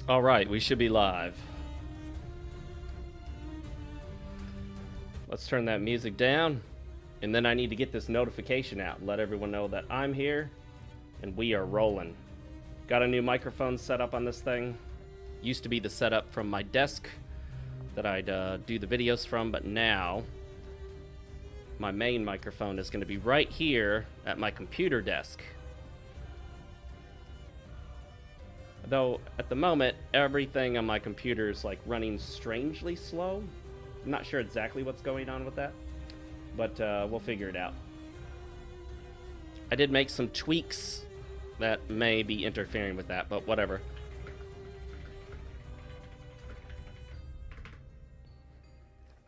All right, we should be live. Let's turn that music down, and then I need to get this notification out and let everyone know that I'm here and we are rolling. Got a new microphone set up on this thing. Used to be the setup from my desk that I'd do the videos from, but now my main microphone is going to be right here at my computer desk. Though at the moment, everything on my computer is like running strangely slow. I'm not sure exactly what's going on with that, but we'll figure it out. I did make some tweaks that may be interfering with that, but whatever.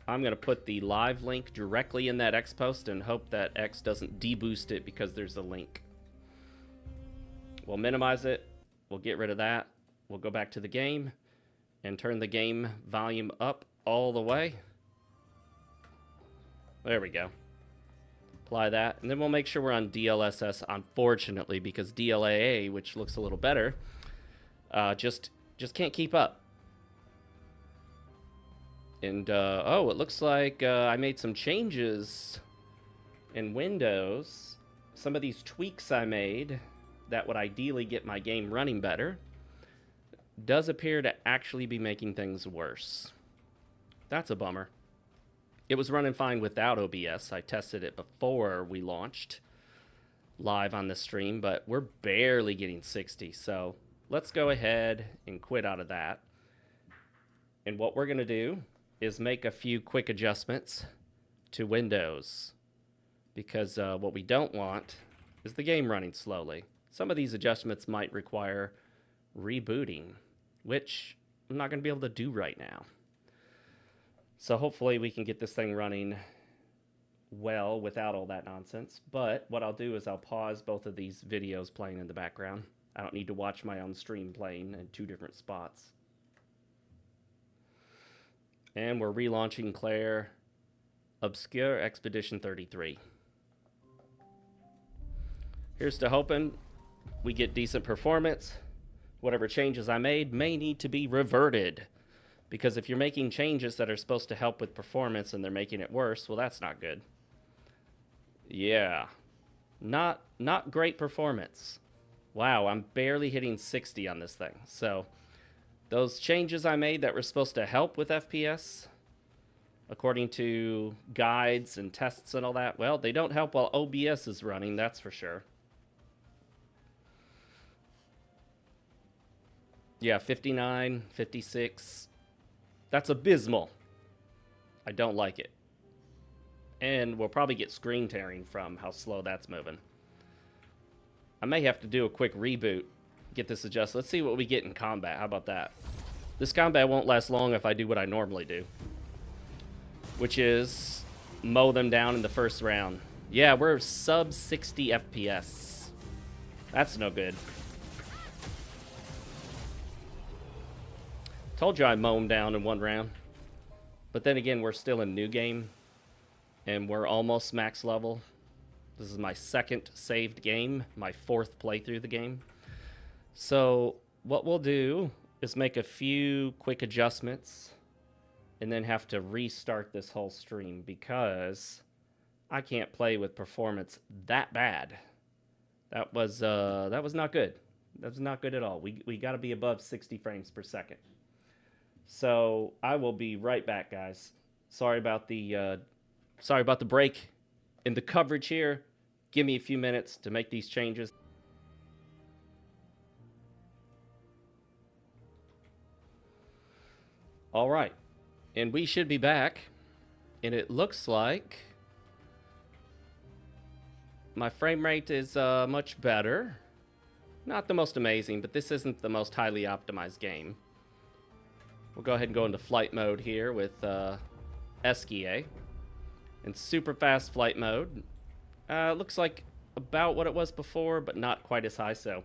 I'm going to put the live link directly in that X post and hope that X doesn't deboost it because there's a link. We'll minimize it. We'll get rid of that. We'll go back to the game and turn the game volume up all the way. There we go. Apply that, and then we'll make sure we're on DLSS, unfortunately, because DLAA, which looks a little better, just can't keep up. And, oh, it looks like I made some changes in Windows. Some of these tweaks I made that would ideally get my game running better does appear to actually be making things worse. That's a bummer. It was running fine without OBS. I tested it before we launched live on the stream, but we're barely getting 60. So let's go ahead and quit out of that. And what we're going to do is make a few quick adjustments to Windows, because what we don't want is the game running slowly. Some of these adjustments might require rebooting, which I'm not going to be able to do right now. So hopefully we can get this thing running well without all that nonsense. But what I'll do is I'll pause both of these videos playing in the background. I don't need to watch my own stream playing in two different spots. And we're relaunching Claire Obscure Expedition 33. Here's to hoping we get decent performance. Whatever changes I made may need to be reverted. Because if you're making changes that are supposed to help with performance and they're making it worse, well, that's not good. Yeah. Not great performance. Wow, I'm barely hitting 60 on this thing. So those changes I made that were supposed to help with FPS, according to guides and tests and all that, well, they don't help while OBS is running, that's for sure. Yeah, 59, 56. That's abysmal. I don't like it. And we'll probably get screen tearing from how slow that's moving. I may have to do a quick reboot, get this adjusted. Let's see what we get in combat. How about that? This combat won't last long if I do what I normally do, which is mow them down in the first round. Yeah, we're sub 60 FPS. That's no good. Told you I'd mow them down in one round. But then again, we're still in new game. And we're almost max level. This is my second saved game. My fourth playthrough of the game. So what we'll do is make a few quick adjustments. And then have to restart this whole stream. Because I can't play with performance that bad. That was not good. That was not good at all. We got to be above 60 frames per second. So I will be right back, guys. Sorry about the break in the coverage here. Give me a few minutes to make these changes. All right, and we should be back. And it looks like my frame rate is much better. Not the most amazing, but this isn't the most highly optimized game. We'll go ahead and go into flight mode here with Eskia. In super fast flight mode. Looks like about what it was before, but not quite as high. So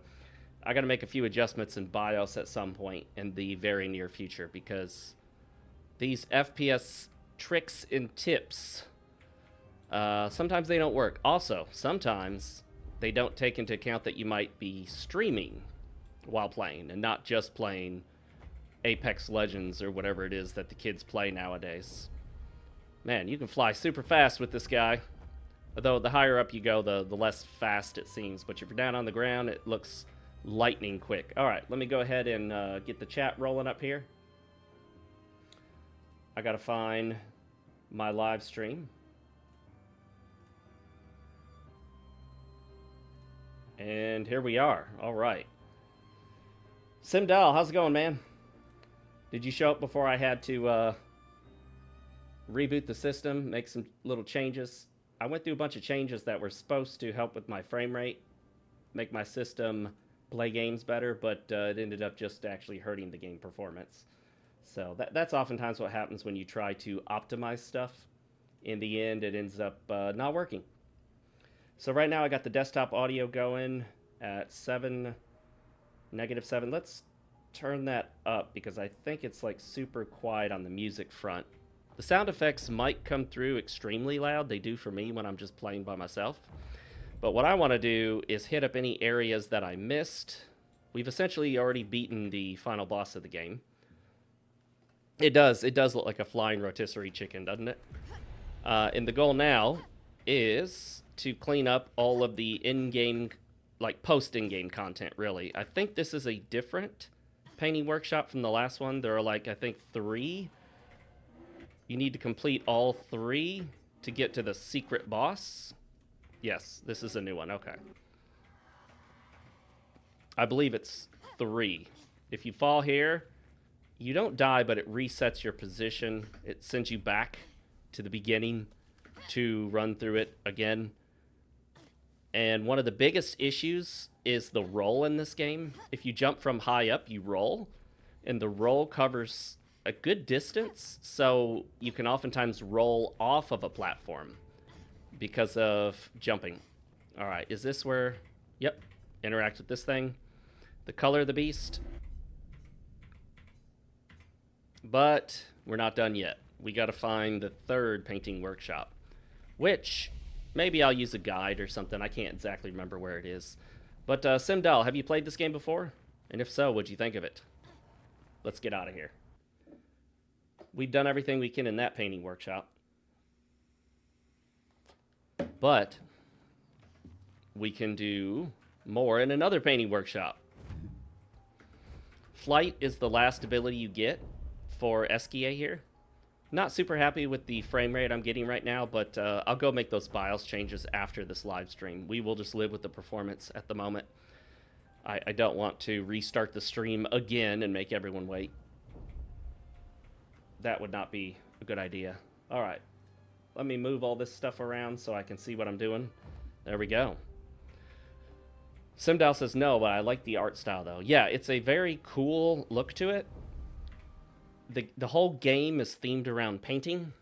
I got to make a few adjustments in BIOS at some point in the very near future, because these FPS tricks and tips, sometimes they don't work. Also, sometimes they don't take into account that you might be streaming while playing and not just playing Apex Legends or whatever it is that the kids play nowadays. Man, you can fly super fast with this guy. Although the higher up you go, the less fast it seems. But if you're down on the ground, it looks lightning quick. All right, let me go ahead and get the chat rolling up here. I gotta find my live stream. And here we are. All right. Simdal, how's it going, man? Did you show up before I had to reboot the system, make some little changes? I went through a bunch of changes that were supposed to help with my frame rate, make my system play games better, but it ended up just actually hurting the game performance. So that's oftentimes what happens when you try to optimize stuff. In the end, it ends up not working. So right now I got the desktop audio going at -7. Let's turn that up because I think it's like super quiet on the music front. The sound effects might come through extremely loud. They do for me when I'm just playing by myself. But what I want to do is hit up any areas that I missed. We've essentially already beaten the final boss of the game. It does look like a flying rotisserie chicken, doesn't it? And the goal now is to clean up all of the in-game, like post-in-game content, really. I think this is a different painting workshop from the last one. There are like, I think 3. You need to complete all 3 to get to the secret boss. Yes, this is a new one. Okay. I believe it's 3. If you fall here, you don't die, but it resets your position. It sends you back to the beginning to run through it again. And one of the biggest issues is the roll in this game. If you jump from high up, you roll. And the roll covers a good distance, so you can oftentimes roll off of a platform because of jumping. All right, is this where... Yep, interact with this thing. The color of the beast. But we're not done yet. We got to find the 3rd painting workshop, which maybe I'll use a guide or something. I can't exactly remember where it is. But Simdal, have you played this game before? And if so, what'd you think of it? Let's get out of here. We've done everything we can in that painting workshop. But we can do more in another painting workshop. Flight is the last ability you get for Eskia here. Not super happy with the frame rate I'm getting right now, but I'll go make those BIOS changes after this live stream. We will just live with the performance at the moment. I don't want to restart the stream again and make everyone wait. That would not be a good idea. All right. Let me move all this stuff around so I can see what I'm doing. There we go. Simdal says no, but I like the art style, though. Yeah, it's a very cool look to it. The whole game is themed around painting,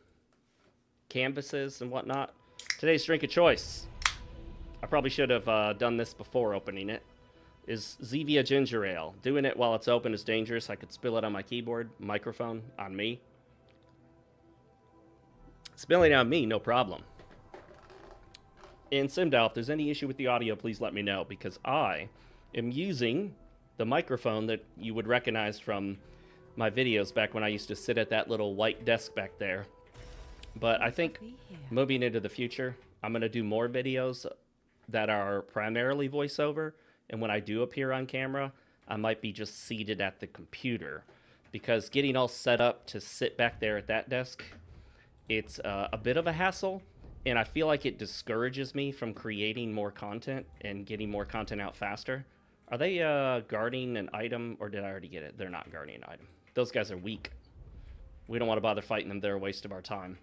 canvases, and whatnot. Today's drink of choice, I probably should have done this before opening it, is Zevia Ginger Ale. Doing it while it's open is dangerous. I could spill it on my keyboard, microphone, on me. Spilling on me, no problem. And Simdal, if there's any issue with the audio, please let me know, because I am using the microphone that you would recognize from my videos back when I used to sit at that little white desk back there. But I think moving into the future, I'm going to do more videos that are primarily voiceover. And when I do appear on camera, I might be just seated at the computer. Because getting all set up to sit back there at that desk, it's a bit of a hassle. And I feel like it discourages me from creating more content and getting more content out faster. Are they guarding an item, or did I already get it? They're not guarding an item. Those guys are weak. We don't want to bother fighting them. They're a waste of our time.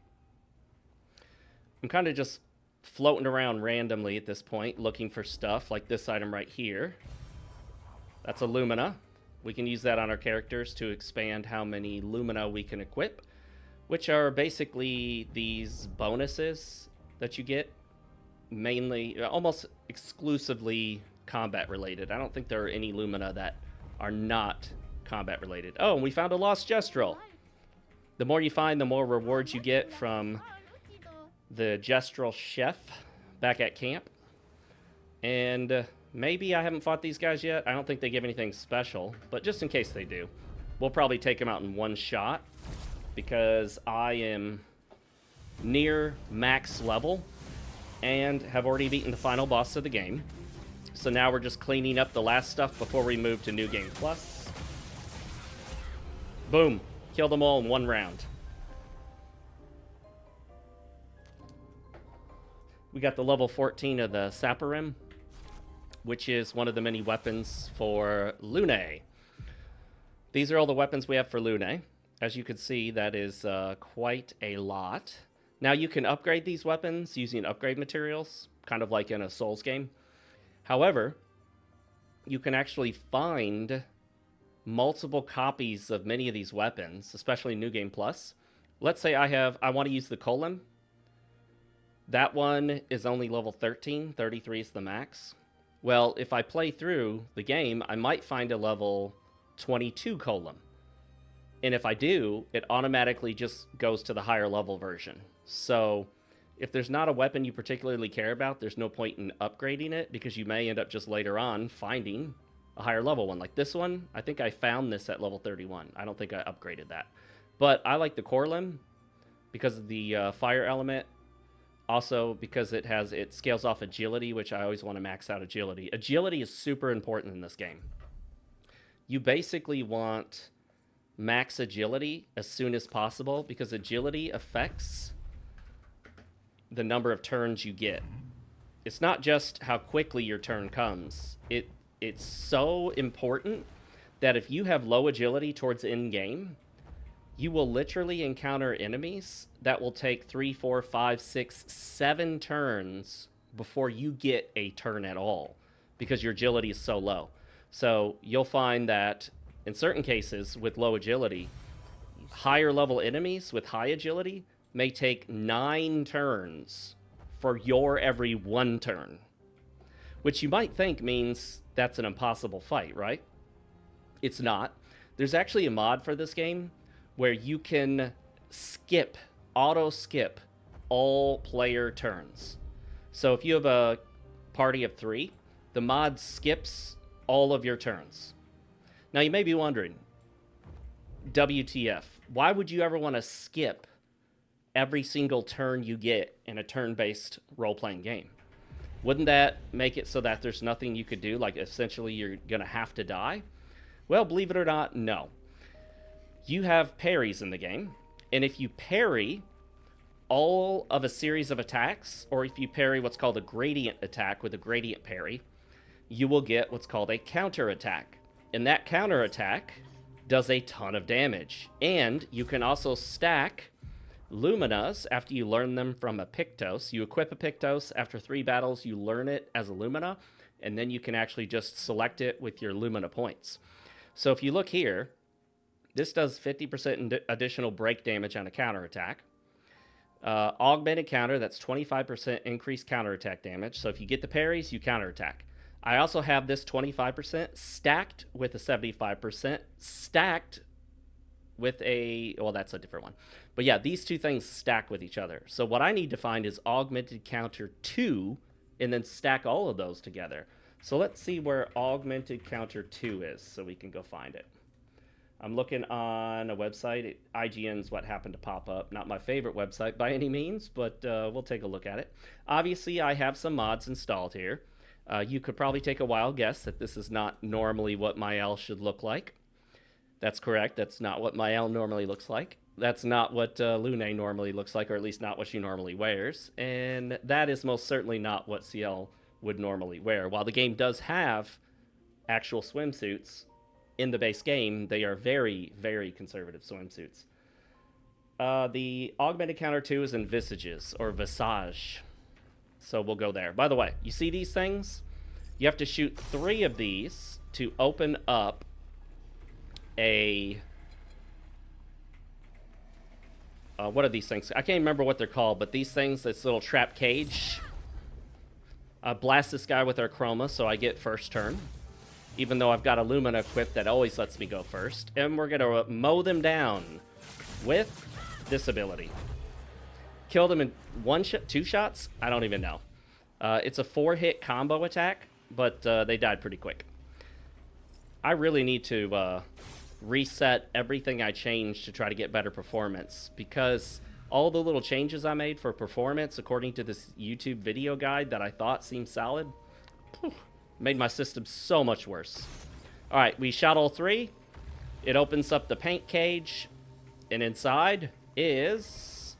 I'm kind of just floating around randomly at this point, looking for stuff like this item right here. That's a Lumina. We can use that on our characters to expand how many Lumina we can equip, which are basically these bonuses that you get, mainly, almost exclusively combat related. I don't think there are any Lumina that are not combat related. Oh, and we found a lost Gestrel. The more you find, the more rewards you get from the Gestrel chef back at camp. And maybe I haven't fought these guys yet. I don't think they give anything special, but just in case they do, We'll probably take him out in one shot because I am near max level and have already beaten the final boss of the game. So now we're just cleaning up the last stuff before we move to New Game Plus. Boom. Kill them all in one round. We got the level 14 of the Saparim, which is one of the many weapons for Lune. These are all the weapons we have for Lune. As you can see, that is quite a lot. Now, you can upgrade these weapons using upgrade materials, kind of like in a Souls game. However, you can actually find multiple copies of many of these weapons, especially New Game Plus. Let's say I want to use the Golem. That one is only level 13, 33 is the max. Well, if I play through the game, I might find a level 22 Golem. And if I do, it automatically just goes to the higher level version. So if there's not a weapon you particularly care about, there's no point in upgrading it because you may end up just later on finding a higher level one. Like this one, I think I found this at level 31. I don't think I upgraded that. But I like the Golem because of the fire element. Also because it scales off agility, which I always want to max out agility. Agility is super important in this game. You basically want max agility as soon as possible because agility affects the number of turns you get. It's not just how quickly your turn comes. It's so important that if you have low agility towards the end game, you will literally encounter enemies that will take 3, 4, 5, 6, 7 turns before you get a turn at all because your agility is so low. So you'll find that in certain cases with low agility, higher level enemies with high agility may take 9 turns for your every 1 turn, which you might think means that's an impossible fight, right? It's not. There's actually a mod for this game where you can auto skip all player turns. So if you have a party of 3, the mod skips all of your turns. Now you may be wondering, WTF, why would you ever want to skip every single turn you get in a turn-based role-playing game? Wouldn't that make it so that there's nothing you could do, like essentially you're going to have to die? Well, believe it or not, no. You have parries in the game, and if you parry all of a series of attacks, or if you parry what's called a gradient attack with a gradient parry, you will get what's called a counter attack. And that counter attack does a ton of damage. And you can also stack Luminas after you learn them from a Pictos. You equip a Pictos, after 3 battles you learn it as a Lumina, and then you can actually just select it with your Lumina points. So if you look here, this does 50% additional break damage on a counterattack. Augmented counter, that's 25% increased counterattack damage. So if you get the parries, you counterattack. I also have this 25% stacked with a 75%, stacked with a, well, that's a different one. But yeah, these two things stack with each other. So what I need to find is augmented counter 2 and then stack all of those together. So let's see where augmented counter 2 is so we can go find it. I'm looking on a website. IGN's what happened to pop up. Not my favorite website by any means, but we'll take a look at it. Obviously, I have some mods installed here. You could probably take a wild guess that this is not normally what my L should look like. That's correct. That's not what my L normally looks like. That's not what Lune normally looks like, or at least not what she normally wears. And that is most certainly not what CL would normally wear. While the game does have actual swimsuits in the base game, they are very, very conservative swimsuits. The augmented counter 2 is in Visages, or Visage. So we'll go there. By the way, you see these things? You have to shoot 3 of these to open up a... what are these things? I can't remember what they're called, but these things, this little trap cage. Blast this guy with our chroma, so I get first turn. Even though I've got a Lumina equipped that always lets me go first. And we're going to mow them down with this ability. Kill them in 2 shots? I don't even know. It's a 4-hit combo attack, but they died pretty quick. I really need to reset everything I changed to try to get better performance, because all the little changes I made for performance, according to this YouTube video guide that I thought seemed solid, made my system so much worse. All right, we shot all three. It opens up the paint cage, and inside is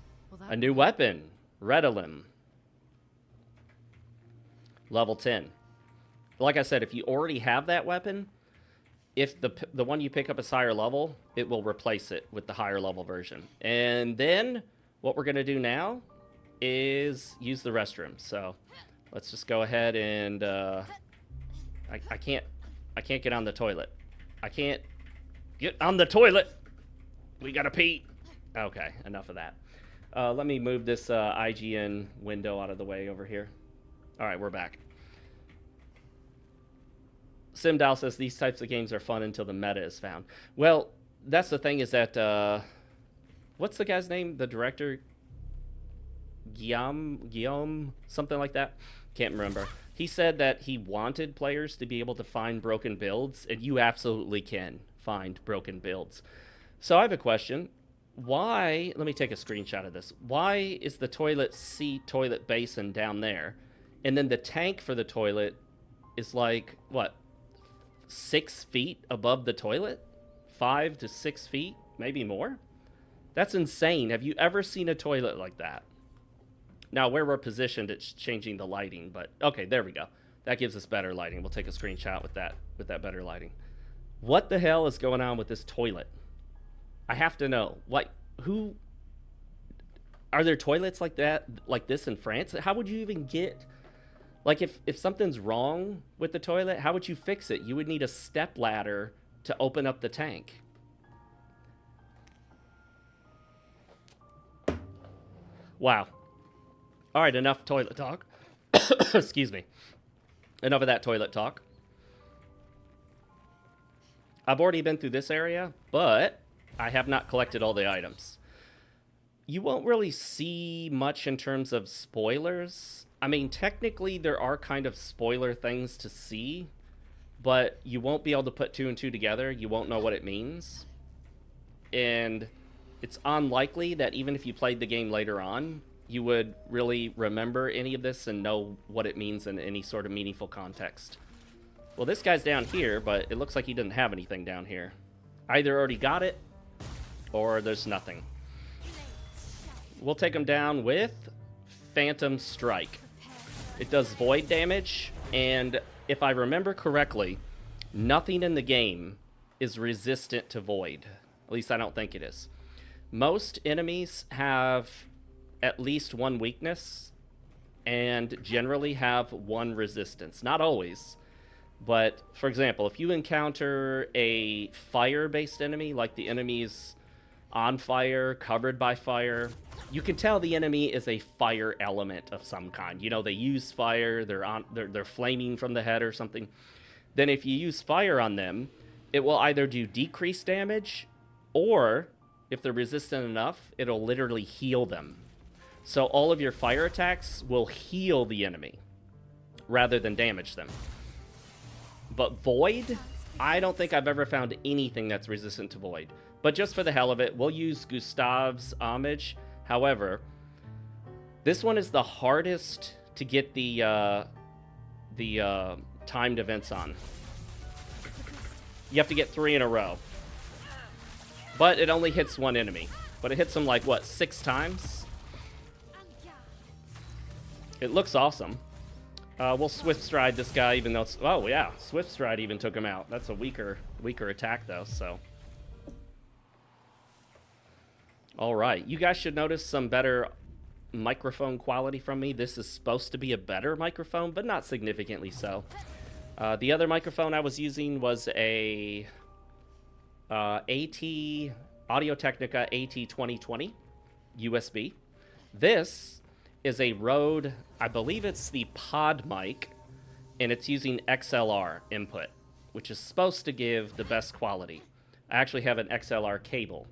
a new weapon, Redalim. Level 10. Like I said, if you already have that weapon, if the one you pick up is higher level, it will replace it with the higher level version. And then what we're going to do now is use the restroom. So let's just go ahead and I can't get on the toilet. I can't get on the toilet. We got to pee. Okay, enough of that. Let me move this IGN window out of the way over here. All right, we're back. Simdal says these types of games are fun until the meta is found. Well, that's the thing, is that what's the guy's name? The director, Guillaume, something like that. Can't remember. He said that he wanted players to be able to find broken builds, and you absolutely can find broken builds. So I have a question. Why? Let me take a screenshot of this. Why is the toilet seat, toilet basin down there, and then the tank for the toilet is like what? 6 feet above the toilet? 5 to 6 feet, maybe more? That's insane. Have you ever seen a toilet like that? Now, where we're positioned, it's changing the lighting, but okay, there we go. That gives us better lighting. We'll take a screenshot with that better lighting. What the hell is going on with this toilet? I have to know. Who are there toilets like that, like this in France? How would you even get, like, if something's wrong with the toilet, how would you fix it? You would need a step ladder to open up the tank. Wow. All right, enough toilet talk. Excuse me. Enough of that toilet talk. I've already been through this area, but I have not collected all the items. You won't really see much in terms of spoilers. I mean, technically, there are kind of spoiler things to see, but you won't be able to put 2 and 2 together. You won't know what it means. And it's unlikely that even if you played the game later on, you would really remember any of this and know what it means in any sort of meaningful context. Well, this guy's down here, but it looks like he didn't have anything down here. Either already got it, or there's nothing. We'll take him down with Phantom Strike. It does void damage, and if I remember correctly, nothing in the game is resistant to void. At least I don't think it is. Most enemies have at least one weakness and generally have one resistance. Not always, but for example, if you encounter a fire-based enemy, like the enemy's on fire, covered by fire, you can tell the enemy is a fire element of some kind. You know, they use fire, they're flaming from the head or something. Then if you use fire on them, it will either do decreased damage, or if they're resistant enough, it'll literally heal them. So all of your fire attacks will heal the enemy rather than damage them. But void, I don't think I've ever found anything that's resistant to void. But just for the hell of it, we'll use Gustav's homage. However, this one is the hardest to get the timed events on. You have to get 3 in a row. But it only hits one enemy. But it hits them like, what, 6 times? It looks awesome. We'll Swift Stride this guy, even though it's... Oh, yeah. Swift Stride even took him out. That's a weaker attack, though, so... All right. You guys should notice some better microphone quality from me. This is supposed to be a better microphone, but not significantly so. The other microphone I was using was a Audio-Technica AT2020 USB. This is a Rode, I believe it's the pod mic, and it's using XLR input, which is supposed to give the best quality. I actually have an XLR cable.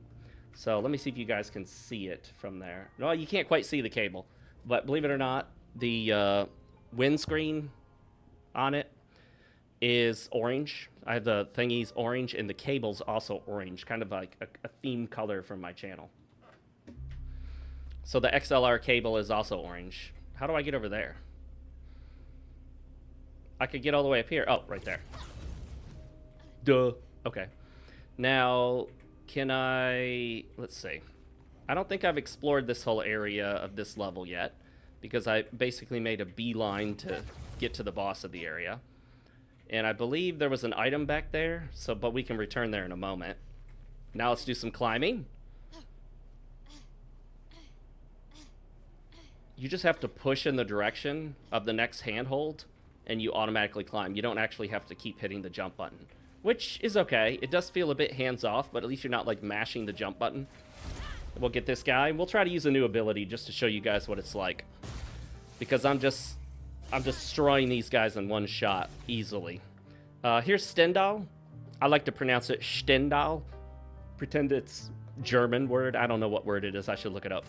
So let me see if you guys can see it from there. No, you can't quite see the cable, but believe it or not, the windscreen on it is orange. I have the thingies orange, and the cable's also orange, kind of like a theme color from my channel. So the XLR cable is also orange. How do I get over there? I could get all the way up here. Oh, right there. Duh. Okay. Now, can I... Let's see. I don't think I've explored this whole area of this level yet, because I basically made a beeline to get to the boss of the area. And I believe there was an item back there, but we can return there in a moment. Now let's do some climbing. You just have to push in the direction of the next handhold, and you automatically climb. You don't actually have to keep hitting the jump button, which is okay. It does feel a bit hands-off, but at least you're not, like, mashing the jump button. We'll get this guy. We'll try to use a new ability just to show you guys what it's like, because I'm destroying these guys in one shot easily. Here's Stendhal. I like to pronounce it Stendhal. Pretend it's German word. I don't know what word it is. I should look it up.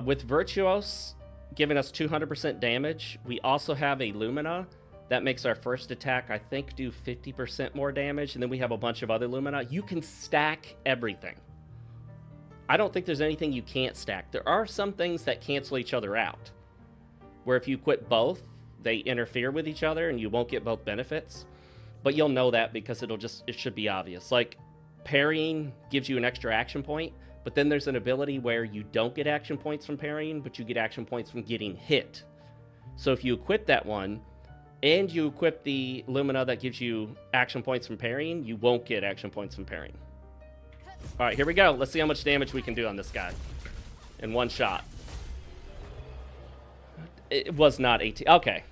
With Virtuos giving us 200% damage, we also have a Lumina that makes our first attack, I think, do 50% more damage, and then we have a bunch of other Lumina. You can stack everything. I don't think there's anything you can't stack. There are some things that cancel each other out, where if you quit both, they interfere with each other and you won't get both benefits. But you'll know that because it should be obvious. Like, parrying gives you an extra action point, but then there's an ability where you don't get action points from parrying, but you get action points from getting hit. So if you equip that one, and you equip the Lumina that gives you action points from parrying, you won't get action points from parrying. All right, here we go. Let's see how much damage we can do on this guy in one shot. It was not 18. Okay.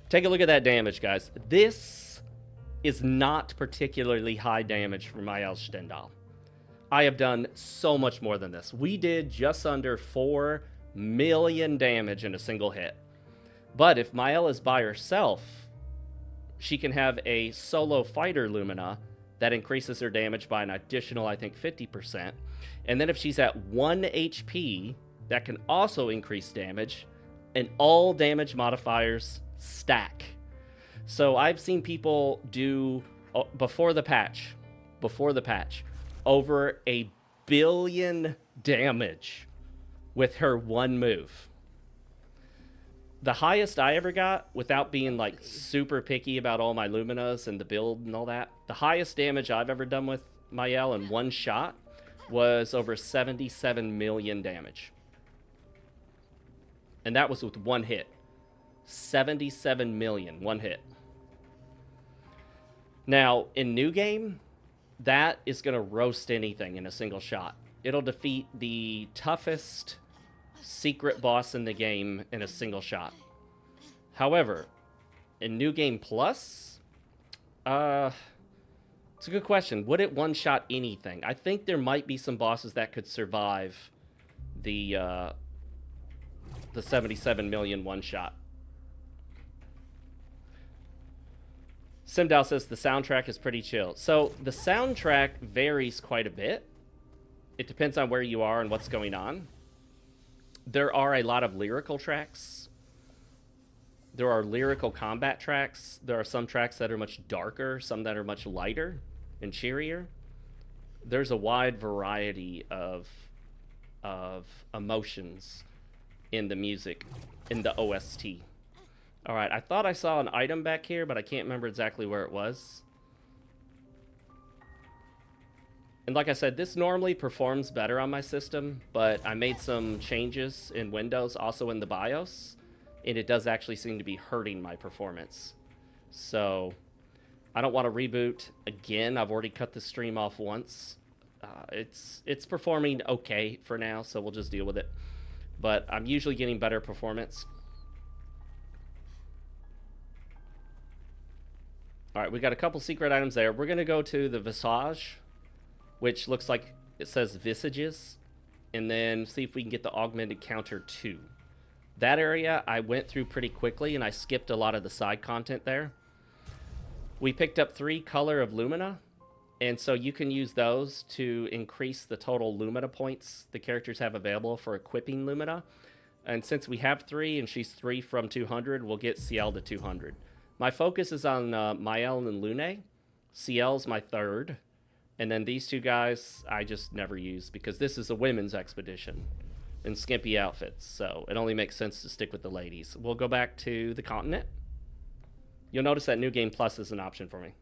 Take a look at that damage, guys. This is not particularly high damage for Mael Stendhal. I have done so much more than this. We did just under 4 million damage in a single hit. But if Mael is by herself, she can have a solo fighter Lumina that increases her damage by an additional, I think, 50%. And then if she's at 1 HP, that can also increase damage. And all damage modifiers stack. So I've seen people do, before the patch, over 1 billion damage with her one move. The highest I ever got, without being like super picky about all my Luminas and the build and all that, the highest damage I've ever done with Mael in one shot was over 77 million damage. And that was with one hit. 77 million, one hit. Now, in New Game, that is going to roast anything in a single shot. It'll defeat the toughest secret boss in the game in a single shot. However, in New Game Plus, it's a good question. Would it one-shot anything? I think there might be some bosses that could survive the 77 million one-shot. Simdal says the soundtrack is pretty chill. So the soundtrack varies quite a bit. It depends on where you are and what's going on. There are a lot of lyrical tracks. There are lyrical combat tracks. There are some tracks that are much darker, some that are much lighter and cheerier. There's a wide variety of emotions in the music, in the OST. All right, I thought I saw an item back here, but I can't remember exactly where it was. And like I said, this normally performs better on my system, but I made some changes in Windows, also in the BIOS, and it does actually seem to be hurting my performance. So I don't want to reboot again. I've already cut the stream off once. It's performing okay for now, so we'll just deal with it. But I'm usually getting better performance. All right, we got a couple secret items there. We're going to go to the Visage, which looks like it says Visages, and then see if we can get the Augmented Counter 2. That area I went through pretty quickly, and I skipped a lot of the side content there. We picked up 3 Color of Lumina, and so you can use those to increase the total Lumina points the characters have available for equipping Lumina. And since we have 3, and she's 3 from 200, we'll get CL to 200. My focus is on Mael and Lune. CL's my third. And then these two guys I just never use because this is a women's expedition in skimpy outfits. So it only makes sense to stick with the ladies. We'll go back to the continent. You'll notice that New Game Plus is an option for me.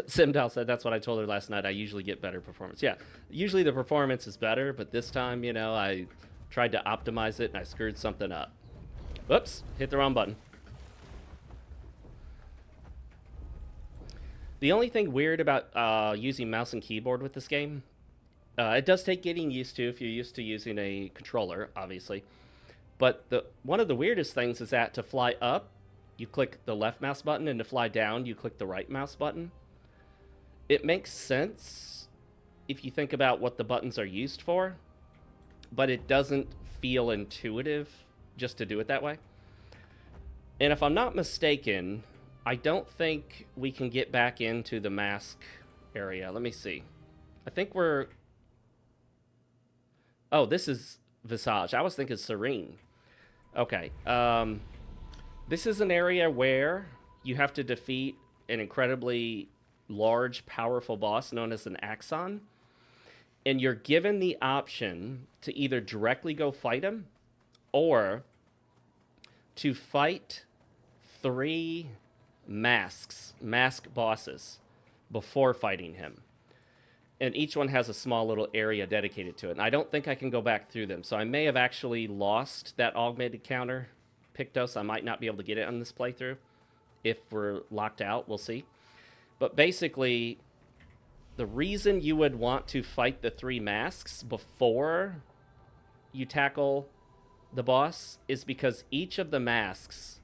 Simdal said that's what I told her last night. I usually get better performance. Yeah, usually the performance is better, but this time, you know, I tried to optimize it and I screwed something up. Whoops, hit the wrong button. The only thing weird about using mouse and keyboard with this game, it does take getting used to if you're used to using a controller, obviously. But one of the weirdest things is that to fly up, you click the left mouse button, and to fly down, you click the right mouse button. It makes sense if you think about what the buttons are used for, but it doesn't feel intuitive just to do it that way. And if I'm not mistaken, I don't think we can get back into the mask area. Let me see. I think we're... Oh, this is Visage. I was thinking Serene. Okay. This is an area where you have to defeat an incredibly large, powerful boss known as an Axon. And you're given the option to either directly go fight him or to fight 3 mask bosses before fighting him. And each one has a small little area dedicated to it. And I don't think I can go back through them. So I may have actually lost that augmented counter Pictos. I might not be able to get it on this playthrough. If we're locked out, we'll see. But basically, the reason you would want to fight the 3 masks before you tackle the boss is because each of the masks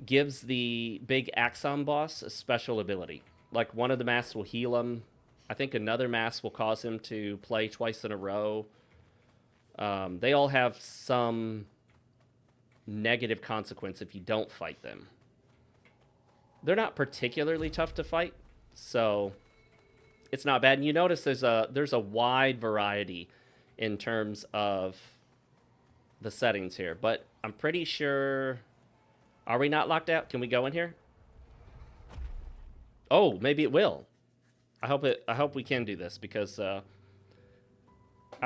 gives the big Axon boss a special ability. Like one of the masks will heal him. I think another mask will cause him to play twice in a row. They all have some negative consequence if you don't fight them. They're not particularly tough to fight, so it's not bad. And you notice there's a wide variety in terms of the settings here, but I'm pretty sure... Are we not locked out? Can we go in here? Oh, maybe it will. I hope we can do this because I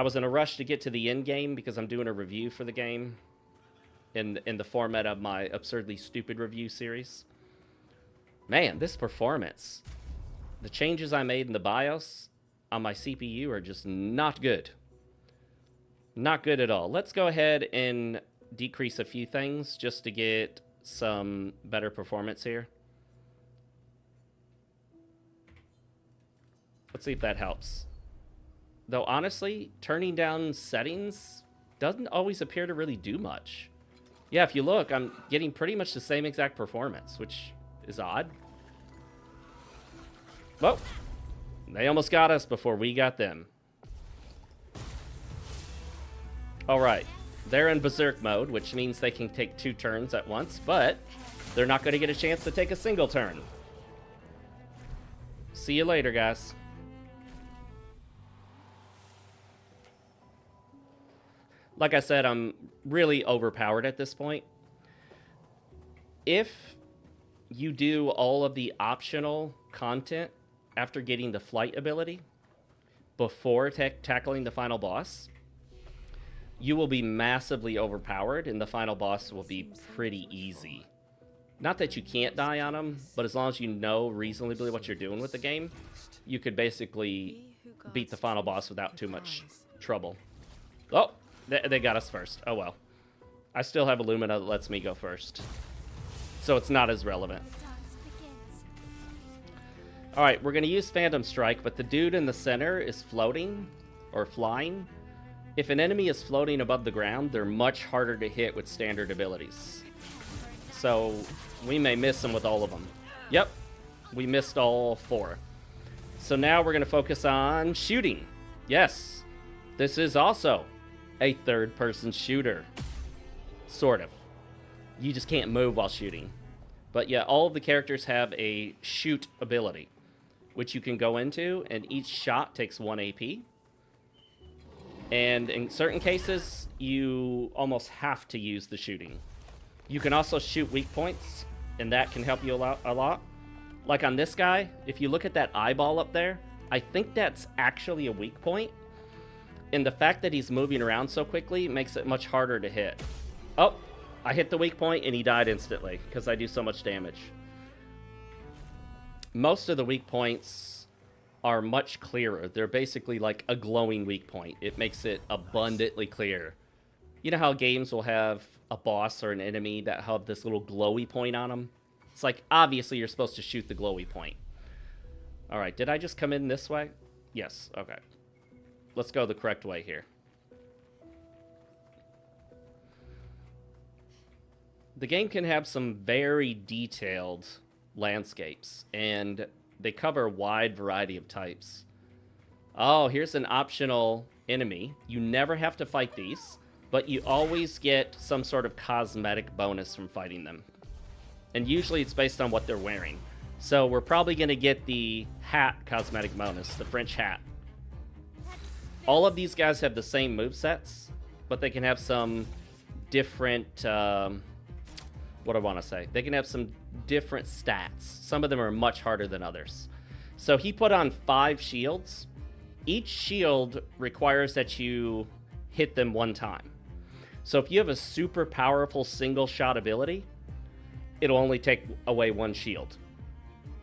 was in a rush to get to the end game because I'm doing a review for the game in the format of my absurdly stupid review series. Man, this performance. The changes I made in the BIOS on my CPU are just not good. Not good at all. Let's go ahead and decrease a few things just to get some better performance here. Let's see if that helps. Though honestly, turning down settings doesn't always appear to really do much. Yeah, if you look, I'm getting pretty much the same exact performance, which is odd. Well, they almost got us before we got them. All right. They're in Berserk mode, which means they can take 2 turns at once, but they're not going to get a chance to take a single turn. See you later, guys. Like I said, I'm really overpowered at this point. If you do all of the optional content after getting the flight ability before tackling the final boss, you will be massively overpowered, and the final boss will be pretty easy. Not that you can't die on them, but as long as you know reasonably what you're doing with the game, you could basically beat the final boss without too much trouble. Oh, they got us first. Oh well. I still have Illumina that lets me go first, so it's not as relevant. Alright, we're going to use Phantom Strike, but the dude in the center is floating, or flying. If an enemy is floating above the ground, they're much harder to hit with standard abilities. So we may miss them with all of them. Yep, we missed all 4. So now we're going to focus on shooting. Yes, this is also a third-person shooter. Sort of. You just can't move while shooting. But yeah, all of the characters have a shoot ability, which you can go into, and each shot takes 1 AP. And in certain cases, you almost have to use the shooting. You can also shoot weak points, and that can help you a lot. Like on this guy, if you look at that eyeball up there, I think that's actually a weak point. And the fact that he's moving around so quickly makes it much harder to hit. Oh, I hit the weak point and he died instantly because I do so much damage. Most of the weak points are much clearer. They're basically like a glowing weak point. It makes it abundantly clear. You know how games will have a boss or an enemy that have this little glowy point on them? It's like, obviously you're supposed to shoot the glowy point. All right, did I just come in this way? Yes, okay. Let's go the correct way here. The game can have some very detailed landscapes, and they cover a wide variety of types. Oh, here's an optional enemy. You never have to fight these, but you always get some sort of cosmetic bonus from fighting them. And usually it's based on what they're wearing. So we're probably going to get the hat cosmetic bonus, the French hat. All of these guys have the same movesets, but they can have some different, what do I want to say? They can have some different stats. Some of them are much harder than others. So he put on 5 shields. Each shield requires that you hit them one time. So if you have a super powerful single shot ability, it'll only take away 1 shield.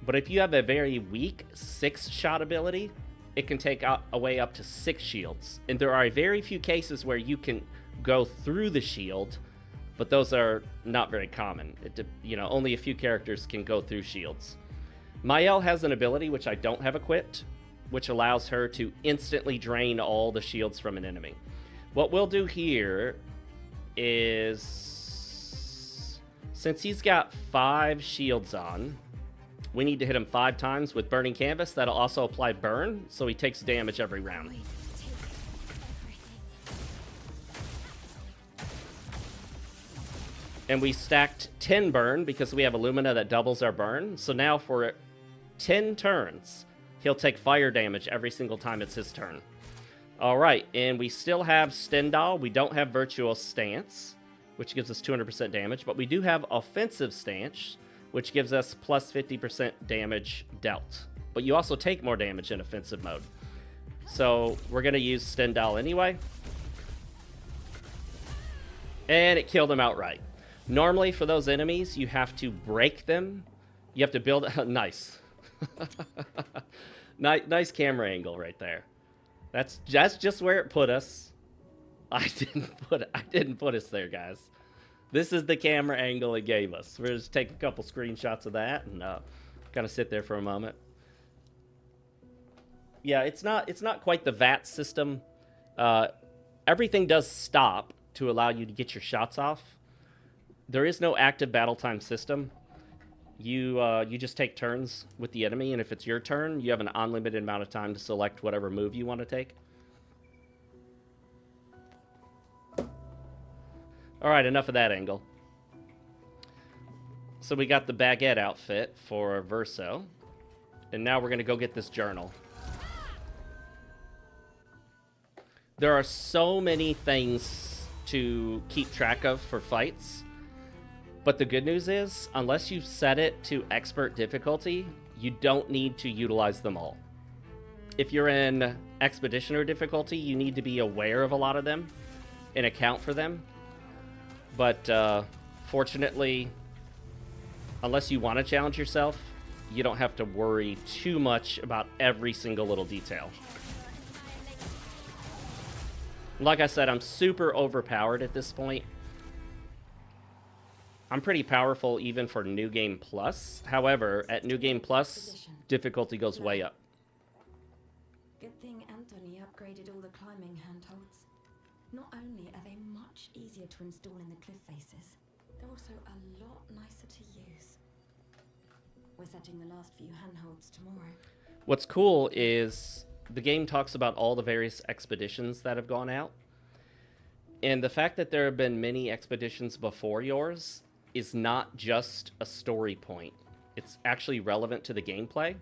But if you have a very weak 6-shot ability, it can take away up to 6 shields. And there are very few cases where you can go through the shield, but those are not very common. Only a few characters can go through shields. Mael has an ability, which I don't have equipped, which allows her to instantly drain all the shields from an enemy. What we'll do here is, since he's got 5 shields on, we need to hit him 5 times with Burning Canvas. That'll also apply burn, so he takes damage every round. And we stacked 10 burn because we have Illumina that doubles our burn. So now for 10 turns, he'll take fire damage every single time it's his turn. All right, and we still have Stendhal. We don't have Virtual Stance, which gives us 200% damage, but we do have Offensive Stance, which gives us plus 50% damage dealt. But you also take more damage in offensive mode. So we're going to use Stendhal anyway. And it killed him outright. Normally, for those enemies, you have to break them. You have to build... Nice. Nice camera angle right there. That's just where it put us. I didn't put us there, guys. This is the camera angle it gave us. We're just take a couple screenshots of that and kind of sit there for a moment. Yeah, it's not quite the VAT system. Everything does stop to allow you to get your shots off. There is no active battle time system. You just take turns with the enemy, and if it's your turn, you have an unlimited amount of time to select whatever move you want to take. All right, enough of that angle. So we got the baguette outfit for Verso, and now we're going to go get this journal. There are so many things to keep track of for fights, but the good news is, unless you've set it to expert difficulty, you don't need to utilize them all. If you're in expeditioner difficulty, you need to be aware of a lot of them and account for them. But fortunately, unless you want to challenge yourself, you don't have to worry too much about every single little detail. Like I said, I'm super overpowered at this point. I'm pretty powerful even for New Game Plus. However, at New Game Plus, difficulty goes way up. Good thing Anthony upgraded all the climbing handholds. Not only are they much easier to install in the cliff faces, they're also a lot nicer to use. We're setting the last few handholds tomorrow. What's cool is the game talks about all the various expeditions that have gone out. And the fact that there have been many expeditions before yours is not just a story point. It's actually relevant to the gameplay.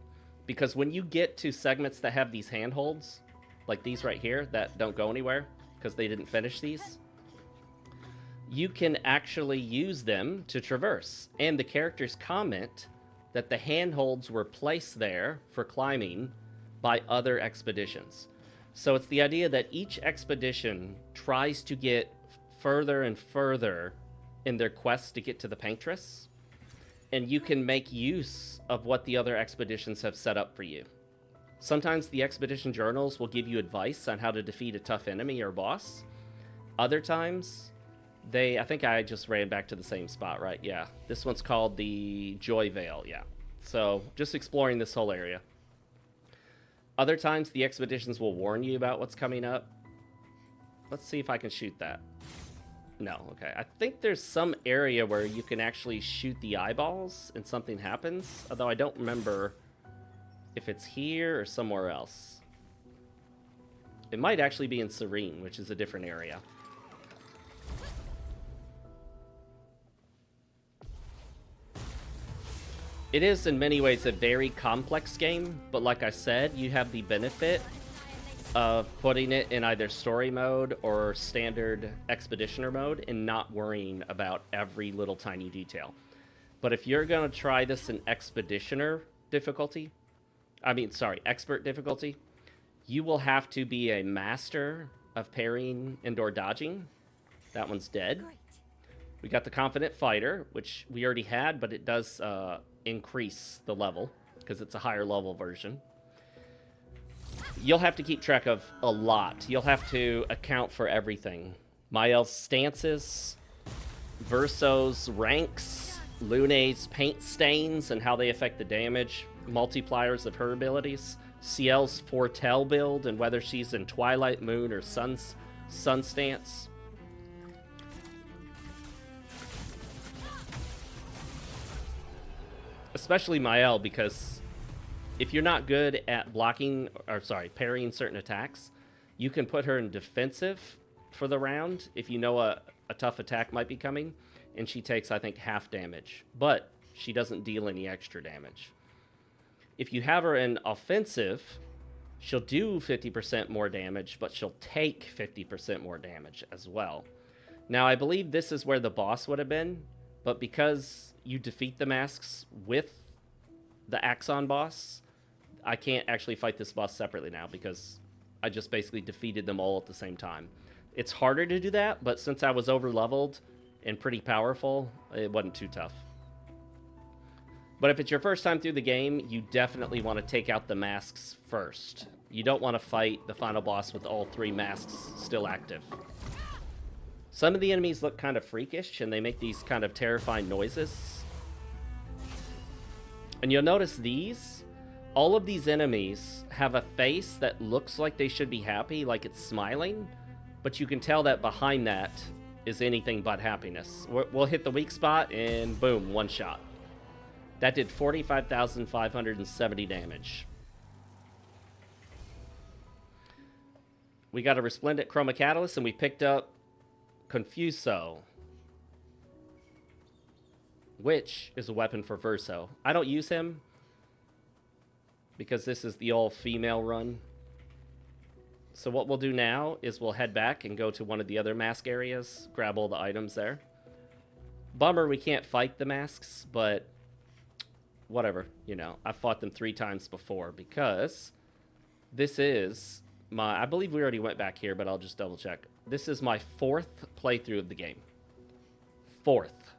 Because when you get to segments that have these handholds, like these right here that don't go anywhere because they didn't finish these, you can actually use them to traverse. And the characters comment that the handholds were placed there for climbing by other expeditions. So it's the idea that each expedition tries to get further and further in their quest to get to the Paintress, and you can make use of what the other expeditions have set up for you. Sometimes the expedition journals will give you advice on how to defeat a tough enemy or boss. Other times, I think I just ran back to the same spot, right? Yeah, this one's called the Joy Vale, yeah. So, just exploring this whole area. Other times, the expeditions will warn you about what's coming up. Let's see if I can shoot that. No, okay. I think there's some area where you can actually shoot the eyeballs and something happens, although I don't remember if it's here or somewhere else. It might actually be in Serene, which is a different area. It is in many ways a very complex game, but like I said, you have the benefit of putting it in either story mode or standard expeditioner mode and not worrying about every little tiny detail. But if you're going to try this in expeditioner difficulty, expert difficulty, you will have to be a master of parrying and/or dodging. That one's dead. We got the Confident Fighter, which we already had, but it does increase the level because it's a higher level version. You'll have to keep track of a lot. You'll have to account for everything. Mael's stances, Verso's ranks, Lune's paint stains and how they affect the damage, multipliers of her abilities, Ciel's Foretell build and whether she's in Twilight, Moon, or Sun stance. Especially Mael, because if you're not good at parrying certain attacks, you can put her in defensive for the round if you know a tough attack might be coming, and she takes, I think, half damage, but she doesn't deal any extra damage. If you have her in offensive, she'll do 50% more damage, but she'll take 50% more damage as well. Now, I believe this is where the boss would have been, but because you defeat the masks with the Axon boss, I can't actually fight this boss separately now because I just basically defeated them all at the same time. It's harder to do that, but since I was over-leveled and pretty powerful, it wasn't too tough. But if it's your first time through the game, you definitely want to take out the masks first. You don't want to fight the final boss with all 3 masks still active. Some of the enemies look kind of freakish, and they make these kind of terrifying noises. And you'll notice all of these enemies have a face that looks like they should be happy, like it's smiling, but you can tell that behind that is anything but happiness. We'll hit the weak spot, and boom, one shot. That did 45,570 damage. We got a Resplendent Chroma Catalyst, and we picked up Confuso, which is a weapon for Verso. I don't use him because this is the all-female run. So what we'll do now is we'll head back and go to one of the other mask areas, grab all the items there. Bummer we can't fight the masks, but whatever, you know. I've fought them 3 times before because this is I believe we already went back here, but I'll just double check. This is my 4th playthrough of the game. 4th.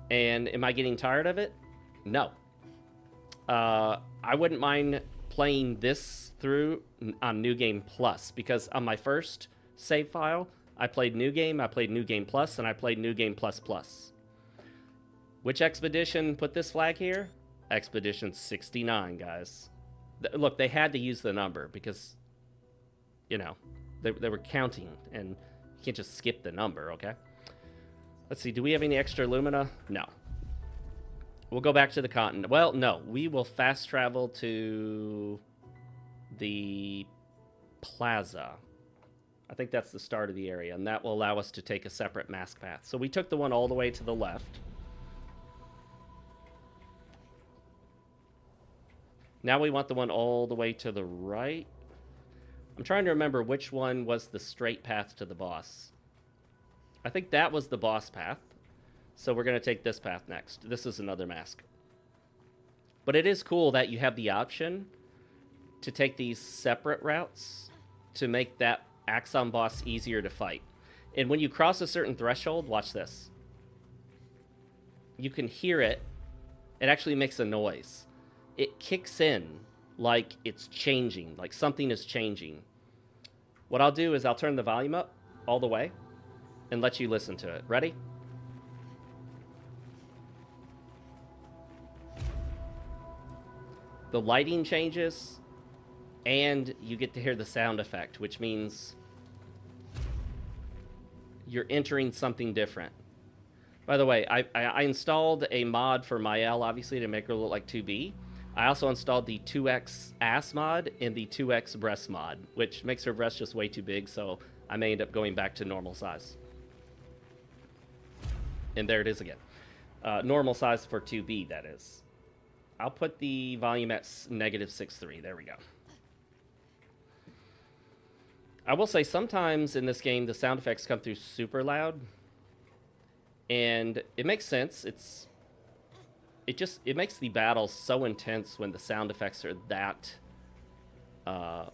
And am I getting tired of it? No. I wouldn't mind playing this through on New Game Plus, because on my first save file, I played New Game, I played New Game Plus, and I played New Game Plus Plus. Which expedition put this flag here? Expedition 69, guys. Look, they had to use the number because, you know, they were counting, and you can't just skip the number, okay? Let's see, do we have any extra Lumina? No. We'll go back to the continent. Well, no, we will fast travel to the plaza. I think that's the start of the area, and that will allow us to take a separate mask path. So we took the one all the way to the left. Now we want the one all the way to the right. I'm trying to remember which one was the straight path to the boss. I think that was the boss path. So we're going to take this path next. This is another mask. But it is cool that you have the option to take these separate routes to make that Axon boss easier to fight. And when you cross a certain threshold, watch this. You can hear it. It actually makes a noise. It kicks in like it's changing, like something is changing. What I'll do is I'll turn the volume up all the way and let you listen to it. Ready? The lighting changes, and you get to hear the sound effect, which means you're entering something different. By the way, I installed a mod for Mael, obviously, to make her look like 2B. I also installed the 2x ass mod and the 2x breast mod, which makes her breast just way too big, so I may end up going back to normal size. And there it is again. Normal size for 2B, that is. I'll put the volume at -6.3. There we go. I will say sometimes in this game the sound effects come through super loud. And it makes sense. It makes the battle so intense when the sound effects are that loud,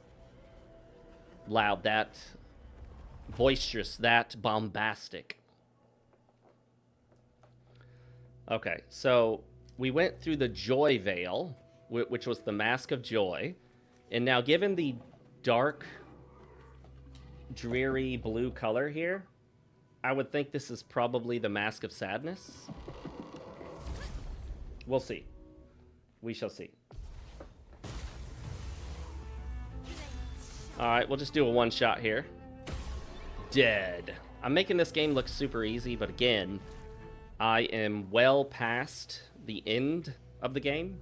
that boisterous, that bombastic. Okay, so we went through the Joy Veil, which was the Mask of Joy. And now, given the dark, dreary blue color here, I would think this is probably the Mask of Sadness. We'll see. We shall see. Alright, we'll just do a one-shot here. Dead. I'm making this game look super easy, but again, I am well past the end of the game.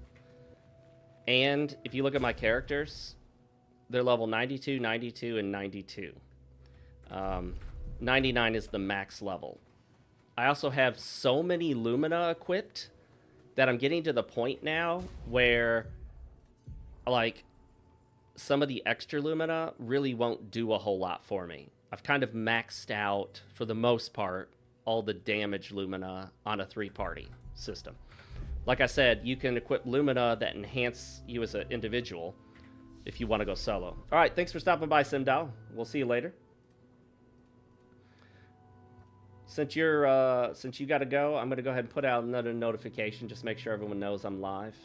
And if you look at my characters, they're level 92, 92, and 92. 99 is the max level. I also have so many Lumina equipped that I'm getting to the point now where, like, some of the extra Lumina really won't do a whole lot for me. I've kind of maxed out, for the most part, all the damage Lumina on a 3-party system. Like I said, you can equip Lumina that enhance you as an individual if you want to go solo. All right, thanks for stopping by, Simdow. We'll see you later. Since you got to go, I'm going to go ahead and put out another notification. Just make sure everyone knows I'm live.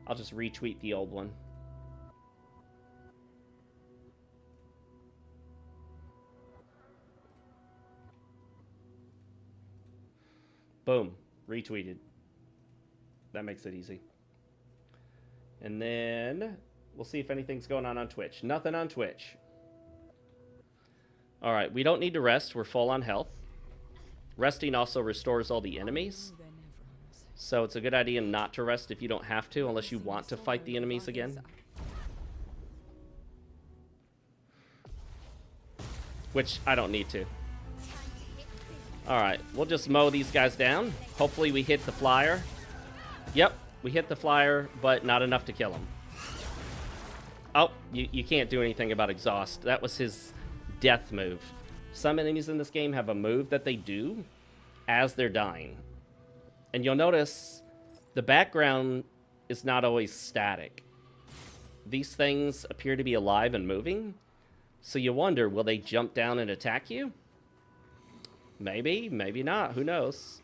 I'll just retweet the old one. Boom. Retweeted. That makes it easy. And then we'll see if anything's going on Twitch. Nothing on Twitch. All right, we don't need to rest. We're full on health. Resting also restores all the enemies. So it's a good idea not to rest if you don't have to, unless you want to fight the enemies again. Which I don't need to. Alright, we'll just mow these guys down. Hopefully we hit the flyer. Yep, we hit the flyer, but not enough to kill him. Oh, you can't do anything about exhaust. That was his death move. Some enemies in this game have a move that they do as they're dying. And you'll notice the background is not always static. These things appear to be alive and moving. So you wonder, will they jump down and attack you? Maybe, maybe not. Who knows?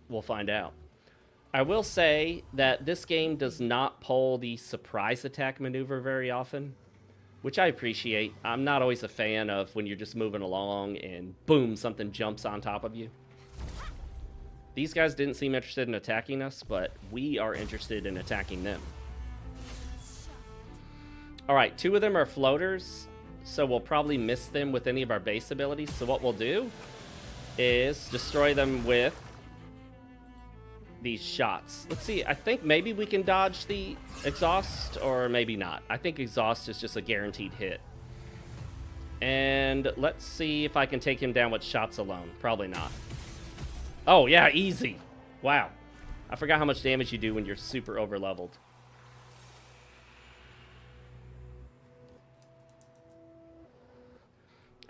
We'll find out. I will say that this game does not pull the surprise attack maneuver very often, which I appreciate. I'm not always a fan of when you're just moving along and boom, something jumps on top of you. These guys didn't seem interested in attacking us, but we are interested in attacking them. Alright, 2 of them are floaters, so we'll probably miss them with any of our base abilities. So what we'll do is destroy them with these shots. Let's see, I think maybe we can dodge the exhaust, or maybe not. I think exhaust is just a guaranteed hit. And let's see if I can take him down with shots alone. Probably not. Oh, yeah, easy. Wow. I forgot how much damage you do when you're super over-leveled.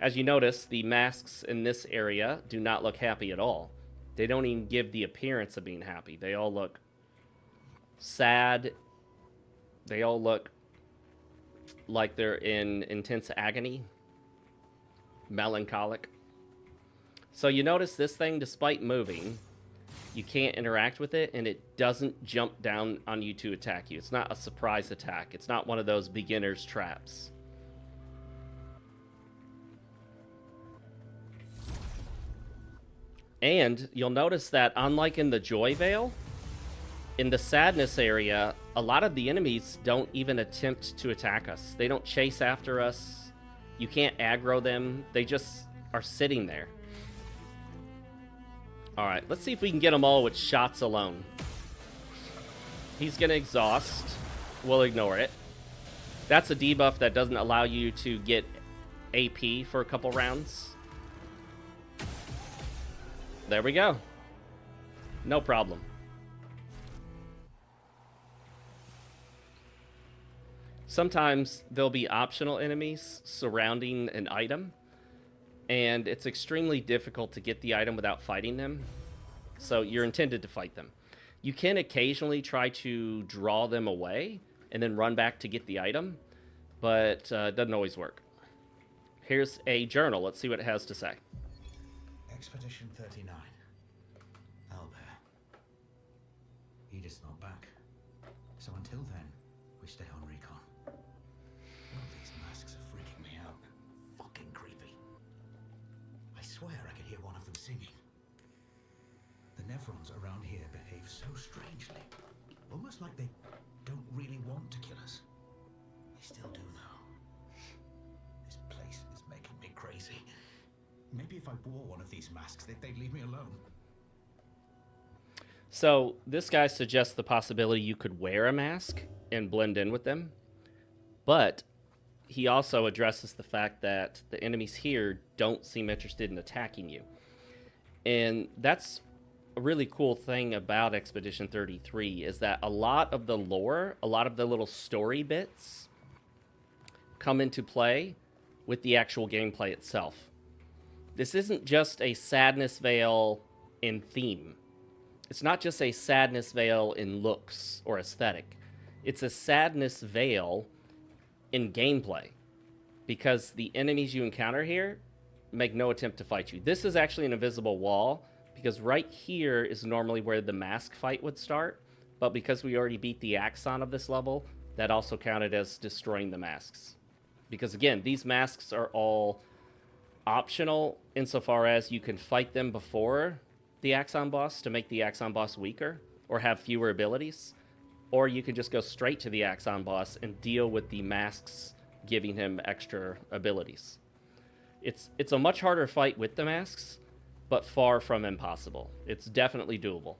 As you notice, the masks in this area do not look happy at all. They don't even give the appearance of being happy. They all look sad. They all look like they're in intense agony, melancholic. So you notice this thing, despite moving, you can't interact with it, and it doesn't jump down on you to attack you. It's not a surprise attack. It's not one of those beginner's traps. And you'll notice that, unlike in the Joy Veil, in the Sadness area, a lot of the enemies don't even attempt to attack us. They don't chase after us. You can't aggro them. They just are sitting there. Alright, let's see if we can get them all with shots alone. He's going to exhaust. We'll ignore it. That's a debuff that doesn't allow you to get AP for a couple rounds. There we go. No problem. Sometimes there'll be optional enemies surrounding an item, and it's extremely difficult to get the item without fighting them. So you're intended to fight them. You can occasionally try to draw them away and then run back to get the item, but it doesn't always work. Here's a journal. Let's see what it has to say. Expedition 39. Albert. Edith's not back. So until then, we stay on recon. All these masks are freaking me out. Fucking creepy. I swear I could hear one of them singing. The Nevrons around here behave so strangely. Almost like they don't really want to kill us. They still do, though. This place is making me crazy. Maybe if I wore one of these masks, they'd leave me alone. So this guy suggests the possibility you could wear a mask and blend in with them. But he also addresses the fact that the enemies here don't seem interested in attacking you. And that's a really cool thing about Expedition 33 is that a lot of the lore, a lot of the little story bits come into play with the actual gameplay itself. This isn't just a Sadness Veil in theme. It's not just a Sadness Veil in looks or aesthetic. It's a Sadness Veil in gameplay, because the enemies you encounter here make no attempt to fight you. This is actually an invisible wall, because right here is normally where the mask fight would start, but because we already beat the Axon of this level, that also counted as destroying the masks. Because again, these masks are all optional insofar as you can fight them before the Axon boss to make the Axon boss weaker or have fewer abilities, or you can just go straight to the Axon boss and deal with the masks giving him extra abilities. It's a much harder fight with the masks, but far from impossible. It's definitely doable.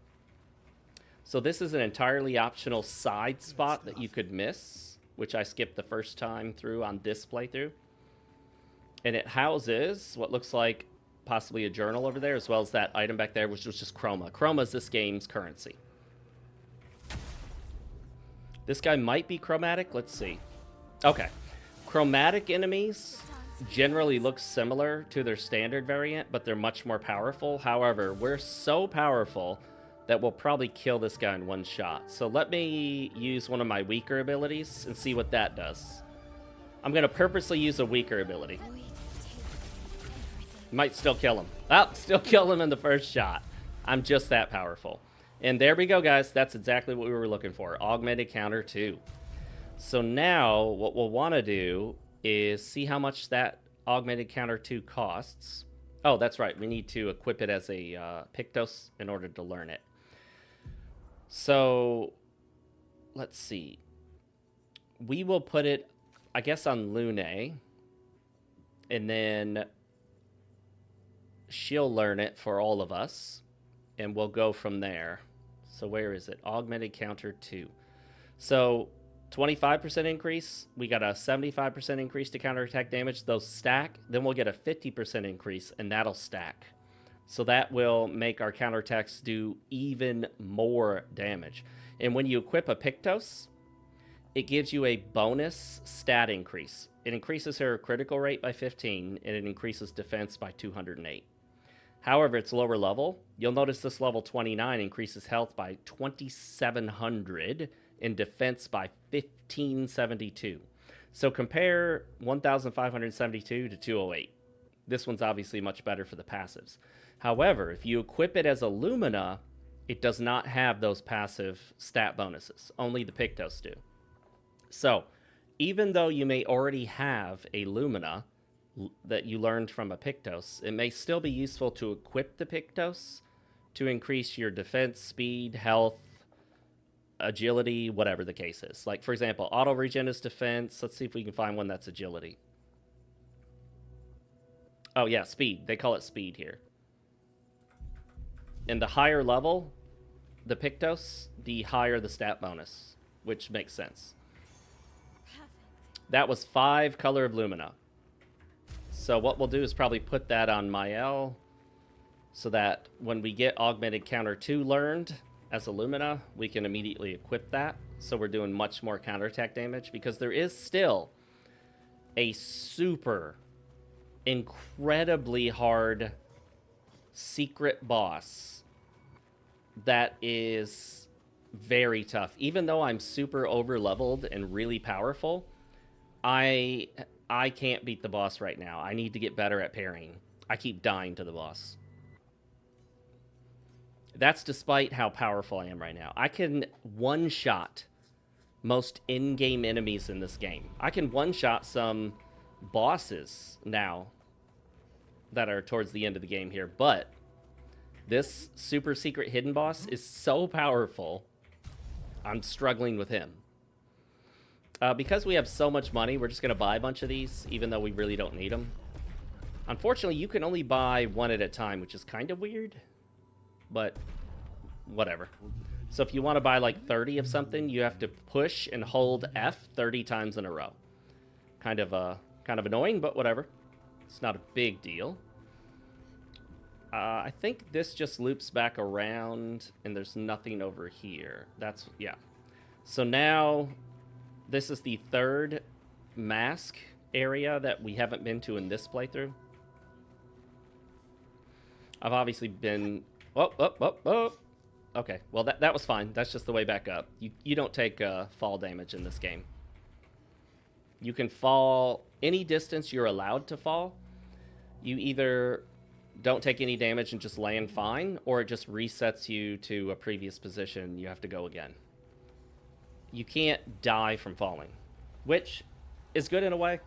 So this is an entirely optional side spot that you could miss, which I skipped the first time through on this playthrough. And it houses what looks like possibly a journal over there, as well as that item back there, which was just chroma. Chroma is this game's currency. This guy might be chromatic. Let's see. Okay. Chromatic enemies generally look similar to their standard variant, but they're much more powerful. However, we're so powerful that we'll probably kill this guy in one shot. So let me use one of my weaker abilities and see what that does. I'm going to purposely use a weaker ability. Might still kill him. Oh, still kill him in the first shot. I'm just that powerful. And there we go, guys. That's exactly what we were looking for. Augmented counter 2. So now what we'll want to do is see how much that augmented counter 2 costs. Oh, that's right. We need to equip it as a Pictos in order to learn it. So let's see. We will put it, I guess, on Lune. And then she'll learn it for all of us. And we'll go from there. So where is it? Augmented counter 2. So 25% increase. We got a 75% increase to counterattack damage. Those stack. Then we'll get a 50% increase, and that'll stack. So that will make our counterattacks do even more damage. And when you equip a Pictos, it gives you a bonus stat increase. It increases her critical rate by 15, and it increases defense by 208. However, it's lower level. You'll notice this level 29 increases health by 2,700 and defense by 1,572. So compare 1,572 to 208. This one's obviously much better for the passives. However, if you equip it as a Lumina, it does not have those passive stat bonuses. Only the Pictos do. So, even though you may already have a Lumina that you learned from a Pictos, it may still be useful to equip the Pictos to increase your defense, speed, health, agility, whatever the case is. Like, for example, auto regen is defense. Let's see if we can find one that's agility. Oh, yeah, speed. They call it speed here. In the higher level, the Pictos, the higher the stat bonus, which makes sense. That was 5 Color of Lumina. So what we'll do is probably put that on Mael so that when we get Augmented Counter 2 learned as a Lumina, we can immediately equip that. So we're doing much more counterattack damage because there is still a super incredibly hard secret boss that is very tough. Even though I'm super over leveled and really powerful, I can't beat the boss right now. I need to get better at parrying. I keep dying to the boss. That's despite how powerful I am right now. I can one-shot most in-game enemies in this game. I can one-shot some bosses now that are towards the end of the game here, but this super secret hidden boss is so powerful, I'm struggling with him. Because we have so much money, we're just going to buy a bunch of these, even though we really don't need them. Unfortunately, you can only buy one at a time, which is kind of weird, but whatever. So if you want to buy like 30 of something, you have to push and hold F 30 times in a row. Kind of annoying, but whatever. It's not a big deal. I think this just loops back around, and there's nothing over here. Yeah. So now, this is the third mask area that we haven't been to in this playthrough. I've obviously been... Oh. Okay, well, that was fine. That's just the way back up. You don't take fall damage in this game. You can fall any distance you're allowed to fall. You either don't take any damage and just land fine, or it just resets you to a previous position. You have to go again. You can't die from falling, which is good in a way.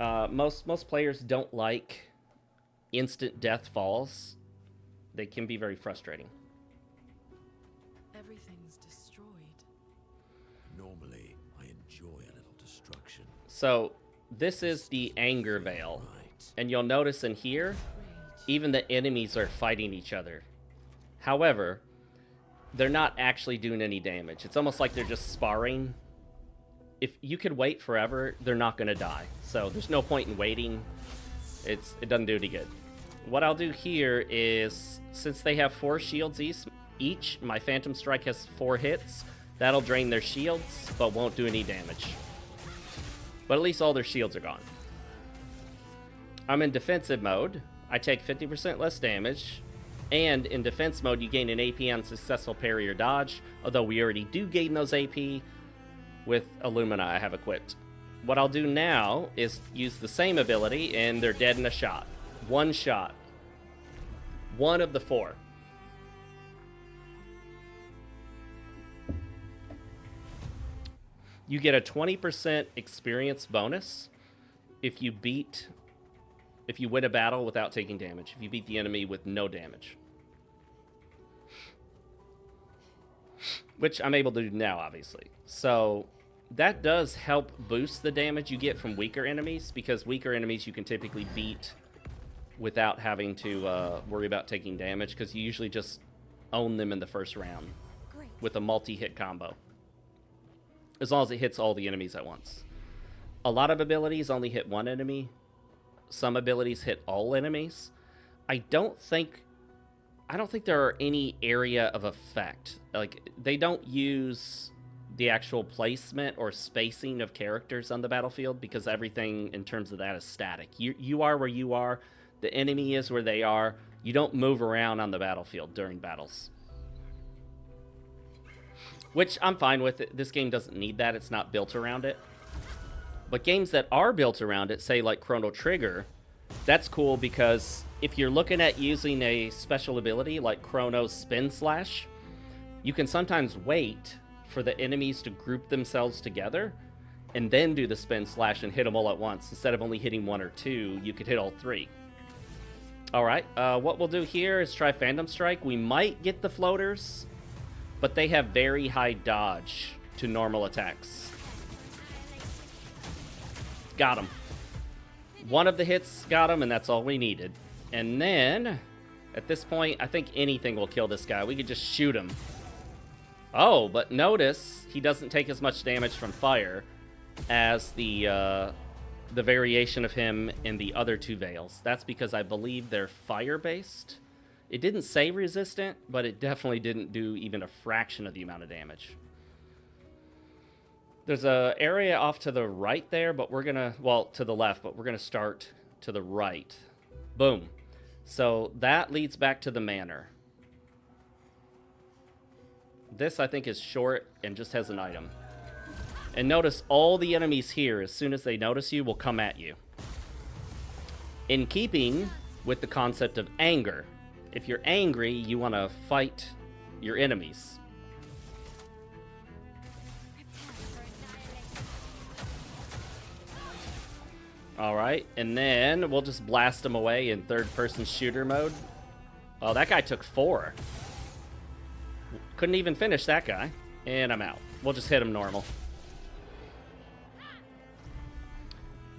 Most players don't like instant death falls. They can be very frustrating. Everything's destroyed. Normally, I enjoy a little destruction. So this is the anger veil, and you'll notice in here, even the enemies are fighting each other. However, they're not actually doing any damage. It's almost like they're just sparring. If you could wait forever, they're not going to die. So there's no point in waiting. It doesn't do any good. What I'll do here is, since they have 4 shields each, my Phantom Strike has 4 hits. That'll drain their shields, but won't do any damage. But at least all their shields are gone. I'm in defensive mode. I take 50% less damage. And in defense mode, you gain an AP on successful parry or dodge, although we already do gain those AP with Illumina I have equipped. What I'll do now is use the same ability, and they're dead in a shot. One shot. One of the 4. You get a 20% experience bonus if you win a battle without taking damage. If you beat the enemy with no damage. Which I'm able to do now, obviously. So that does help boost the damage you get from weaker enemies, because weaker enemies you can typically beat without having to worry about taking damage, because you usually just own them in the first round with a multi-hit combo. As long as it hits all the enemies at once. A lot of abilities only hit one enemy. Some abilities hit all enemies. I don't think there are any area of effect. Like, they don't use the actual placement or spacing of characters on the battlefield, because everything in terms of that is static. You are where you are. The enemy is where they are. You don't move around on the battlefield during battles. Which I'm fine with. This game doesn't need that. It's not built around it. But games that are built around it, say like Chrono Trigger, that's cool because if you're looking at using a special ability like Chrono's Spin Slash, you can sometimes wait for the enemies to group themselves together and then do the Spin Slash and hit them all at once. Instead of only hitting one or two, you could hit all three. Alright, what we'll do here is try Phantom Strike. We might get the floaters, but they have very high dodge to normal attacks. Got him. One of the hits got him, and that's all we needed. And then, at this point, I think anything will kill this guy. We could just shoot him. Oh, but notice he doesn't take as much damage from fire as the variation of him in the other two Veils. That's because I believe they're fire-based. It didn't say resistant, but it definitely didn't do even a fraction of the amount of damage. There's an area off to the right there, but we're gonna, well, to the left, but we're gonna start to the right. Boom. So that leads back to the manor. This, I think, is short and just has an item. And notice all the enemies here, as soon as they notice you, will come at you. In keeping with the concept of anger. If you're angry, you want to fight your enemies. Alright, and then we'll just blast them away in third-person shooter mode. Oh, that guy took 4. Couldn't even finish that guy. And I'm out. We'll just hit him normal.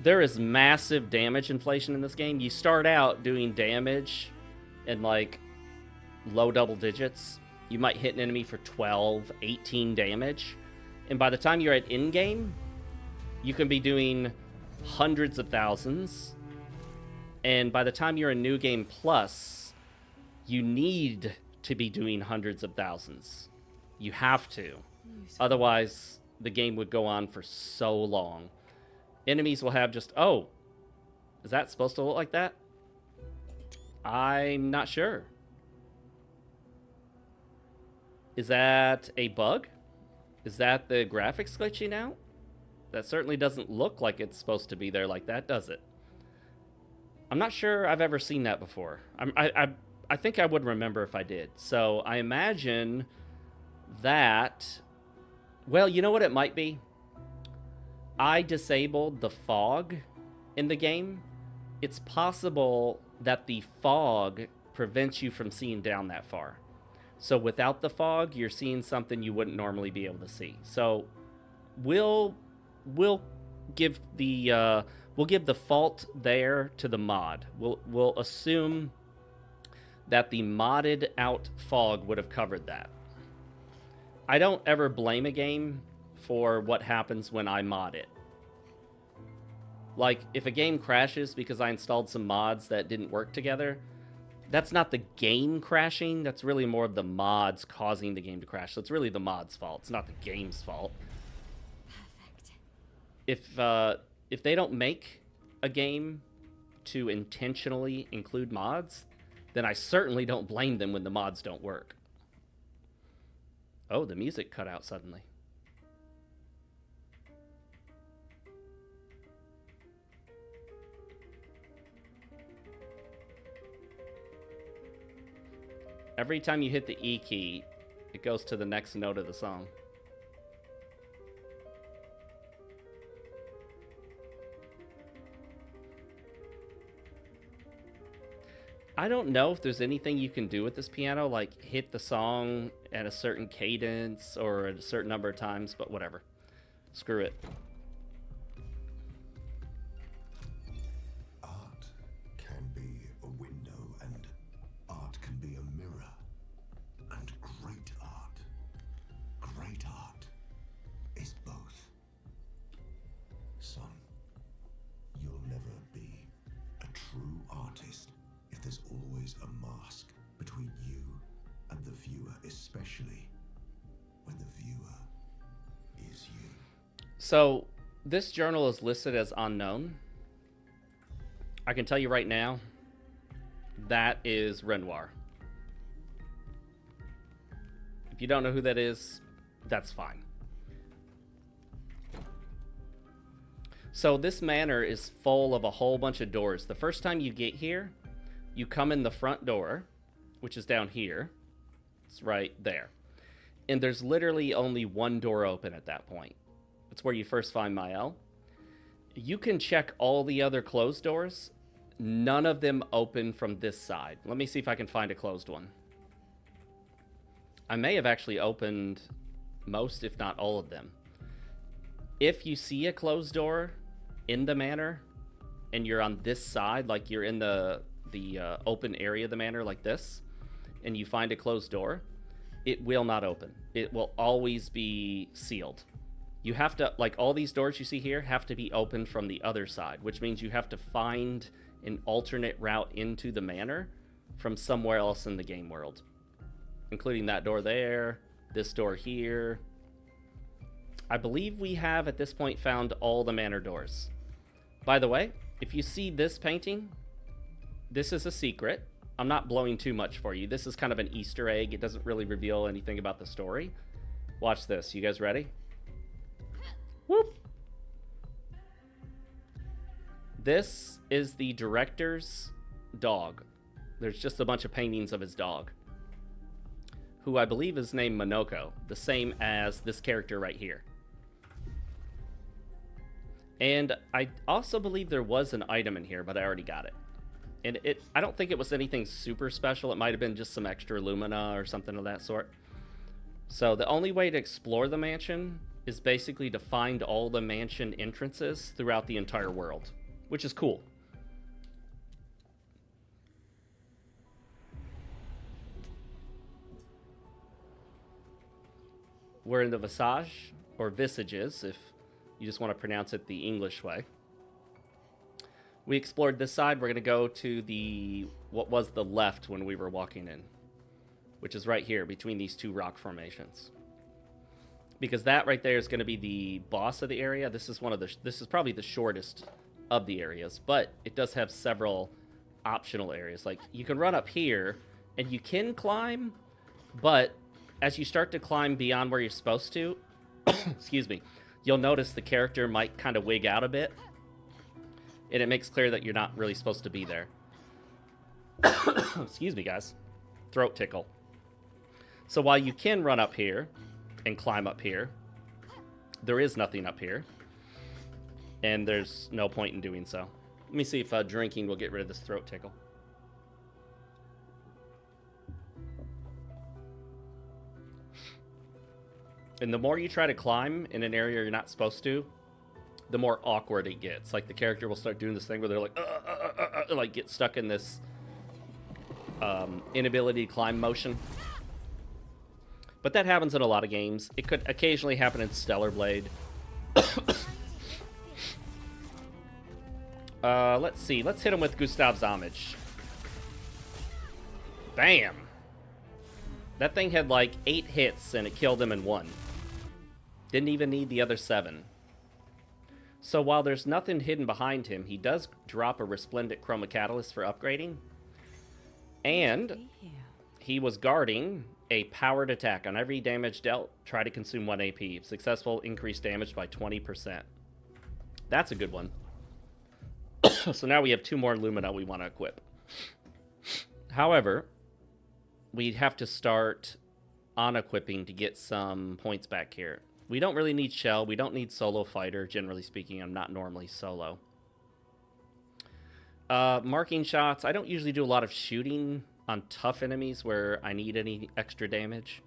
There is massive damage inflation in this game. You start out doing damage in like low double digits. You might hit an enemy for 12, 18 damage. And by the time you're at in-game, you can be doing hundreds of thousands. And by the time you're in New Game Plus, you need to be doing hundreds of thousands. You have to. Otherwise, the game would go on for so long. Enemies will have just, oh, is that supposed to look like that? I'm not sure. Is that a bug? Is that the graphics glitching out? That certainly doesn't look like it's supposed to be there like that, does it? I'm not sure I've ever seen that before. I think I would remember if I did. So I imagine that, well, you know what it might be? I disabled the fog in the game. It's possible that the fog prevents you from seeing down that far. So without the fog, you're seeing something you wouldn't normally be able to see. So we'll give the fault there to the mod. We'll assume that the modded out fog would have covered that. I don't ever blame a game for what happens when I mod it. Like, if a game crashes because I installed some mods that didn't work together, that's not the game crashing. That's really more of the mods causing the game to crash. So it's really the mod's fault. It's not the game's fault. Perfect. If they don't make a game to intentionally include mods, then I certainly don't blame them when the mods don't work. Oh, the music cut out suddenly. Every time you hit the E key, it goes to the next note of the song. I don't know if there's anything you can do with this piano, like hit the song at a certain cadence or at a certain number of times, but whatever. Screw it. Art can be a window, and art can be a mirror. And great art is both. Son, you'll never be a true artist if there's always a mask between you and the viewer, especially when the viewer is you. So, this journal is listed as unknown. I can tell you right now, that is Renoir. If you don't know who that is, that's fine. So this manor is full of a whole bunch of doors. The first time you get here, you come in the front door, which is down here. It's right there. And there's literally only one door open at that point. It's where you first find Mael. You can check all the other closed doors. None of them open from this side. Let me see if I can find a closed one. I may have actually opened most, if not all of them. If you see a closed door in the manor, and you're on this side, like you're in the open area of the manor like this, and you find a closed door, it will not open. It will always be sealed. You have to, like all these doors you see here, have to be opened from the other side, which means you have to find an alternate route into the manor from somewhere else in the game world. Including that door there, this door here. I believe we have, at this point, found all the manor doors. By the way, if you see this painting, this is a secret. I'm not blowing too much for you. This is kind of an Easter egg. It doesn't really reveal anything about the story. Watch this. You guys ready? Whoop! This is the director's dog. There's just a bunch of paintings of his dog, who I believe is named Monoko, the same as this character right here. And I also believe there was an item in here, but I already got it. And I don't think it was anything super special. It might have been just some extra lumina or something of that sort. So the only way to explore the mansion is basically to find all the mansion entrances throughout the entire world, which is cool. We're in the Visage, or Visages, if you just want to pronounce it the English way. We explored this side. We're going to go to what was the left when we were walking in, which is right here between these two rock formations. Because that right there is going to be the boss of the area. This is probably the shortest of the areas, but it does have several optional areas. Like, you can run up here, and you can climb, but as you start to climb beyond where you're supposed to, excuse me, you'll notice the character might kind of wig out a bit, and it makes clear that you're not really supposed to be there. Excuse me, guys. Throat tickle. So while you can run up here and climb up here, there is nothing up here, and there's no point in doing so. Let me see if drinking will get rid of this throat tickle. And the more you try to climb in an area you're not supposed to, the more awkward it gets. Like, the character will start doing this thing where they're like get stuck in this inability to climb motion. But that happens in a lot of games. It could occasionally happen in Stellar Blade. Let's see. Let's hit him with Gustav's Homage. Bam! That thing had like 8 hits and it killed him in 1. Didn't even need the other 7. So while there's nothing hidden behind him, he does drop a Resplendent Chroma Catalyst for upgrading. And he was guarding a powered attack. On every damage dealt, try to consume 1 AP. If successful, increase damage by 20%. That's a good one. So now we have 2 more Lumina we want to equip. However, we'd have to start on equipping to get some points back here. We don't really need Shell. We don't need Solo Fighter. Generally speaking, I'm not normally solo. Marking shots. I don't usually do a lot of shooting on tough enemies where I need any extra damage.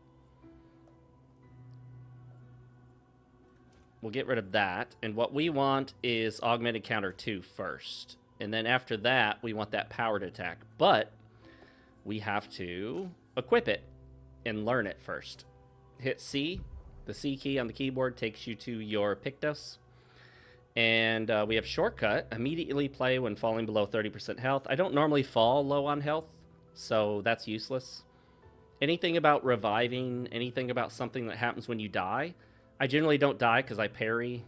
We'll get rid of that. And what we want is Augmented Counter 2 first. And then after that, we want that powered attack. But we have to equip it and learn it first. Hit C. The C key on the keyboard takes you to your Pictos. And we have shortcut. Immediately play when falling below 30% health. I don't normally fall low on health, so that's useless. Anything about reviving, anything about something that happens when you die, I generally don't die because I parry.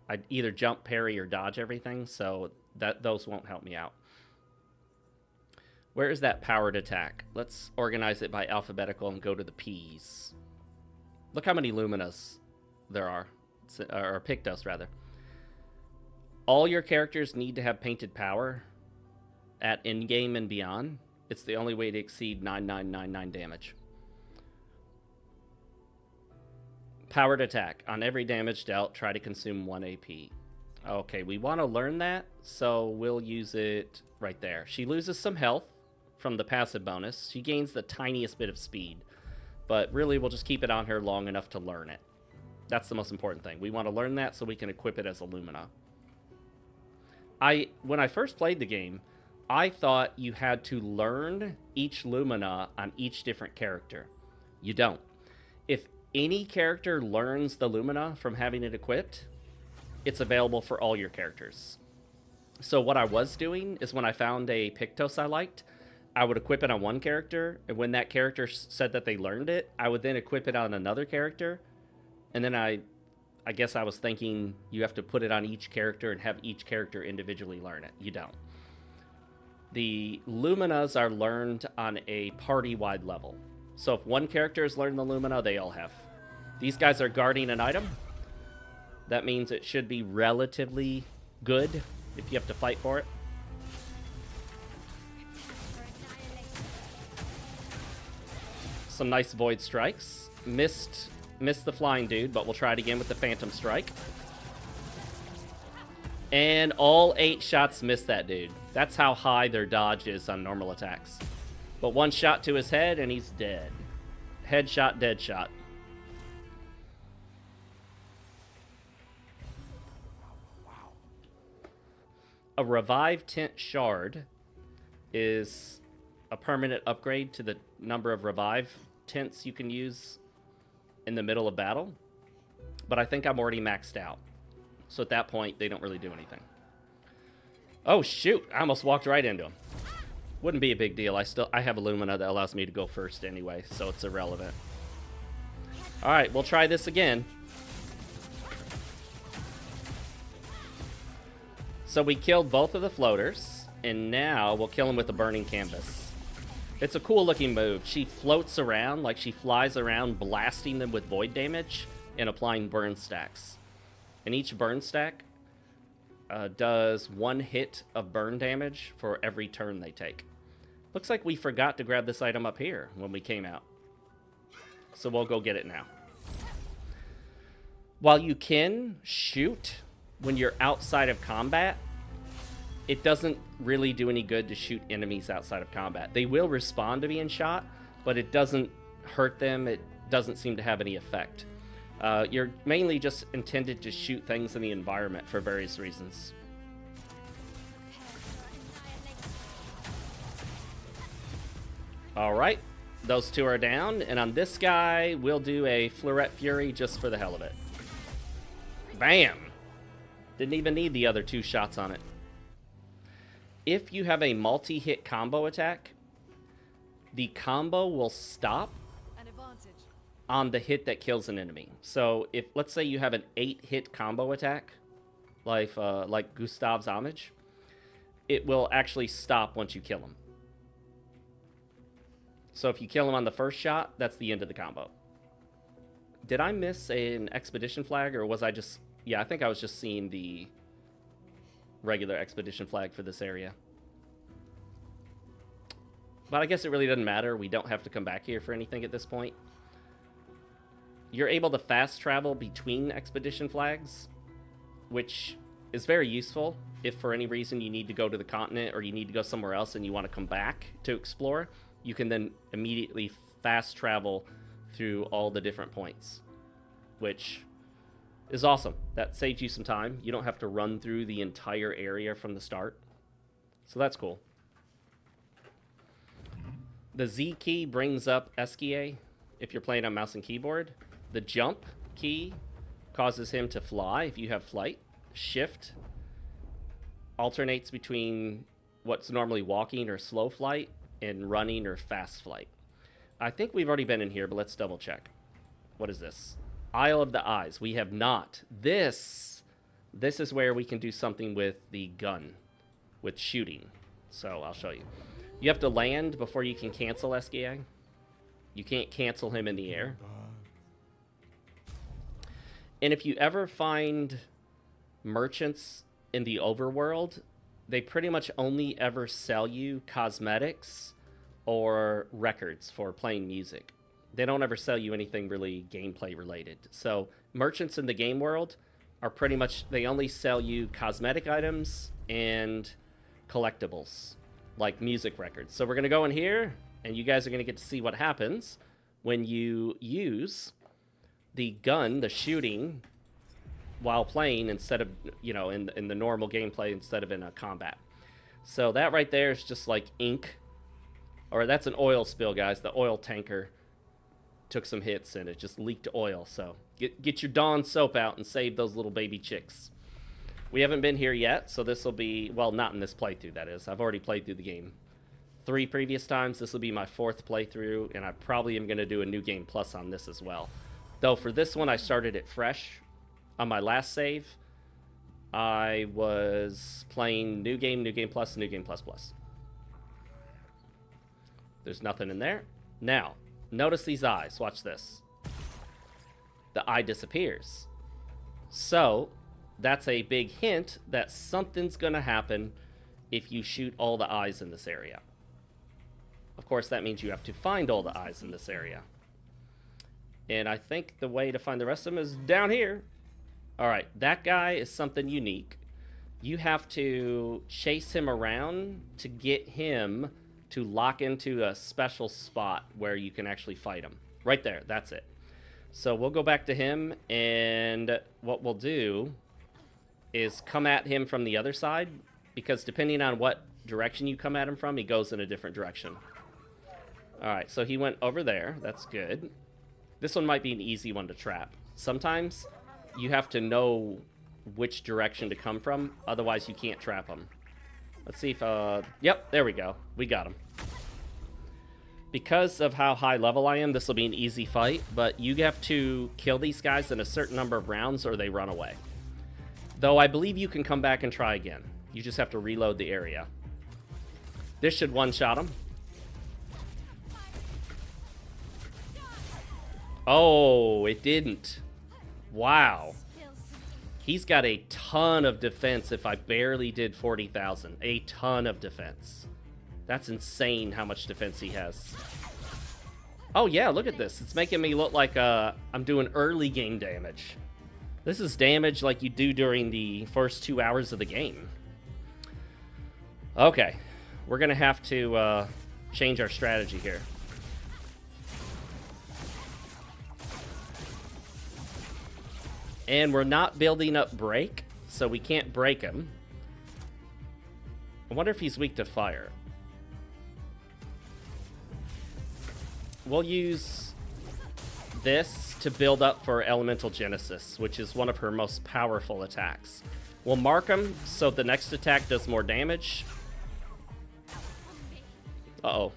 I either jump, parry, or dodge everything, so those won't help me out. Where is that powered attack? Let's organize it by alphabetical and go to the P's. Look how many Luminas there are, or Pictos rather. All your characters need to have painted power at in-game and beyond. It's the only way to exceed 9999 damage. Powered attack. On every damage dealt, try to consume 1 AP. Okay, we want to learn that, so we'll use it right there. She loses some health from the passive bonus. She gains the tiniest bit of speed, but really we'll just keep it on her long enough to learn it. That's the most important thing. We want to learn that so we can equip it as a Lumina. When I first played the game, I thought you had to learn each Lumina on each different character. You don't. If any character learns the Lumina from having it equipped, it's available for all your characters. So what I was doing is when I found a Pictos I liked, I would equip it on one character, and when that character said that they learned it, I would then equip it on another character, and then I guess I was thinking you have to put it on each character and have each character individually learn it. You don't. The Luminas are learned on a party-wide level. So if one character has learned the Lumina, they all have. These guys are guarding an item. That means it should be relatively good if you have to fight for it. Some nice void strikes. Missed the flying dude, but we'll try it again with the phantom strike. And all 8 shots missed that dude. That's how high their dodge is on normal attacks. But one shot to his head and he's dead. Headshot, dead shot. A Revive Tint Shard is a permanent upgrade to the number of Revive Tints you can use in the middle of battle. But I think I'm already maxed out. So at that point, they don't really do anything. Oh, shoot. I almost walked right into him. Wouldn't be a big deal. I have a Lumina that allows me to go first anyway, so it's irrelevant. All right, we'll try this again. So we killed both of the floaters, and now we'll kill them with the burning canvas. It's a cool looking move. She floats around, like she flies around, blasting them with void damage and applying burn stacks. And each burn stack does 1 hit of burn damage for every turn they take. Looks like we forgot to grab this item up here when we came out. So we'll go get it now. While you can shoot when you're outside of combat, it doesn't really do any good to shoot enemies outside of combat. They will respond to being shot, but it doesn't hurt them. It doesn't seem to have any effect. You're mainly just intended to shoot things in the environment for various reasons. Alright, those 2 are down, and on this guy, we'll do a Fleurette Fury just for the hell of it. Bam! Didn't even need the other 2 shots on it. If you have a multi-hit combo attack, the combo will stop on the hit that kills an enemy. So if, let's say you have an 8-hit combo attack, like Gustav's Homage, it will actually stop once you kill him. So if you kill him on the first shot, that's the end of the combo. Did I miss an expedition flag, or was I just... Yeah, I think I was just seeing the regular expedition flag for this area. But I guess it really doesn't matter. We don't have to come back here for anything at this point. You're able to fast travel between expedition flags, which is very useful if for any reason you need to go to the continent or you need to go somewhere else and you want to come back to explore. You can then immediately fast travel through all the different points, which is awesome. That saves you some time. You don't have to run through the entire area from the start. So that's cool. The Z key brings up Esquier if you're playing on mouse and keyboard. The jump key causes him to fly if you have flight. Shift alternates between what's normally walking or slow flight and running or fast flight. I think we've already been in here, but let's double check. What is this? Isle of the Eyes. We have not. This is where we can do something with the gun, with shooting. So I'll show you. You have to land before you can cancel SGA. You can't cancel him in the air. And if you ever find merchants in the overworld, they pretty much only ever sell you cosmetics or records for playing music. They don't ever sell you anything really gameplay related. So merchants in the game world are pretty much, they only sell you cosmetic items and collectibles, like music records. So we're going to go in here, and you guys are going to get to see what happens when you use the gun, the shooting, while playing instead of, you know, in the normal gameplay instead of in a combat. So that right there is just like ink. Or that's an oil spill, guys. The oil tanker took some hits and it just leaked oil. So get your Dawn soap out and save those little baby chicks. We haven't been here yet, so this will be, well, not in this playthrough, that is. I've already played through the game 3 previous times. This will be my 4th playthrough, and I probably am going to do a New Game Plus on this as well. Though for this one, I started it fresh. On my last save, I was playing New Game Plus, New Game Plus Plus. There's nothing in there. Now, notice these eyes. Watch this. The eye disappears. So, that's a big hint that something's going to happen if you shoot all the eyes in this area. Of course, that means you have to find all the eyes in this area. And I think the way to find the rest of them is down here. Alright, that guy is something unique. You have to chase him around to get him to lock into a special spot where you can actually fight him. Right there, that's it. So we'll go back to him, and what we'll do is come at him from the other side, because depending on what direction you come at him from, he goes in a different direction. Alright, so he went over there. That's good. This one might be an easy one to trap. Sometimes you have to know which direction to come from, otherwise you can't trap him. Let's see if, yep, there we go. We got him. Because of how high level I am, this will be an easy fight, but you have to kill these guys in a certain number of rounds or they run away. Though I believe you can come back and try again. You just have to reload the area. This should one-shot him. Oh, it didn't. Wow. He's got a ton of defense if I barely did 40,000. A ton of defense. That's insane how much defense he has. Oh yeah, look at this. It's making me look like I'm doing early game damage. This is damage like you do during the first 2 hours of the game. Okay. We're going to have to change our strategy here. And we're not building up break, so we can't break him. I wonder if he's weak to fire. We'll use this to build up for Elemental Genesis, which is one of her most powerful attacks. We'll mark him so the next attack does more damage. Uh-oh.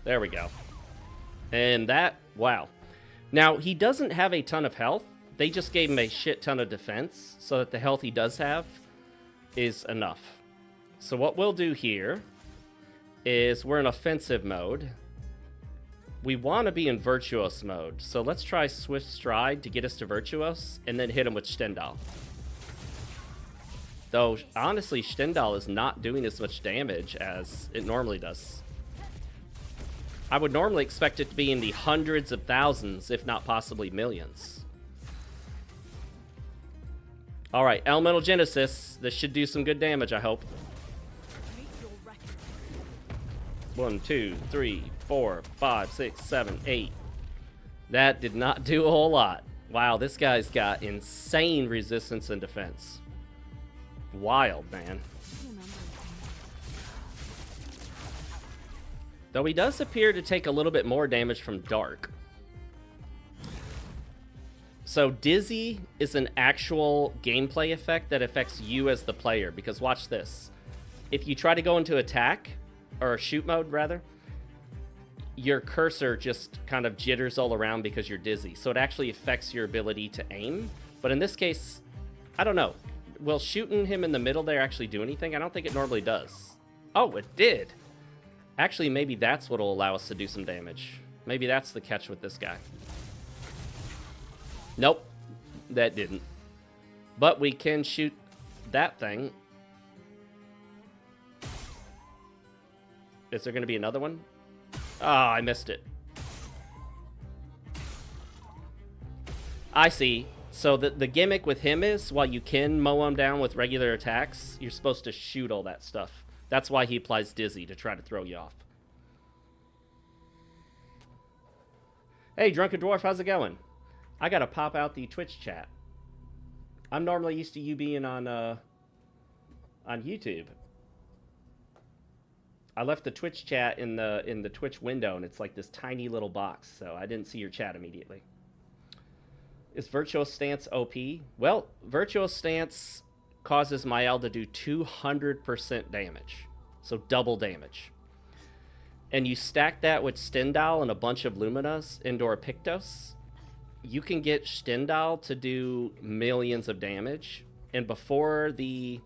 There we go. And that, wow. Now, he doesn't have a ton of health. They just gave him a shit ton of defense so that the health he does have is enough. So what we'll do here is we're in offensive mode. We want to be in virtuos mode. So let's try Swift Stride to get us to virtuos and then hit him with Stendhal. Though, honestly, Stendhal is not doing as much damage as it normally does. I would normally expect it to be in the hundreds of thousands, if not possibly millions. Alright, Elemental Genesis. This should do some good damage, I hope. 1, 2, 3, 4, 5, 6, 7, 8. That did not do a whole lot. Wow, this guy's got insane resistance and defense. Wild, man. Though he does appear to take a little bit more damage from Dark. So Dizzy is an actual gameplay effect that affects you as the player. Because watch this. If you try to go into attack, or shoot mode rather, your cursor just kind of jitters all around because you're dizzy. So it actually affects your ability to aim. But in this case, I don't know. Will shooting him in the middle there actually do anything? I don't think it normally does. Oh, it did. Actually, maybe that's what will allow us to do some damage. Maybe that's the catch with this guy. Nope, that didn't. But we can shoot that thing. Is there going to be another one? Ah, I missed it. I see. So the gimmick with him is, while you can mow him down with regular attacks, you're supposed to shoot all that stuff. That's why he applies Dizzy, to try to throw you off. Hey, Drunken Dwarf, how's it going? I gotta pop out the Twitch chat. I'm normally used to you being on YouTube. I left the Twitch chat in the Twitch window, and it's like this tiny little box, so I didn't see your chat immediately. Is Virtuous Stance OP? Well, Virtuous Stance causes Mael to do 200% damage, so double damage. And you stack that with Stendhal and a bunch of Luminas into a Pictos, you can get Stendhal to do millions of damage. And before the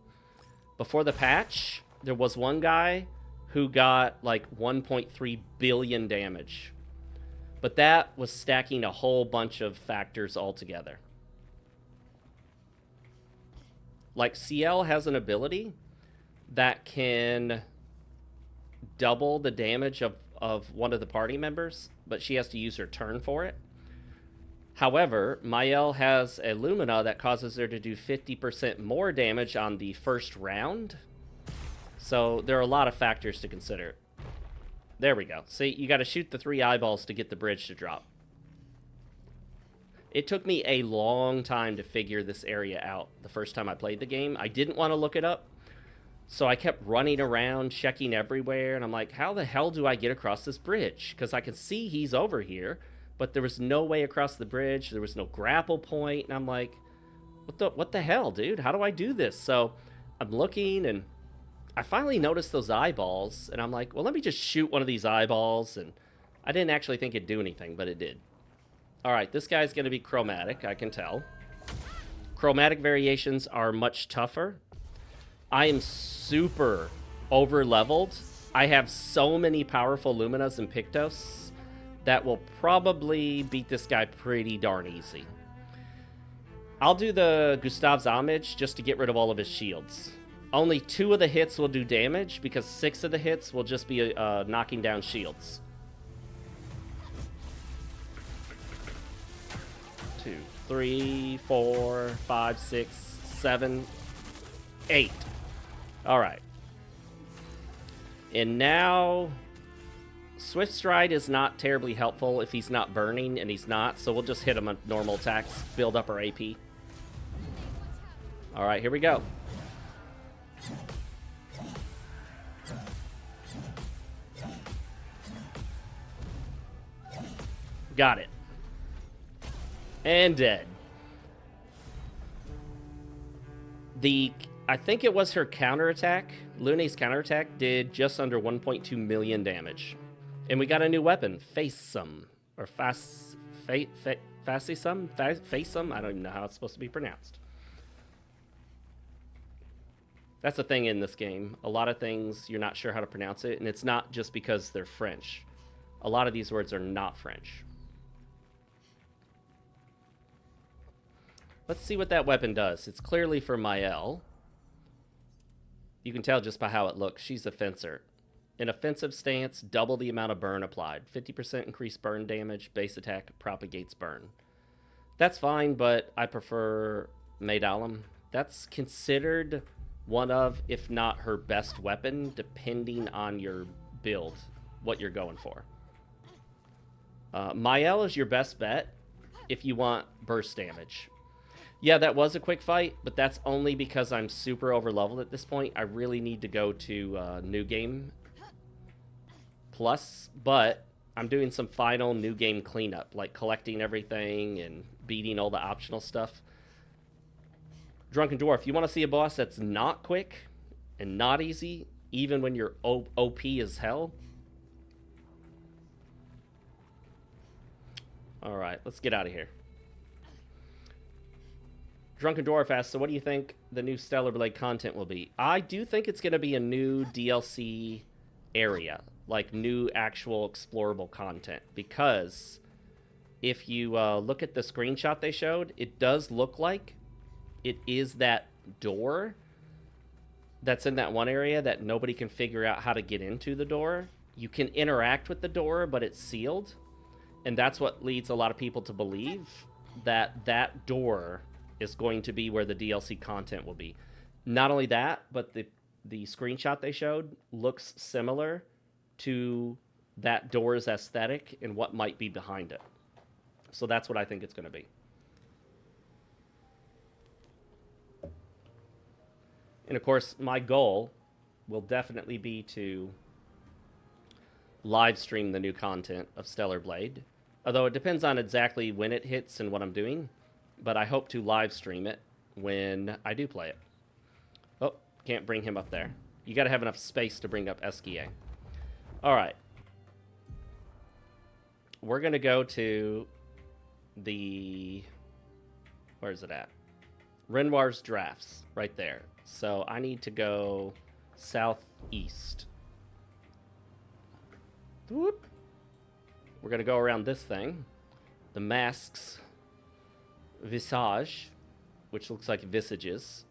patch, there was one guy who got like 1.3 billion damage. But that was stacking a whole bunch of factors altogether. Like, CL has an ability that can double the damage of one of the party members, but she has to use her turn for it. However, Mael has a Lumina that causes her to do 50% more damage on the first round. So there are a lot of factors to consider. There we go. See, you got to shoot the 3 eyeballs to get the bridge to drop. It took me a long time to figure this area out the first time I played the game. I didn't want to look it up, so I kept running around, checking everywhere, and I'm like, how the hell do I get across this bridge? Because I can see he's over here, but there was no way across the bridge. There was no grapple point, and I'm like, what the hell, dude? How do I do this? So I'm looking, and I finally noticed those eyeballs, and I'm like, well, let me just shoot one of these eyeballs, and I didn't actually think it'd do anything, but it did. All right, this guy's going to be chromatic, I can tell. Chromatic variations are much tougher. I am super over-leveled. I have so many powerful Luminas and Pictos that will probably beat this guy pretty darn easy. I'll do the Gustav's Homage just to get rid of all of his shields. Only 2 of the hits will do damage, because 6 of the hits will just be knocking down shields. 2, 3, 4, 5, 6, 7, 8. Alright. And now, Swift Stride is not terribly helpful if he's not burning, and he's not, so we'll just hit him with normal attacks, build up our AP. Alright, here we go. Got it. And dead. I think it was her counterattack. Lune's counterattack did just under 1.2 million damage. And we got a new weapon, Face-Some. Or Face-Some? Face-Some? I don't even know how it's supposed to be pronounced. That's the thing in this game. A lot of things, you're not sure how to pronounce it. And it's not just because they're French. A lot of these words are not French. Let's see what that weapon does. It's clearly for Mael. You can tell just by how it looks. She's a fencer. In offensive stance, double the amount of burn applied. 50% increased burn damage. Base attack propagates burn. That's fine, but I prefer Maedalum. That's considered one of, if not her best weapon, depending on your build, what you're going for. Mael is your best bet if you want burst damage. Yeah, that was a quick fight, but that's only because I'm super over-leveled at this point. I really need to go to New Game Plus, but I'm doing some final New Game cleanup, like collecting everything and beating all the optional stuff. Drunken Dwarf, you want to see a boss that's not quick and not easy? even when you're OP as hell. All right, let's get out of here. Drunken Dwarf asks, so what do you think the new Stellar Blade content will be? I do think it's going to be a new DLC area, like new actual explorable content, because if you look at the screenshot they showed, it does look like it is that door that's in that one area that nobody can figure out how to get into the door. You can interact with the door, but it's sealed. And that's what leads a lot of people to believe that that door is going to be where the DLC content will be. Not only that, but the screenshot they showed looks similar to that door's aesthetic and what might be behind it. So that's what I think it's going to be. And of course, my goal will definitely be to live stream the new content of Stellar Blade. Although it depends on exactly when it hits and what I'm doing. But I hope to live stream it when I do play it. Oh, can't bring him up there. You got to have enough space to bring up Eskia. All right. We're going to go to the... Where's it at? Renoir's Drafts, right there. So I need to go southeast. Whoop. We're going to go around this thing. The masks visage, which looks like visages.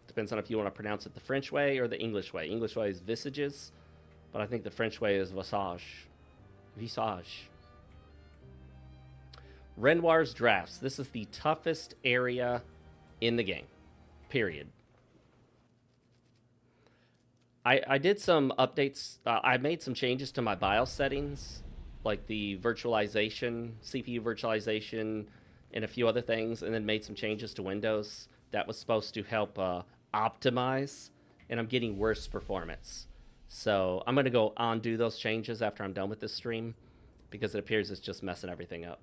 Depends on if you want to pronounce it the French way or the English way. English way is visages, but I think the French way is visage. Visage. Renoir's Drafts. This is the toughest area in the game. Period. I did some updates. I made some changes to my BIOS settings, like the virtualization, CPU virtualization, and a few other things, and then made some changes to Windows that was supposed to help optimize, and I'm getting worse performance. So I'm going to go undo those changes after I'm done with this stream, because it appears it's just messing everything up.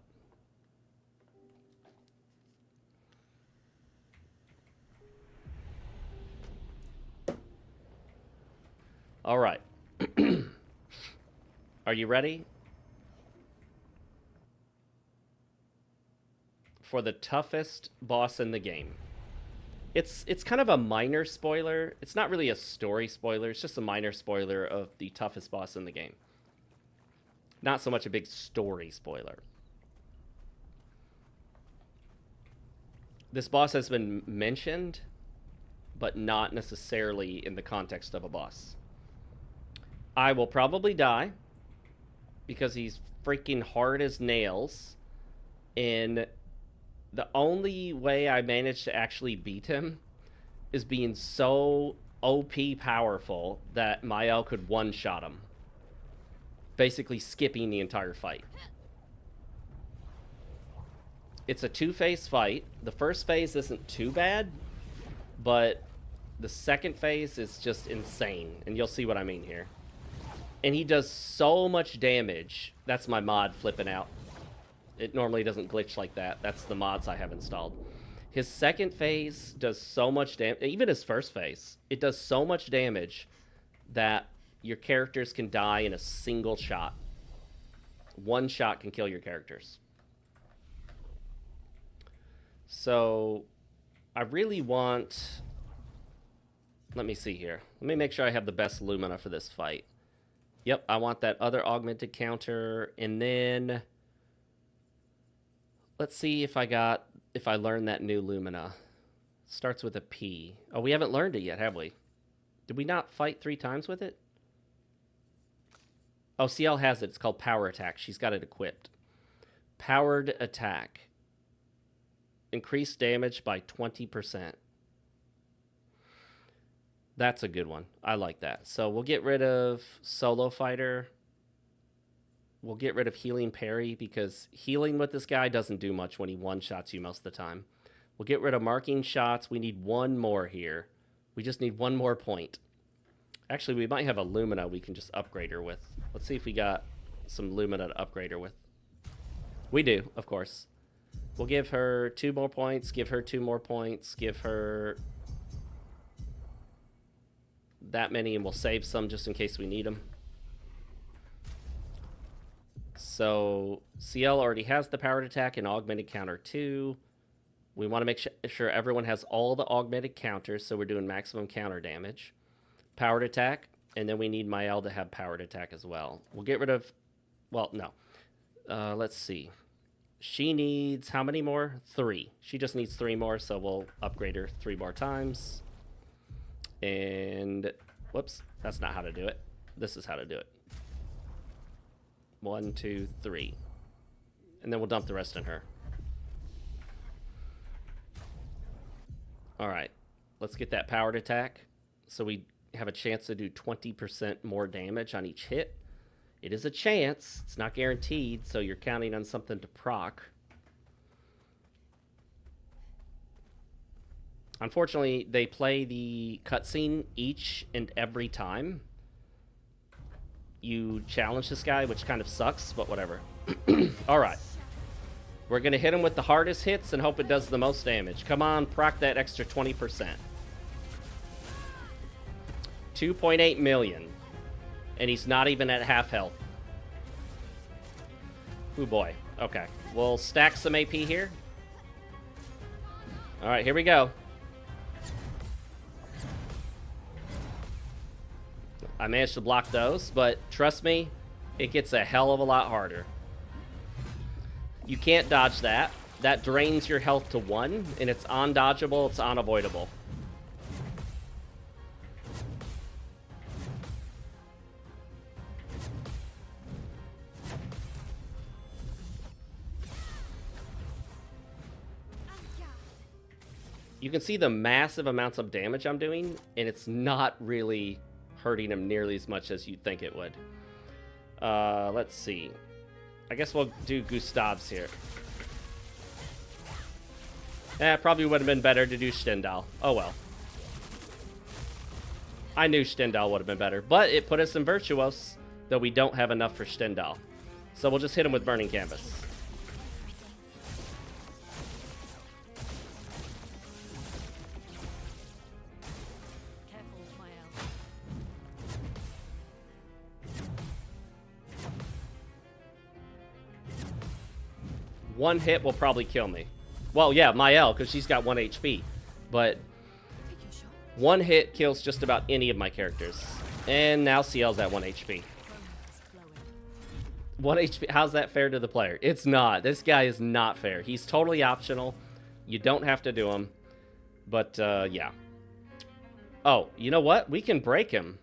All right. Are you ready for the toughest boss in the game? It's kind of a minor spoiler. It's not really a story spoiler. It's just a minor spoiler of the toughest boss in the game. Not so much a big story spoiler. This boss has been mentioned, but not necessarily in the context of a boss. I will probably die because he's freaking hard as nails, and the only way I managed to actually beat him is being so OP powerful that Mael could one-shot him, basically skipping the entire fight. It's a two-phase fight. The first phase isn't too bad, but the second phase is just insane, and you'll see what I mean here. And he does so much damage. That's my mod flipping out. It normally doesn't glitch like that. That's the mods I have installed. His second phase does so much damage. Even his first phase, it does so much damage that your characters can die in a single shot. One shot can kill your characters. So I really want... Let me see here. Let me make sure I have the best Lumina for this fight. Yep, I want that other augmented counter, and then let's see if I learned that new Lumina. Starts with a P. Oh, we haven't learned it yet, have we? Did we not fight 3 times with it? Oh, CL has it. It's called Power Attack. She's got it equipped. Powered Attack. Increased damage by 20%. That's a good one. I like that. So we'll get rid of Solo Fighter. We'll get rid of Healing Parry because healing with this guy doesn't do much when he one-shots you most of the time. We'll get rid of Marking Shots. We need one more here. We just need one more point. Actually, we might have a Lumina we can just upgrade her with. Let's see if we got some Lumina to upgrade her with. We do, of course. We'll give her 2 more points, give her 2 more points, give her... that many, and we'll save some just in case we need them. So CL already has the powered attack and augmented counter 2. We want to make sure everyone has all the augmented counters, so we're doing maximum counter damage. Powered attack, and then we need Mael to have powered attack as well. We'll get rid of... Well, no. Let's see. She needs how many more? 3. She just needs 3 more, so we'll upgrade her 3 more times. And... Whoops. That's not how to do it. This is how to do it. 1, 2, 3. And then we'll dump the rest in her. Alright. Let's get that powered attack. So we have a chance to do 20% more damage on each hit. It is a chance. It's not guaranteed, so you're counting on something to proc. Unfortunately, they play the cutscene each and every time you challenge this guy, which kind of sucks, but whatever. Alright. We're going to hit him with the hardest hits and hope it does the most damage. Come on, proc that extra 20%. 2.8 million. And he's not even at half health. Ooh boy. Okay. We'll stack some AP here. Alright, here we go. I managed to block those, but trust me, it gets a hell of a lot harder. You can't dodge that. That drains your health to 1, and it's undodgeable, it's unavoidable. You can see the massive amounts of damage I'm doing, and it's not really hurting him nearly as much as you'd think it would. Let's see. I guess we'll do Gustav's here. Probably would have been better to do Stendhal. Oh well. I knew Stendhal would have been better, but it put us in Virtuos, though we don't have enough for Stendhal. So we'll just hit him with Burning Canvas. One hit will probably kill me. Well, yeah, Mael, because she's got 1 HP. But 1 hit kills just about any of my characters. And now CL's at 1 HP. 1 HP, how's that fair to the player? It's not. This guy is not fair. He's totally optional. You don't have to do him. But, yeah. Oh, you know what? We can break him.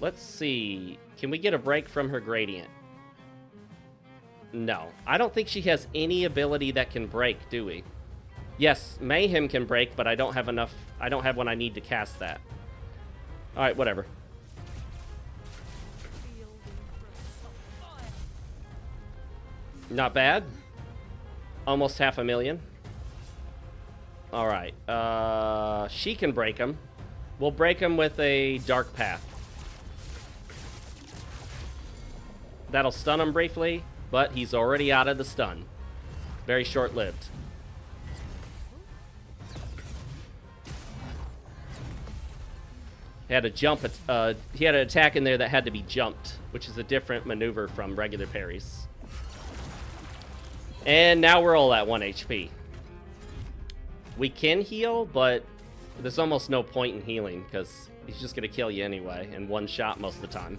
Let's see. Can we get a break from her gradient? No. I don't think she has any ability that can break, do we? Yes, Mayhem can break, but I don't have enough. I don't have when I need to cast that. Alright, whatever. Not bad. Almost 500,000. Alright. She can break him. We'll break him with a Dark Path. That'll stun him briefly. But he's already out of the stun. Very short-lived. He had a jump. He had an attack in there that had to be jumped, which is a different maneuver from regular parries. And now we're all at 1 HP. We can heal, but there's almost no point in healing because he's just going to kill you anyway in 1 shot most of the time.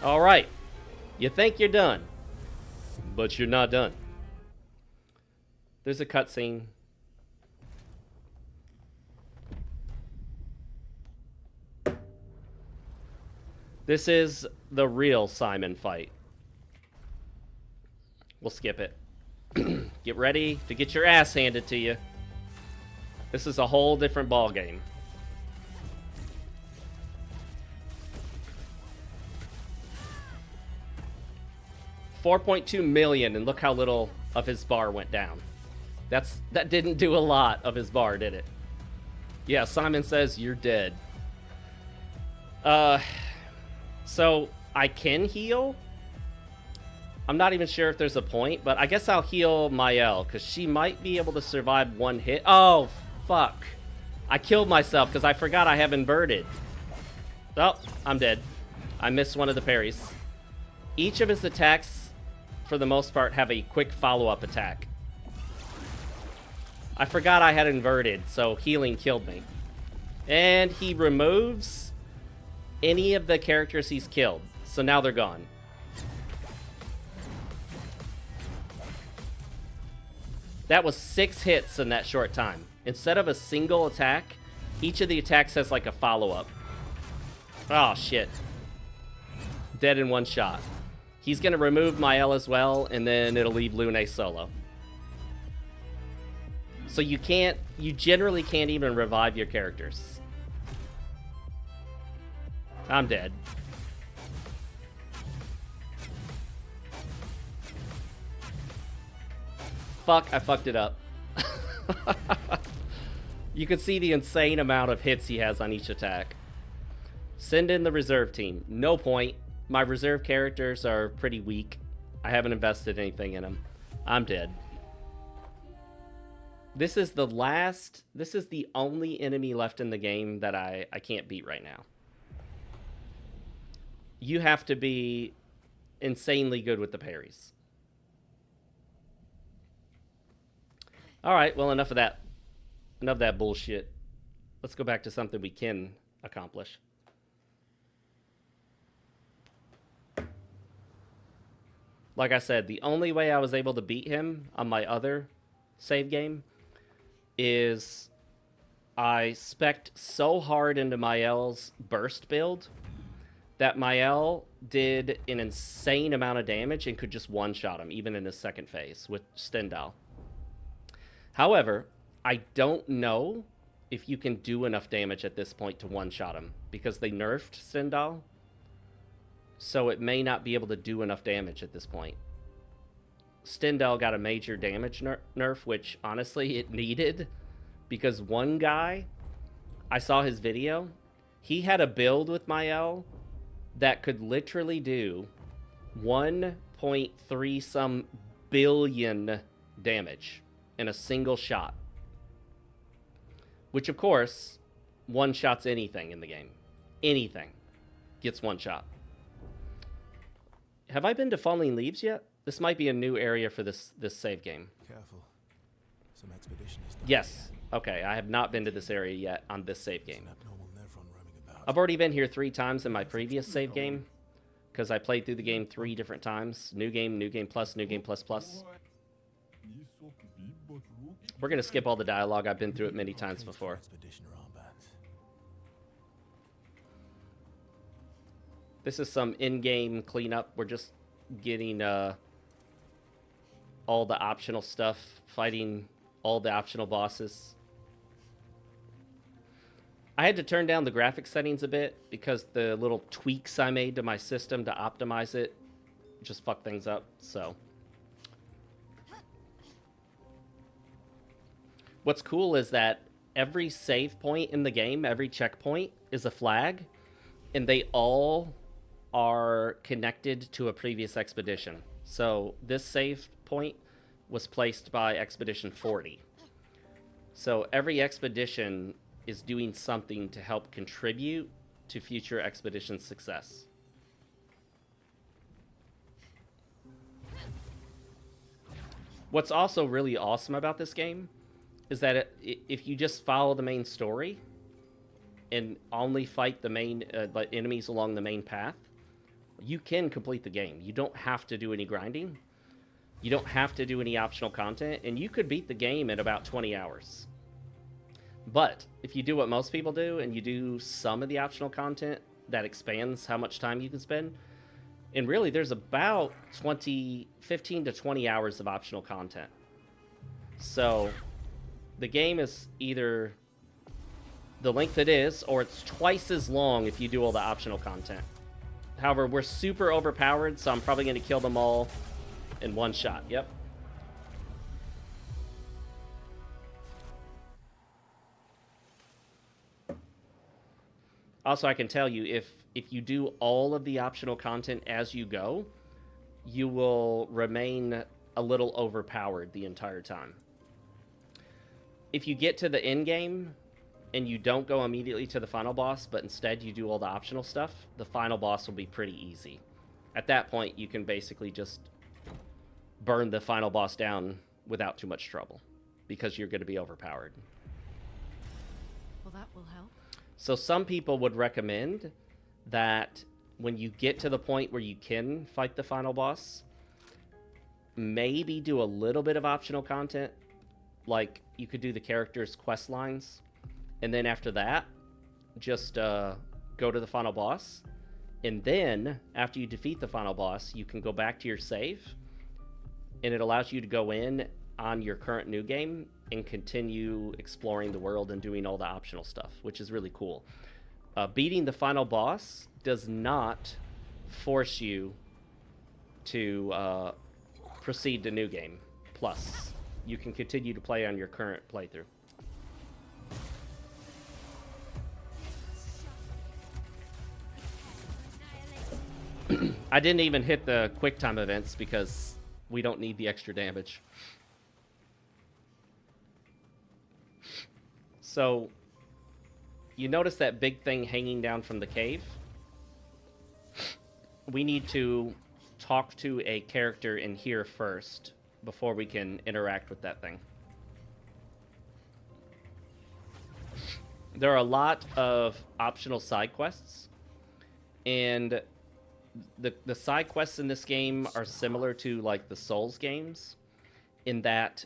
Alright, you think you're done, but you're not done. There's a cutscene. This is the real Simon fight. We'll skip it. Get ready to get your ass handed to you. This is a whole different ball game. $4.2 million, and look how little of his bar went down. That didn't do a lot of his bar, did it? Yeah, Simon says you're dead. So I can heal. I'm not even sure if there's a point, but I guess I'll heal Mael, because she might be able to survive one hit. Oh, fuck. I killed myself because I forgot I have inverted. Oh, I'm dead. I missed one of the parries. Each of his attacks, for the most part, have a quick follow-up attack. I forgot I had inverted, so healing killed me. And he removes any of the characters he's killed. So now they're gone. That was 6 hits in that short time. Instead of a single attack, each of the attacks has like a follow-up. Oh, shit. Dead in one shot. He's going to remove Mael as well, and then it'll leave Lune solo. So you generally can't even revive your characters. I'm dead. Fuck, I fucked it up. You can see the insane amount of hits he has on each attack. Send in the reserve team. No point. My reserve characters are pretty weak. I haven't invested anything in them. I'm dead. This is the only enemy left in the game that I can't beat right now. You have to be insanely good with the parries. Alright, well, enough of that. Enough of that bullshit. Let's go back to something we can accomplish. Like I said, the only way I was able to beat him on my other save game is I spec'd so hard into Mael's burst build that Mael did an insane amount of damage and could just one-shot him, even in his second phase with Stendhal. However, I don't know if you can do enough damage at this point to one-shot him, because they nerfed Stendhal, so it may not be able to do enough damage at this point. Stendhal got a major damage nerf, which honestly it needed, because one guy, I saw his video, he had a build with Mael that could literally do 1.3 some billion damage in a single shot. Which, of course, one-shots anything in the game. Anything gets one shot. Have I been to Falling Leaves yet? This might be a new area for this save game. Careful. Some expedition is done. Yes. Okay, I have not been to this area yet on this save game. An abnormal nephron roaming about. I've already been here 3 times in my previous save game, because I played through the game 3 different times. New game plus, new game plus. We're going to skip all the dialogue. I've been through it many times before. Expedition armbands. This is some in-game cleanup. We're just getting all the optional stuff, fighting all the optional bosses. I had to turn down the graphics settings a bit because the little tweaks I made to my system to optimize it just fucked things up, so. What's cool is that every save point in the game, every checkpoint is a flag, and they all are connected to a previous expedition. So this save point was placed by Expedition 40. So every expedition is doing something to help contribute to future expedition success. What's also really awesome about this game is that if you just follow the main story and only fight the main enemies along the main path, you can complete the game. You don't have to do any grinding. You don't have to do any optional content, and you could beat the game in about 20 hours. But if you do what most people do and you do some of the optional content, that expands how much time you can spend. And really, there's about 15 to 20 hours of optional content. So the game is either the length it is, or it's twice as long if you do all the optional content. However, we're super overpowered, so I'm probably going to kill them all in one shot. Yep. Also, I can tell you, if you do all of the optional content as you go, you will remain a little overpowered the entire time. If you get to the end game and you don't go immediately to the final boss, but instead you do all the optional stuff, the final boss will be pretty easy. At that point, you can basically just burn the final boss down without too much trouble, because you're going to be overpowered. Well, that will help. So some people would recommend that when you get to the point where you can fight the final boss, maybe do a little bit of optional content. Like, you could do the character's quest lines, and then after that, just go to the final boss. And then, after you defeat the final boss, you can go back to your save, and it allows you to go in on your current new game and continue exploring the world and doing all the optional stuff, which is really cool. Beating the final boss does not force you to proceed to new game. Plus, you can continue to play on your current playthrough. I didn't even hit the quick time events because we don't need the extra damage. So, you notice that big thing hanging down from the cave? We need to talk to a character in here first before we can interact with that thing. There are a lot of optional side quests, and the side quests in this game are similar to like the Souls games in that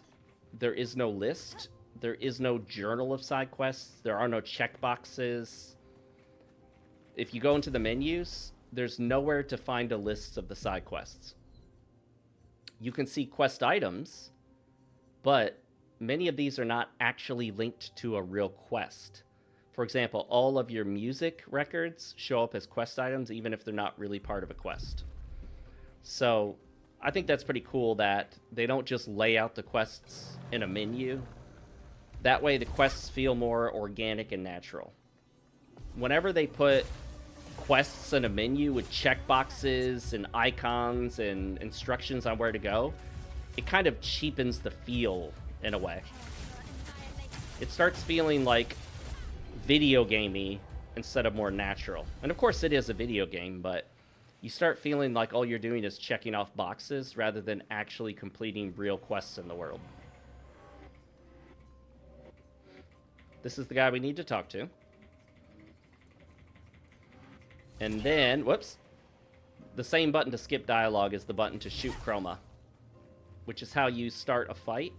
there is no list, there is no journal of side quests, there are no checkboxes. If you go into the menus, there's nowhere to find a list of the side quests. You can see quest items, but many of these are not actually linked to a real quest. For example, all of your music records show up as quest items, even if they're not really part of a quest. So I think that's pretty cool that they don't just lay out the quests in a menu. That way the quests feel more organic and natural. Whenever they put quests in a menu with checkboxes and icons and instructions on where to go, it kind of cheapens the feel in a way. It starts feeling like video gamey instead of more natural. And of course it is a video game, but you start feeling like all you're doing is checking off boxes rather than actually completing real quests in the world. This is the guy we need to talk to. And then, whoops, the same button to skip dialogue is the button to shoot chroma, which is how you start a fight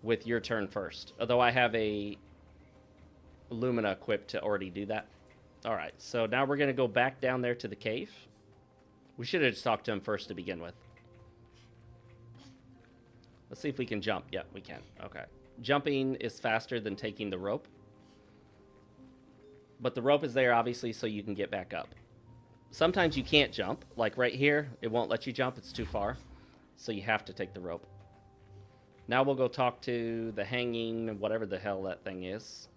with your turn first. Although I have a Lumina equipped to already do that. Alright, so now we're going to go back down there to the cave. We should have just talked to him first to begin with. Let's see if we can jump. Yeah, we can. Okay. Jumping is faster than taking the rope. But the rope is there, obviously, so you can get back up. Sometimes you can't jump. Like right here, it won't let you jump. It's too far. So you have to take the rope. Now we'll go talk to the hanging, whatever the hell that thing is.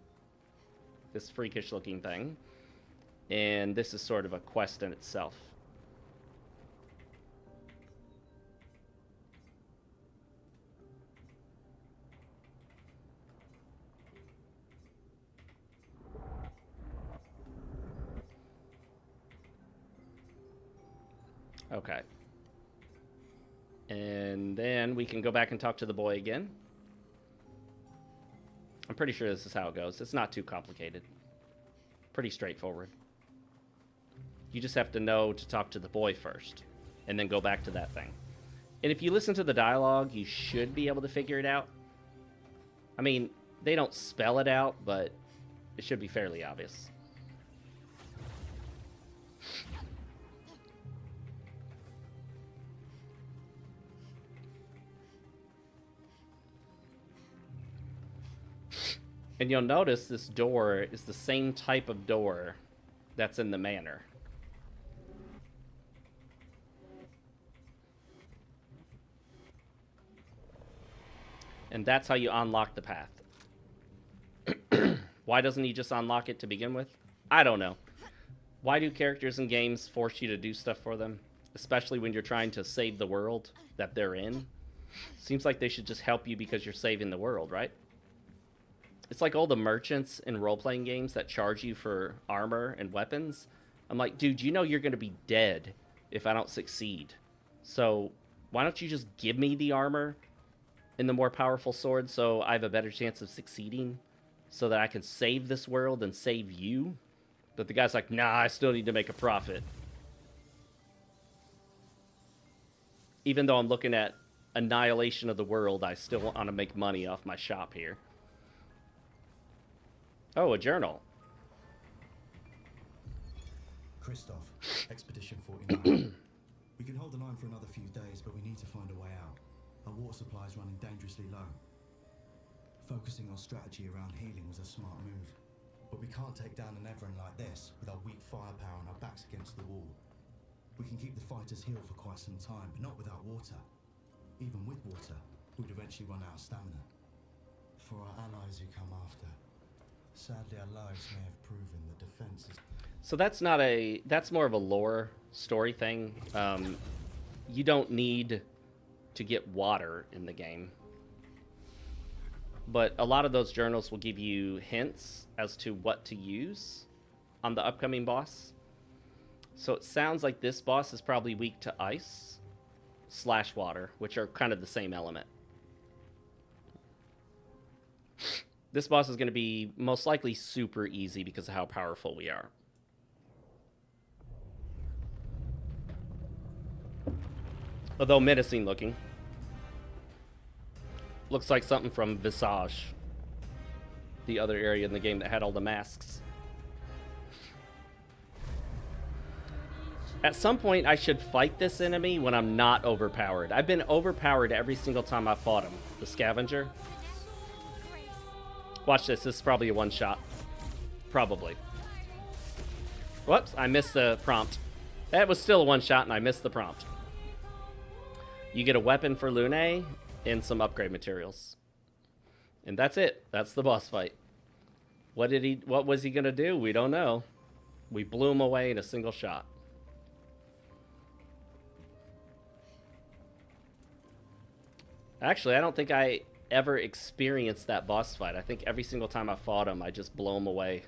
This freakish looking thing. And this is sort of a quest in itself. Okay. And then we can go back and talk to the boy again. I'm pretty sure this is how it goes. It's not too complicated. Pretty straightforward. You just have to know to talk to the boy first, and then go back to that thing. And if you listen to the dialogue, you should be able to figure it out. I mean, they don't spell it out, but it should be fairly obvious. And you'll notice this door is the same type of door that's in the manor. And that's how you unlock the path. Why doesn't he just unlock it to begin with? I don't know. Why do characters in games force you to do stuff for them? especially when you're trying to save the world that they're in. Seems like they should just help you because you're saving the world, right? It's like all the merchants in role-playing games that charge you for armor and weapons. I'm like, dude, you know you're going to be dead if I don't succeed. So why don't you just give me the armor and the more powerful sword so I have a better chance of succeeding so that I can save this world and save you? But the guy's like, nah, I still need to make a profit. Even though I'm looking at annihilation of the world, I still want to make money off my shop here. Oh, a journal. Christoph, Expedition 49. We can hold the line for another few days, but we need to find a way out. Our water supply is running dangerously low. Focusing our strategy around healing was a smart move. But we can't take down an Everin like this with our weak firepower and our backs against the wall. We can keep the fighters healed for quite some time, but not without water. Even with water, we'd eventually run out of stamina. For our allies who come after, sadly our lives may have proven that defense is... So that's not a... That's more of a lore story thing. You don't need to get water in the game. But a lot of those journals will give you hints as to what to use on the upcoming boss. So it sounds like this boss is probably weak to ice / water, which are kind of the same element. This boss is going to be most likely super easy because of how powerful we are. Although menacing looking. Looks like something from Visage, the other area in the game that had all the masks. At some point, I should fight this enemy when I'm not overpowered. I've been overpowered every single time I fought him. The scavenger. Watch this. This is probably a one-shot. Probably. Whoops, I missed the prompt. That was still a one-shot, and I missed the prompt. You get a weapon for Lune and some upgrade materials. And that's it. That's the boss fight. What was he gonna do? We don't know. We blew him away in a single shot. Actually, I don't think I ever experienced that boss fight. I think every single time I fought him, I just blow him away.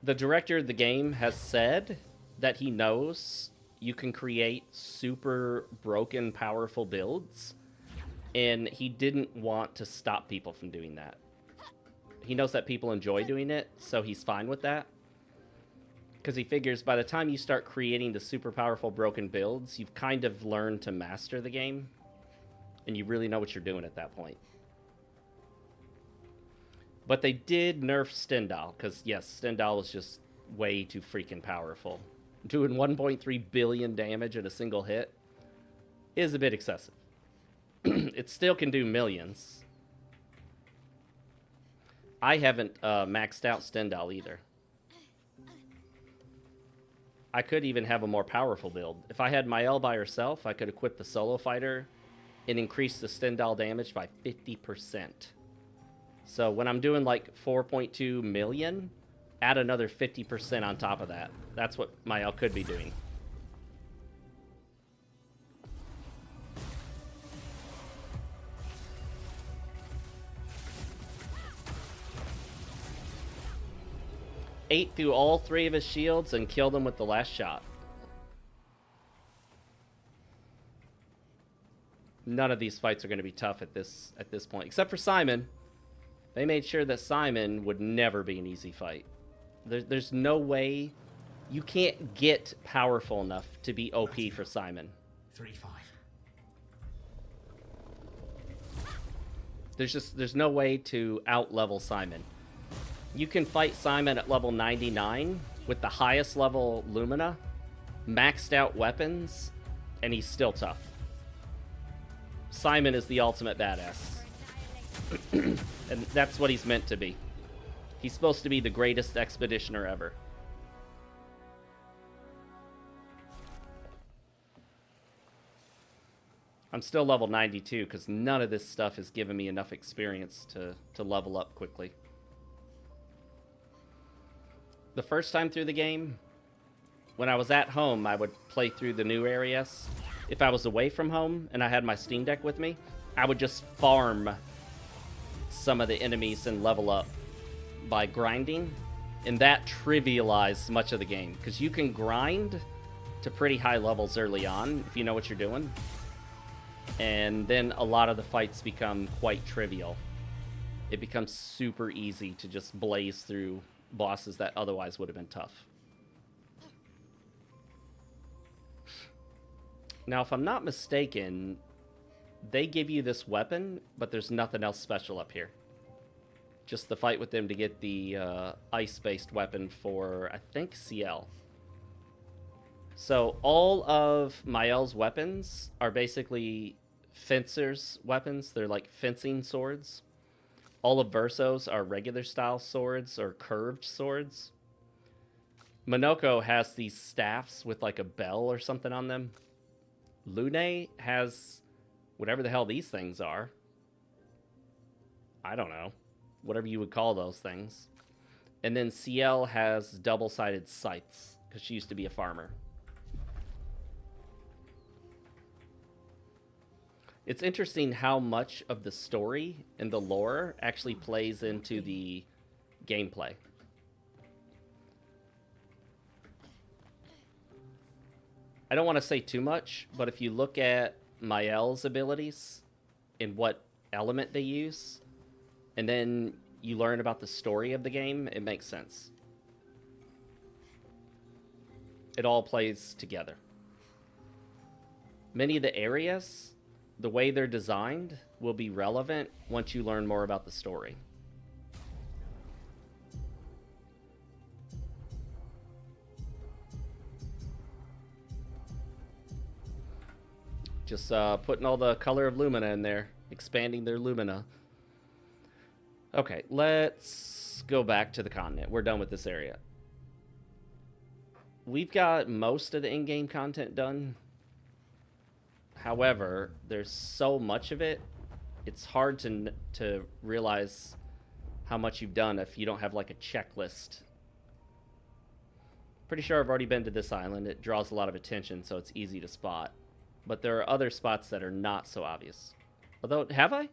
The director of the game has said that he knows you can create super broken, powerful builds, and he didn't want to stop people from doing that. He knows that people enjoy doing it, so he's fine with that. Because he figures by the time you start creating the super powerful broken builds, you've kind of learned to master the game, and you really know what you're doing at that point. But they did nerf Stendhal, because yes, Stendhal is just way too freaking powerful. Doing 1.3 billion damage at a single hit is a bit excessive. It still can do millions. I haven't maxed out Stendhal either. I could even have a more powerful build. If I had Mael by herself, I could equip the solo fighter and increase the Stendhal damage by 50%. So when I'm doing like 4.2 million, add another 50% on top of that. That's what Mael could be doing. Ate through all 3 of his shields and killed him with the last shot. None of these fights are going to be tough at this point, except for Simon. They made sure that Simon would never be an easy fight. There's no way you can't get powerful enough to be OP for Simon. 3-5. There's no way to out-level Simon. You can fight Simon at level 99 with the highest level Lumina, maxed out weapons, and he's still tough. Simon is the ultimate badass. And that's what he's meant to be. He's supposed to be the greatest expeditioner ever. I'm still level 92 because none of this stuff has given me enough experience to level up quickly. the first time through the game, when I was at home, I would play through the new areas. If I was away from home and I had my Steam Deck with me, I would just farm some of the enemies and level up by grinding. And that trivialized much of the game, because you can grind to pretty high levels early on if you know what you're doing. And then a lot of the fights become quite trivial. It becomes super easy to just blaze through bosses that otherwise would have been tough. Now, if I'm not mistaken, they give you this weapon, but there's nothing else special up here. Just the fight with them to get the ice-based weapon for, I think, CL. So all of Mael's weapons are basically fencers' weapons. They're like fencing swords. All of Verso's are regular style swords or curved swords. Monoko has these staffs with like a bell or something on them. Lune has whatever the hell these things are. I don't know. Whatever you would call those things. And then CL has double-sided scythes, because she used to be a farmer. It's interesting how much of the story and the lore actually plays into the gameplay. I don't want to say too much, but if you look at Mael's abilities and what element they use, and then you learn about the story of the game, it makes sense. It all plays together. Many of the areas, the way they're designed, will be relevant once you learn more about the story. Just putting all the color of Lumina in there, expanding their Lumina. Okay, let's go back to the continent. We're done with this area. We've got most of the in-game content done. However, there's so much of it, it's hard to realize how much you've done if you don't have like a checklist. Pretty sure I've already been to this island. It draws a lot of attention, so it's easy to spot. But there are other spots that are not so obvious. Although, have I?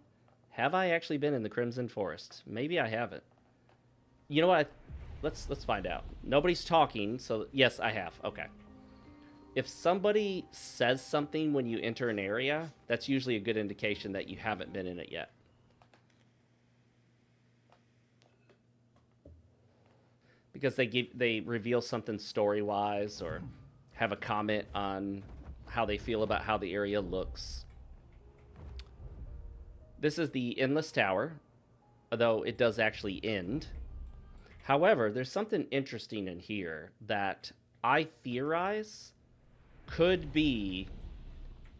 Have I actually been in the Crimson Forest? Maybe I haven't. You know what? Let's find out. Nobody's talking, so yes, I have. Okay. If somebody says something when you enter an area, that's usually a good indication that you haven't been in it yet. Because they reveal something story-wise or have a comment on how they feel about how the area looks. This is the Endless Tower, although it does actually end. However, there's something interesting in here that I theorize could be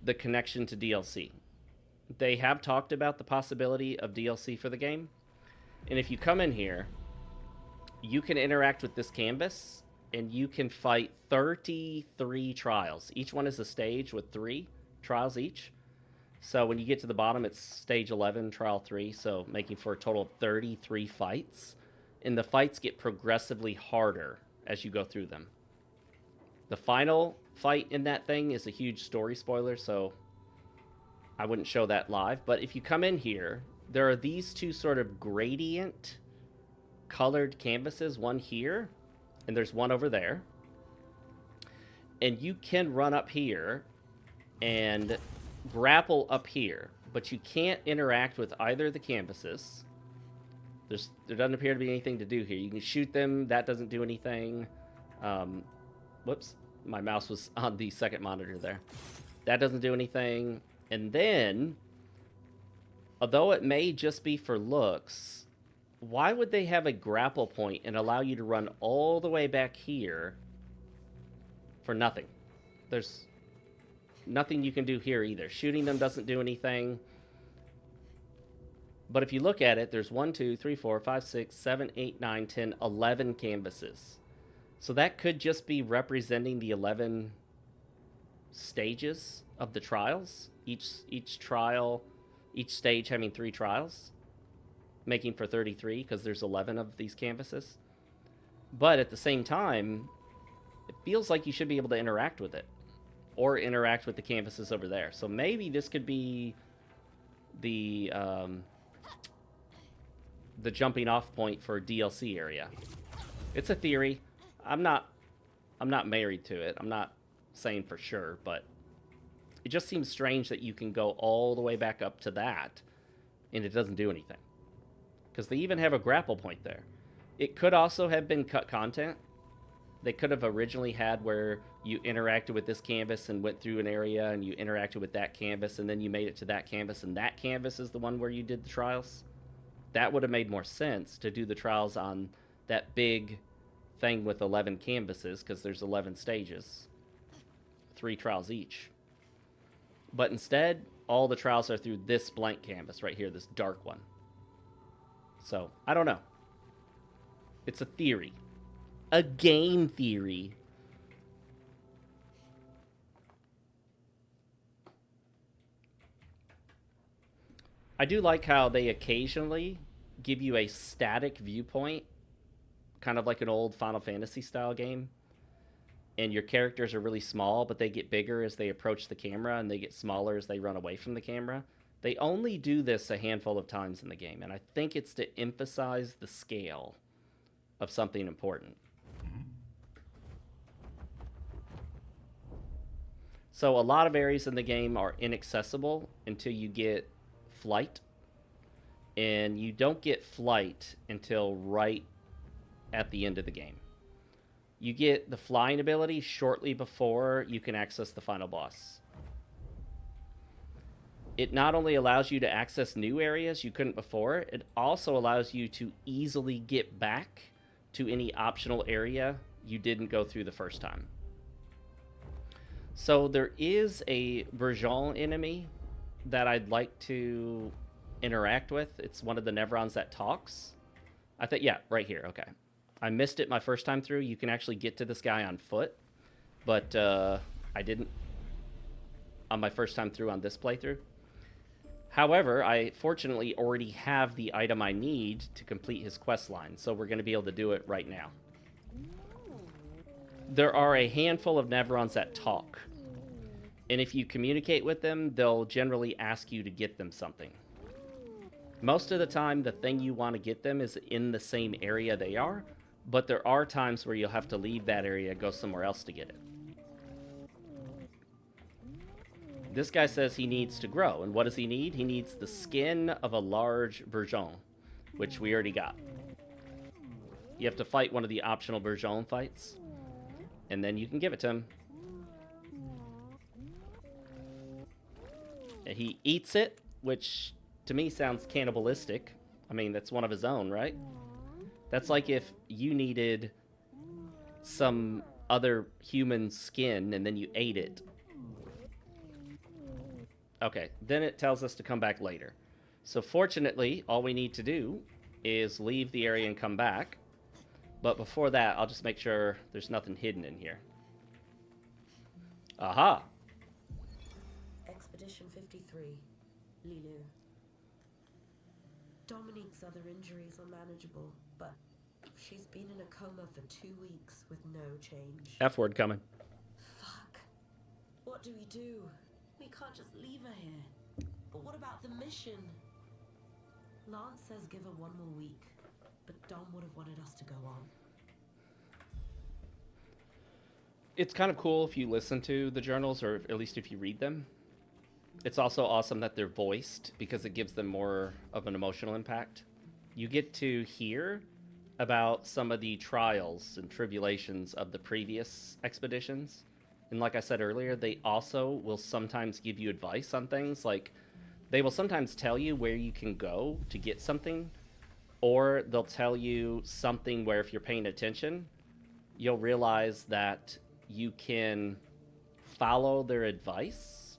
the connection to DLC. They have talked about the possibility of DLC for the game. And if you come in here, you can interact with this canvas and you can fight 33 trials. Each one is a stage with 3 trials each. So when you get to the bottom, it's stage 11, trial 3, so making for a total of 33 fights. And the fights get progressively harder as you go through them. The final fight in that thing is a huge story spoiler, so I wouldn't show that live. But if you come in here, there are these two sort of gradient colored canvases, one here, and there's one over there. And you can run up here and grapple up here, but you can't interact with either of the canvases. There doesn't appear to be anything to do here. You can shoot them. That doesn't do anything. Whoops. My mouse was on the second monitor there. That doesn't do anything. And then, although it may just be for looks, why would they have a grapple point and allow you to run all the way back here for nothing? There's nothing you can do here either. Shooting them doesn't do anything. But if you look at it, there's 1, 2, 3, 4, 5, 6, 7, 8, 9, 10, 11 canvases. So that could just be representing the 11 stages of the trials. Each trial, each stage having 3 trials, making for 33 because there's 11 of these canvases. But at the same time, it feels like you should be able to interact with it. Or interact with the canvases over there. So maybe this could be the jumping off point for DLC area. It's a theory. I'm not married to it. I'm not saying for sure, but it just seems strange that you can go all the way back up to that and it doesn't do anything. Because they even have a grapple point there. It could also have been cut content. They could have originally had where you interacted with this canvas and went through an area and you interacted with that canvas and then you made it to that canvas and that canvas is the one where you did the trials. That would have made more sense to do the trials on that big thing with 11 canvases because there's 11 stages. 3 trials each. But instead, all the trials are through this blank canvas right here, this dark one. So, I don't know. It's a theory. A game theory. I do like how they occasionally give you a static viewpoint, kind of like an old Final Fantasy style game. And your characters are really small, but they get bigger as they approach the camera, and they get smaller as they run away from the camera. They only do this a handful of times in the game, and I think it's to emphasize the scale of something important. So a lot of areas in the game are inaccessible until you get flight, and you don't get flight until right at the end of the game. You get the flying ability shortly before you can access the final boss. It not only allows you to access new areas you couldn't before, it also allows you to easily get back to any optional area you didn't go through the first time. So there is a Bourgeon enemy that I'd like to interact with. It's one of the Nevrons that talks. I think, yeah, right here, okay. I missed it my first time through. You can actually get to this guy on foot, but I didn't on my first time through on this playthrough. However, I fortunately already have the item I need to complete his quest line, so we're going to be able to do it right now. There are a handful of Nevrons that talk, and if you communicate with them, they'll generally ask you to get them something. Most of the time, the thing you want to get them is in the same area they are, but there are times where you'll have to leave that area and go somewhere else to get it. This guy says he needs to grow, and what does he need? He needs the skin of a large Bourgeon, which we already got. You have to fight one of the optional Bourgeon fights, and then you can give it to him. And he eats it, which to me sounds cannibalistic. I mean, that's one of his own, right? That's like if you needed some other human skin and then you ate it. Okay, then it tells us to come back later. So fortunately, all we need to do is leave the area and come back. But before that, I'll just make sure there's nothing hidden in here. Aha! Expedition 53, Lilu. Dominique's other injuries are manageable, but she's been in a coma for 2 weeks with no change. F word coming. Fuck. What do we do? We can't just leave her here. But what about the mission? Lance says give her 1 more week, but Dom would have wanted us to go on. It's kind of cool if you listen to the journals, or at least if you read them. It's also awesome that they're voiced because it gives them more of an emotional impact. You get to hear about some of the trials and tribulations of the previous expeditions. And like I said earlier, they also will sometimes give you advice on things. Like, they will sometimes tell you where you can go to get something, or they'll tell you something where if you're paying attention, you'll realize that you can follow their advice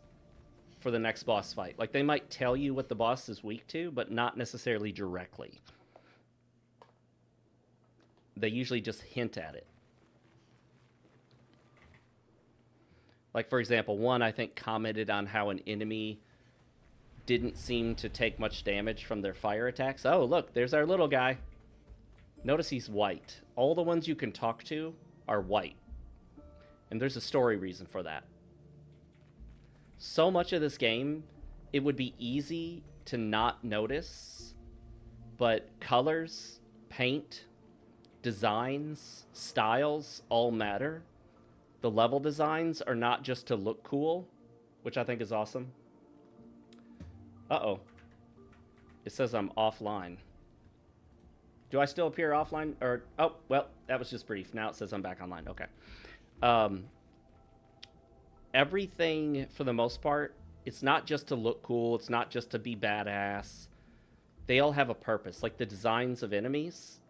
for the next boss fight. Like, they might tell you what the boss is weak to, but not necessarily directly. They usually just hint at it. Like, for example, one, I think, commented on how an enemy didn't seem to take much damage from their fire attacks. Oh, look, there's our little guy. Notice he's white. All the ones you can talk to are white. And there's a story reason for that. So much of this game, it would be easy to not notice, but colors, paint, designs, styles all matter. The level designs are not just to look cool, which I think is awesome. Uh-oh. It says I'm offline. Do I still appear offline? Or, oh, well, that was just brief. Now it says I'm back online. Okay. Everything, for the most part, it's not just to look cool. It's not just to be badass. They all have a purpose. Like the designs of enemies,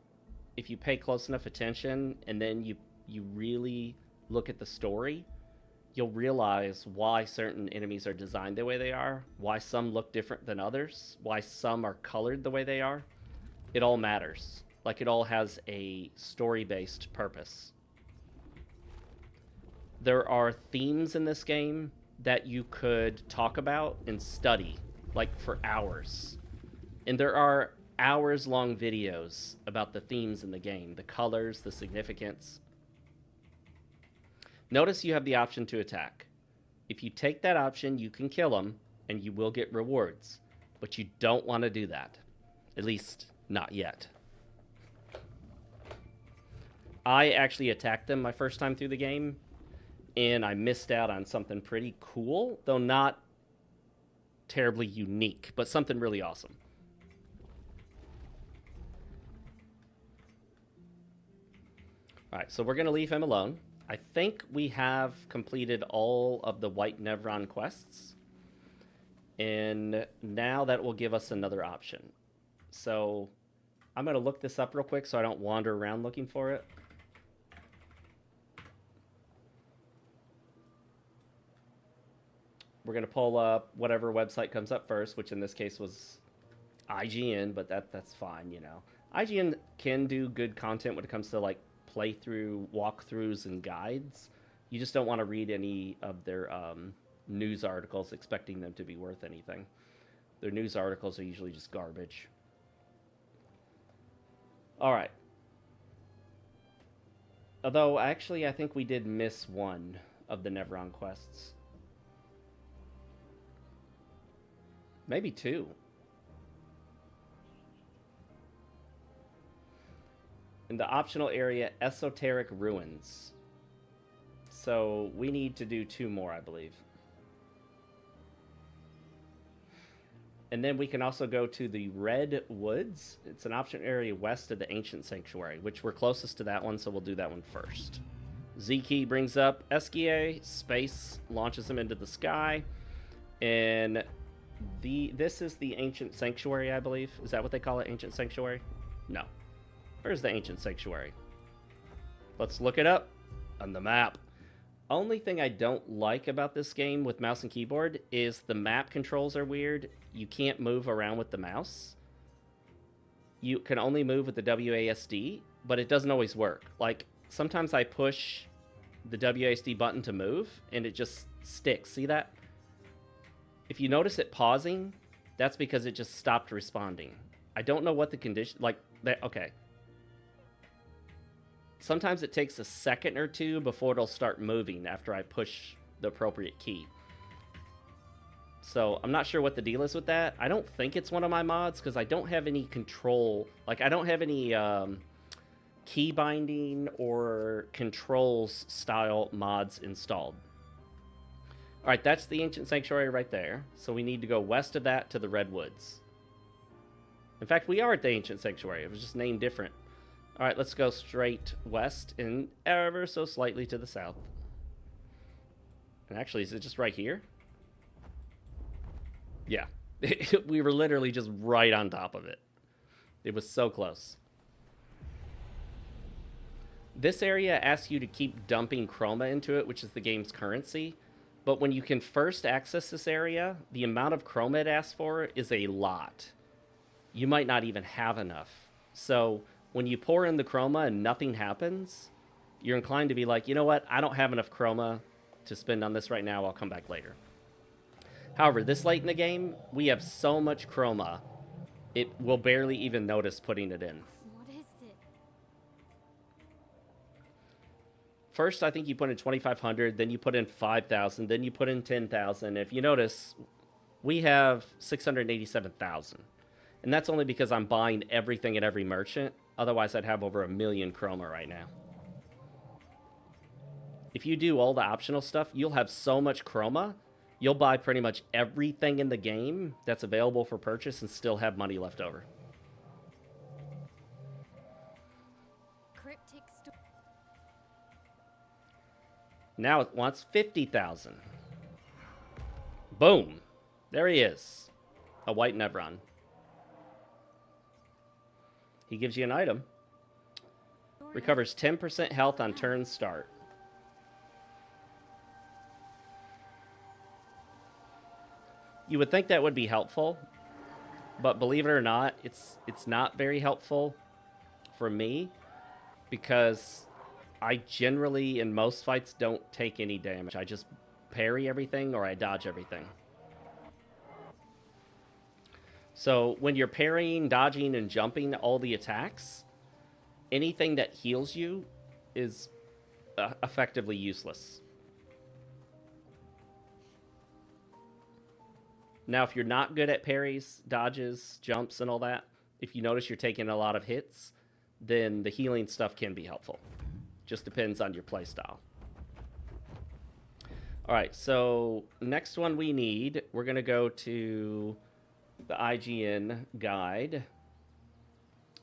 if you pay close enough attention and then you really look at the story, you'll realize why certain enemies are designed the way they are, why some look different than others, why some are colored the way they are. It all matters. Like, it all has a story-based purpose. There are themes in this game that you could talk about and study, like, for hours. And there are hours-long videos about the themes in the game, the colors, the significance. Notice you have the option to attack. If you take that option, you can kill them, and you will get rewards. But you don't want to do that. At least, not yet. I actually attacked them my first time through the game, and I missed out on something pretty cool, though not terribly unique, but something really awesome. Alright, so we're going to leave him alone. I think we have completed all of the White Nevron quests, and now that will give us another option. So I'm going to look this up real quick so I don't wander around looking for it. We're going to pull up whatever website comes up first, which in this case was IGN, but that's fine, you know. IGN can do good content when it comes to, like, playthrough walkthroughs and guides. You just don't want to read any of their news articles expecting them to be worth anything. Their news articles are usually just garbage. All right. Although, actually, I think we did miss one of the Nevron quests. Maybe two. In the optional area, Esoteric Ruins. So we need to do two more, I believe. And then we can also go to the Red Woods. It's an optional area west of the Ancient Sanctuary, which we're closest to that one, so we'll do that one first. Z key brings up Eskia. Space launches him into the sky. And this is the Ancient Sanctuary, I believe. Is that what they call it, Ancient Sanctuary? No. Where's the Ancient Sanctuary? Let's look it up on the map. Only thing I don't like about this game with mouse and keyboard is the map controls are weird. You can't move around with the mouse. You can only move with the WASD, but it doesn't always work. Like, sometimes I push the WASD button to move, and it just sticks. See that? If you notice it pausing, that's because it just stopped responding. I don't know what the condition... Like, that. Okay. Sometimes it takes a second or two before it'll start moving after I push the appropriate key. So I'm not sure what the deal is with that. I don't think it's one of my mods because I don't have any control. Like, I don't have any key binding or controls style mods installed. All right, that's the Ancient Sanctuary right there. So we need to go west of that to the Redwoods. In fact, we are at the Ancient Sanctuary. It was just named different. All right, let's go straight west and ever so slightly to the south. And actually, is it just right here? Yeah. We were literally just right on top of it. It was so close. This area asks you to keep dumping chroma into it, which is the game's currency. But when you can first access this area, the amount of chroma it asks for is a lot. You might not even have enough. So when you pour in the chroma and nothing happens, you're inclined to be like, you know what? I don't have enough chroma to spend on this right now. I'll come back later. However, this late in the game, we have so much chroma, it will barely even notice putting it in. What is it? first I think you put in 2,500, then you put in 5,000, then you put in 10,000. If you notice, we have 687,000. And that's only because I'm buying everything at every merchant. Otherwise, I'd have over 1 million chroma right now. If you do all the optional stuff, you'll have so much chroma, you'll buy pretty much everything in the game that's available for purchase and still have money left over. Now it wants 50,000. Boom. There he is. A white Nevron. He gives you an item. Recovers 10% health on turn start. You would think that would be helpful, but believe it or not, it's not very helpful for me because I generally, in most fights, don't take any damage. I just parry everything or I dodge everything. So when you're parrying, dodging, and jumping all the attacks, anything that heals you is effectively useless. Now, if you're not good at parries, dodges, jumps, and all that, if you notice you're taking a lot of hits, then the healing stuff can be helpful. Just depends on your playstyle. All right, so next one we need, we're going to go to the IGN guide,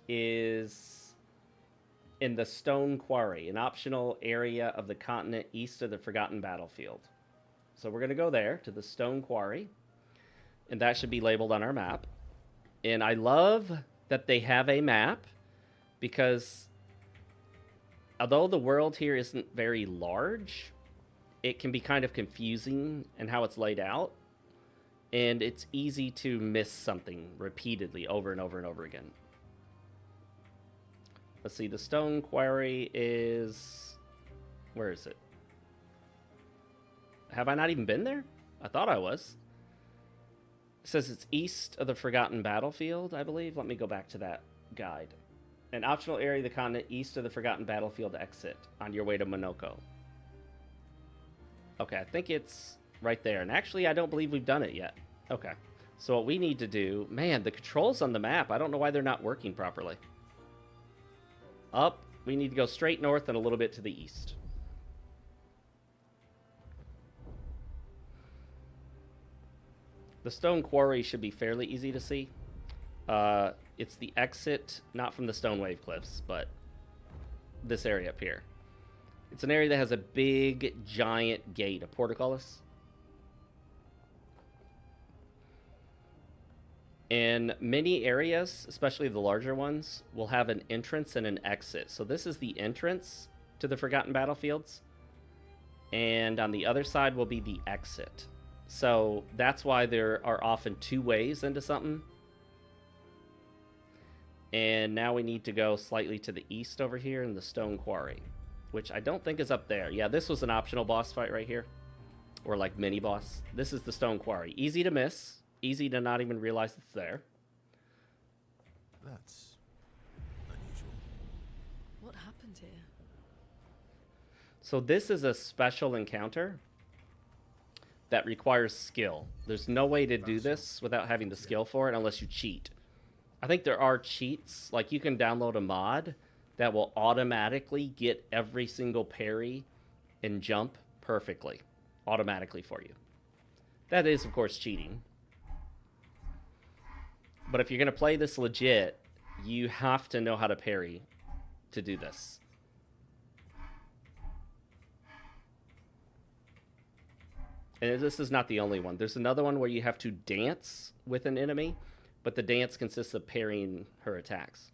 is in the Stone Quarry, an optional area of the continent east of the Forgotten Battlefield. So we're going to go there, to the Stone Quarry. And that should be labeled on our map. And I love that they have a map because although the world here isn't very large, it can be kind of confusing in how it's laid out. And it's easy to miss something repeatedly over and over and over again. Let's see, the Stone Quarry is... Where is it? Have I not even been there? I thought I was. It says it's east of the Forgotten Battlefield, I believe. Let me go back to that guide. An optional area of the continent east of the Forgotten Battlefield exit on your way to Monoko. Okay, I think it's right there. And actually, I don't believe we've done it yet. Okay. So what we need to do... Man, the controls on the map, I don't know why they're not working properly. Up, we need to go straight north and a little bit to the east. The Stone Quarry should be fairly easy to see. It's the exit, not from the Stone Wave Cliffs, but this area up here. It's an area that has a big, giant gate, a portcullis. And many areas, especially the larger ones, will have an entrance and an exit. So this is the entrance to the Forgotten Battlefields. And on the other side will be the exit. So that's why there are often two ways into something. And now we need to go slightly to the east over here in the Stone Quarry, which I don't think is up there. Yeah, this was an optional boss fight right here. Or like mini boss. This is the Stone Quarry. Easy to miss. Easy to not even realize it's there. That's unusual. What happened here? So this is a special encounter that requires skill. There's no way to do this without having the skill for it unless you cheat. I think there are cheats, like you can download a mod that will automatically get every single parry and jump perfectly, automatically for you. That is, of course, cheating. But if you're going to play this legit, you have to know how to parry to do this. And this is not the only one. There's another one where you have to dance with an enemy, but the dance consists of parrying her attacks.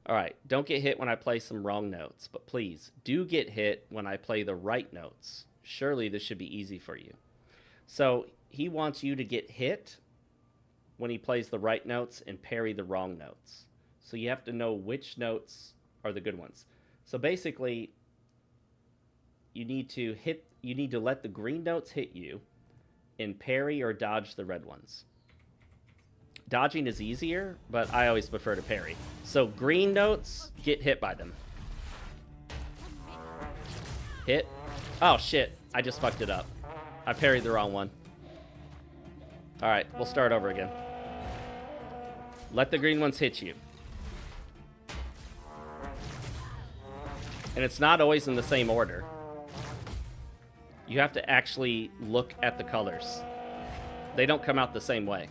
All right, don't get hit when I play some wrong notes, but please do get hit when I play the right notes. Surely this should be easy for you. So he wants you to get hit when he plays the right notes and parry the wrong notes. So you have to know which notes are the good ones. So basically, you need to let the green notes hit you and parry or dodge the red ones. Dodging is easier, but I always prefer to parry. So green notes, get hit by them. Hit. Oh, shit. I just fucked it up. I parried the wrong one. Alright, we'll start over again. Let the green ones hit you. And it's not always in the same order. You have to actually look at the colors. They don't come out the same way.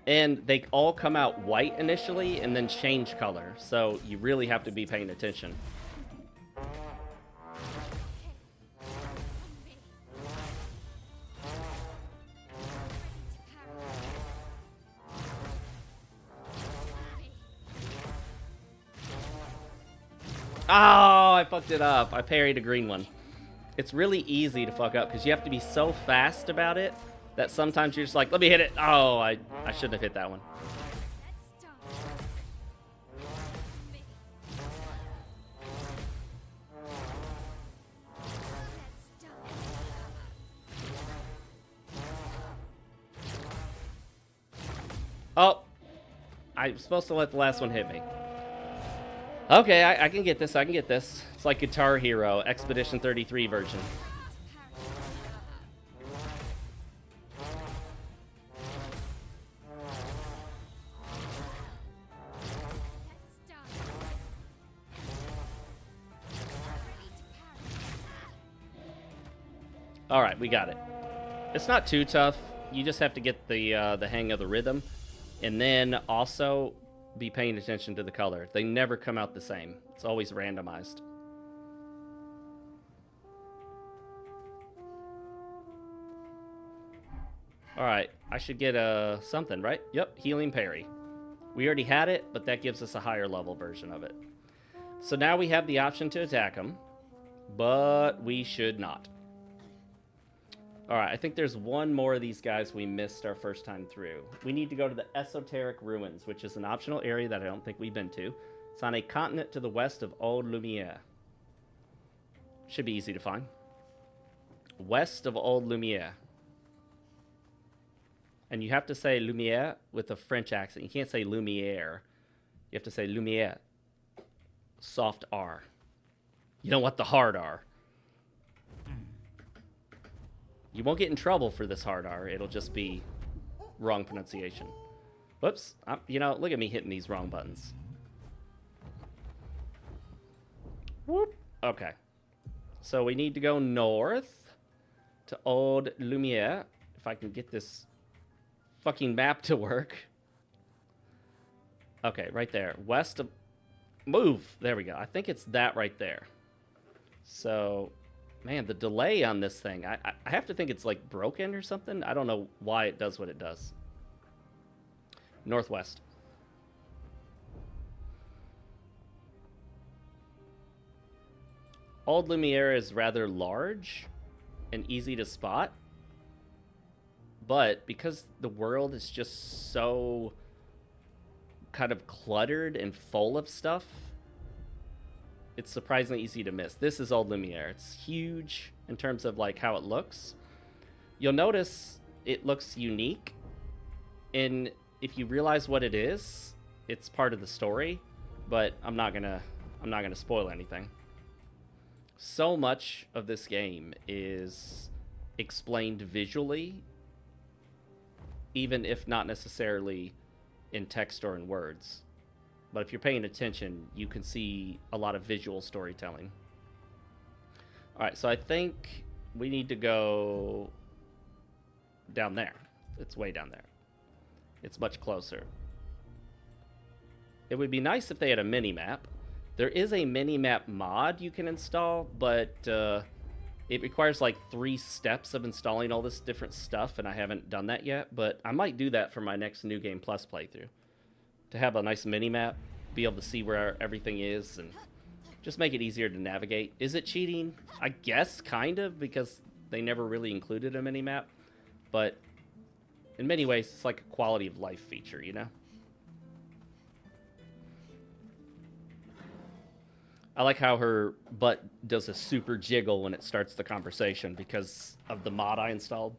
And they all come out white initially and then change color. So you really have to be paying attention. Oh, I fucked it up. I parried a green one. It's really easy to fuck up because you have to be so fast about it that sometimes you're just like, let me hit it. Oh, I shouldn't have hit that one. Oh, I'm supposed to let the last one hit me. Okay, I can get this. I can get this. It's like Guitar Hero, Expedition 33 version. All right, we got it. It's not too tough. You just have to get the hang of the rhythm, and then also be paying attention to the color. They never come out the same. It's always randomized. All right, I should get something, right? Yep, healing parry. We already had it, but that gives us a higher level version of it. So now we have the option to attack them, but we should not. All right, I think there's one more of these guys we missed our first time through. We need to go to the Esoteric Ruins, which is an optional area that I don't think we've been to. It's on a continent to the west of Old Lumiere. Should be easy to find. West of Old Lumiere. And you have to say Lumiere with a French accent. You can't say Lumiere. You have to say Lumiere. Soft R. You don't want the hard R. You won't get in trouble for this hard R. It'll just be wrong pronunciation. Whoops. You know, look at me hitting these wrong buttons. Whoop. Okay. So we need to go north to Old Lumiere. If I can get this fucking map to work. Okay, right there. West of... Move! There we go. I think it's that right there. So... Man, the delay on this thing, I have to think it's like broken or something. I don't know why it does what it does. Northwest. Old Lumiere is rather large and easy to spot. But because the world is just so kind of cluttered and full of stuff, it's surprisingly easy to miss. This is Old Lumiere. It's huge in terms of like how it looks. You'll notice it looks unique, and if you realize what it is, it's part of the story. But I'm not gonna spoil anything. So much of this game is explained visually, even if not necessarily in text or in words. But if you're paying attention, you can see a lot of visual storytelling. All right, so I think we need to go down there. It's way down there. It's much closer. It would be nice if they had a mini-map. There is a mini-map mod you can install, but it requires like 3 steps of installing all this different stuff, and I haven't done that yet. But I might do that for my next New Game Plus playthrough. To have a nice mini-map, be able to see where everything is, and just make it easier to navigate. Is it cheating? I guess, kind of, because they never really included a mini-map. But in many ways, it's like a quality of life feature, you know? I like how her butt does a super jiggle when it starts the conversation because of the mod I installed.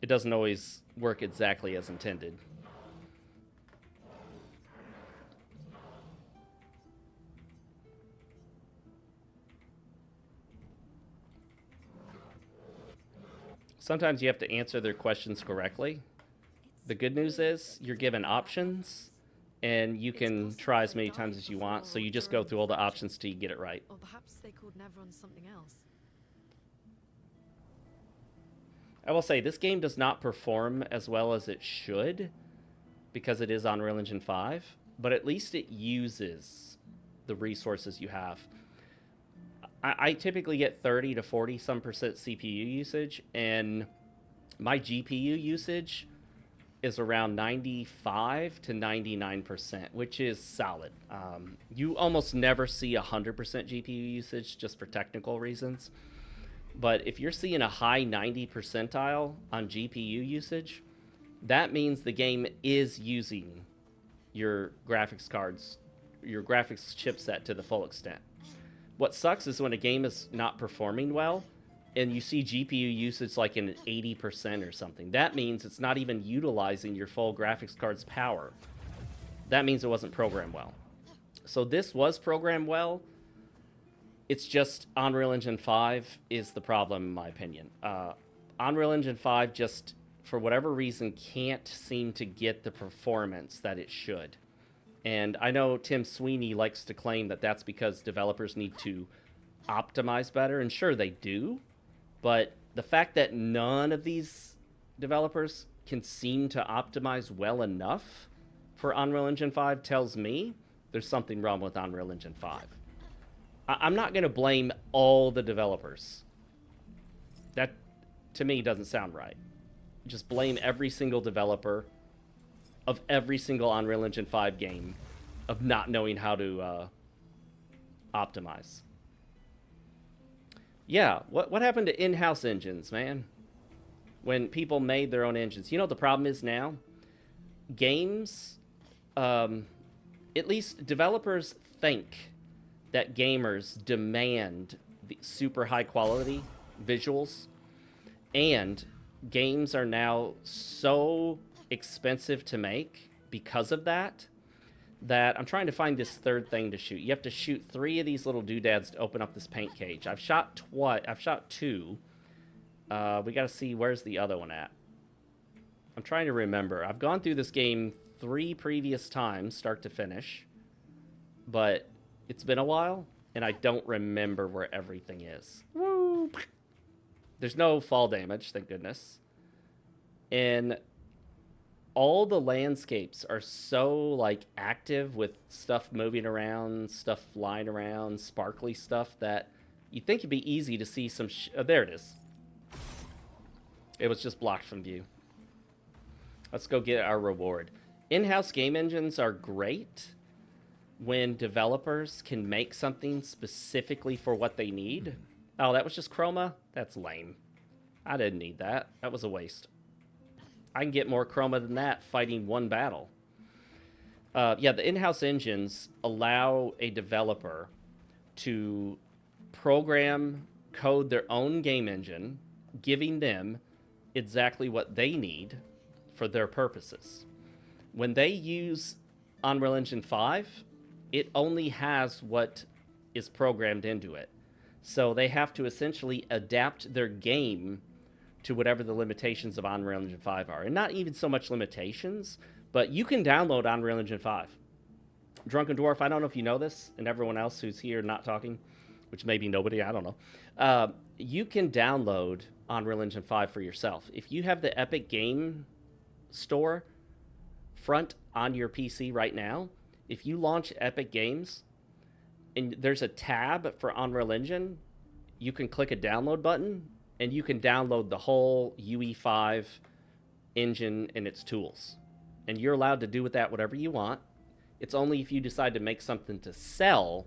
It doesn't always work exactly as intended. Sometimes you have to answer their questions correctly. The good news is you're given options, and you can try as many times as you want, so you just go through all the options till you get it right. Or perhaps they called Nevron something else. I will say, this game does not perform as well as it should, because it is on Unreal Engine 5, but at least it uses the resources you have. I typically get 30 to 40% CPU usage, and my GPU usage is around 95 to 99%, which is solid. You almost never see 100% GPU usage just for technical reasons. But if you're seeing a high 90 percentile on GPU usage, that means the game is using your graphics cards, your graphics chipset to the full extent. What sucks is when a game is not performing well and you see GPU usage like in 80% or something. That means it's not even utilizing your full graphics card's power. That means it wasn't programmed well. So this was programmed well. It's just Unreal Engine 5 is the problem, in my opinion. Unreal Engine 5 just, for whatever reason, can't seem to get the performance that it should. And I know Tim Sweeney likes to claim that that's because developers need to optimize better, and sure they do. But the fact that none of these developers can seem to optimize well enough for Unreal Engine 5 tells me there's something wrong with Unreal Engine 5. I'm not going to blame all the developers. That, to me, doesn't sound right. Just blame every single developer of every single Unreal Engine 5 game of not knowing how to optimize. Yeah, what happened to in-house engines, man? When people made their own engines. You know what the problem is now? Games, at least developers think that gamers demand the super high quality visuals, and games are now so expensive to make because of that, that I'm trying to find this third thing to shoot. You have to shoot 3 of these little doodads to open up this paint cage. I've shot 2. We got to see where's the other one at. I'm trying to remember. I've gone through this game 3 previous times, start to finish, but it's been a while, and I don't remember where everything is. Woo! There's no fall damage, thank goodness. And all the landscapes are so, like, active with stuff moving around, stuff flying around, sparkly stuff, that you'd think it'd be easy to see some oh, there it is. It was just blocked from view. Let's go get our reward. In-house game engines are great when developers can make something specifically for what they need. Oh, that was just chroma? That's lame. I didn't need that. That was a waste. I can get more chroma than that fighting one battle. Yeah, the in-house engines allow a developer to program, code their own game engine, giving them exactly what they need for their purposes. When they use Unreal Engine 5, it only has what is programmed into it. So they have to essentially adapt their game to whatever the limitations of Unreal Engine 5 are. And not even so much limitations, but you can download Unreal Engine 5. Drunken Dwarf, I don't know if you know this, and everyone else who's here not talking, which may be nobody, I don't know. You can download Unreal Engine 5 for yourself. If you have the Epic Game Store front on your PC right now, if you launch Epic Games, and there's a tab for Unreal Engine, you can click a download button, and you can download the whole UE5 engine and its tools. And you're allowed to do with that whatever you want. It's only if you decide to make something to sell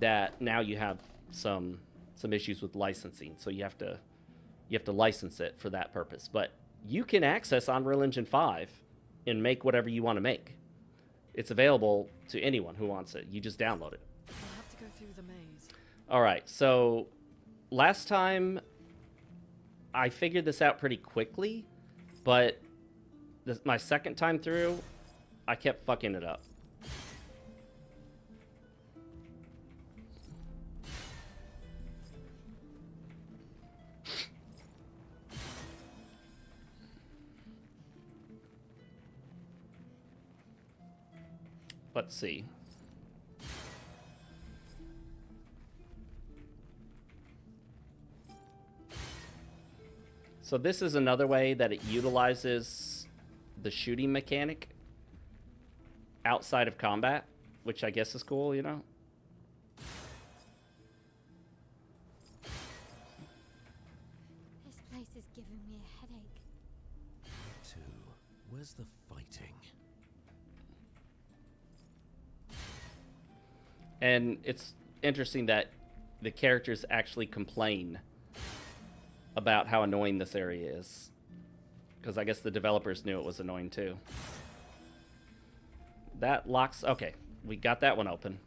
that now you have some issues with licensing. So you have to license it for that purpose. But you can access Unreal Engine 5 and make whatever you want to make. It's available to anyone who wants it. You just download it. To the maze. All right, so last time I figured this out pretty quickly, but my second time through, I kept fucking it up. Let's see. So this is another way that it utilizes the shooting mechanic outside of combat, which I guess is cool, you know? This place is giving me a headache. Two. Where's the fighting? And it's interesting that the characters actually complain about how annoying this area is. Because I guess the developers knew it was annoying too. That locks... Okay, we got that one open.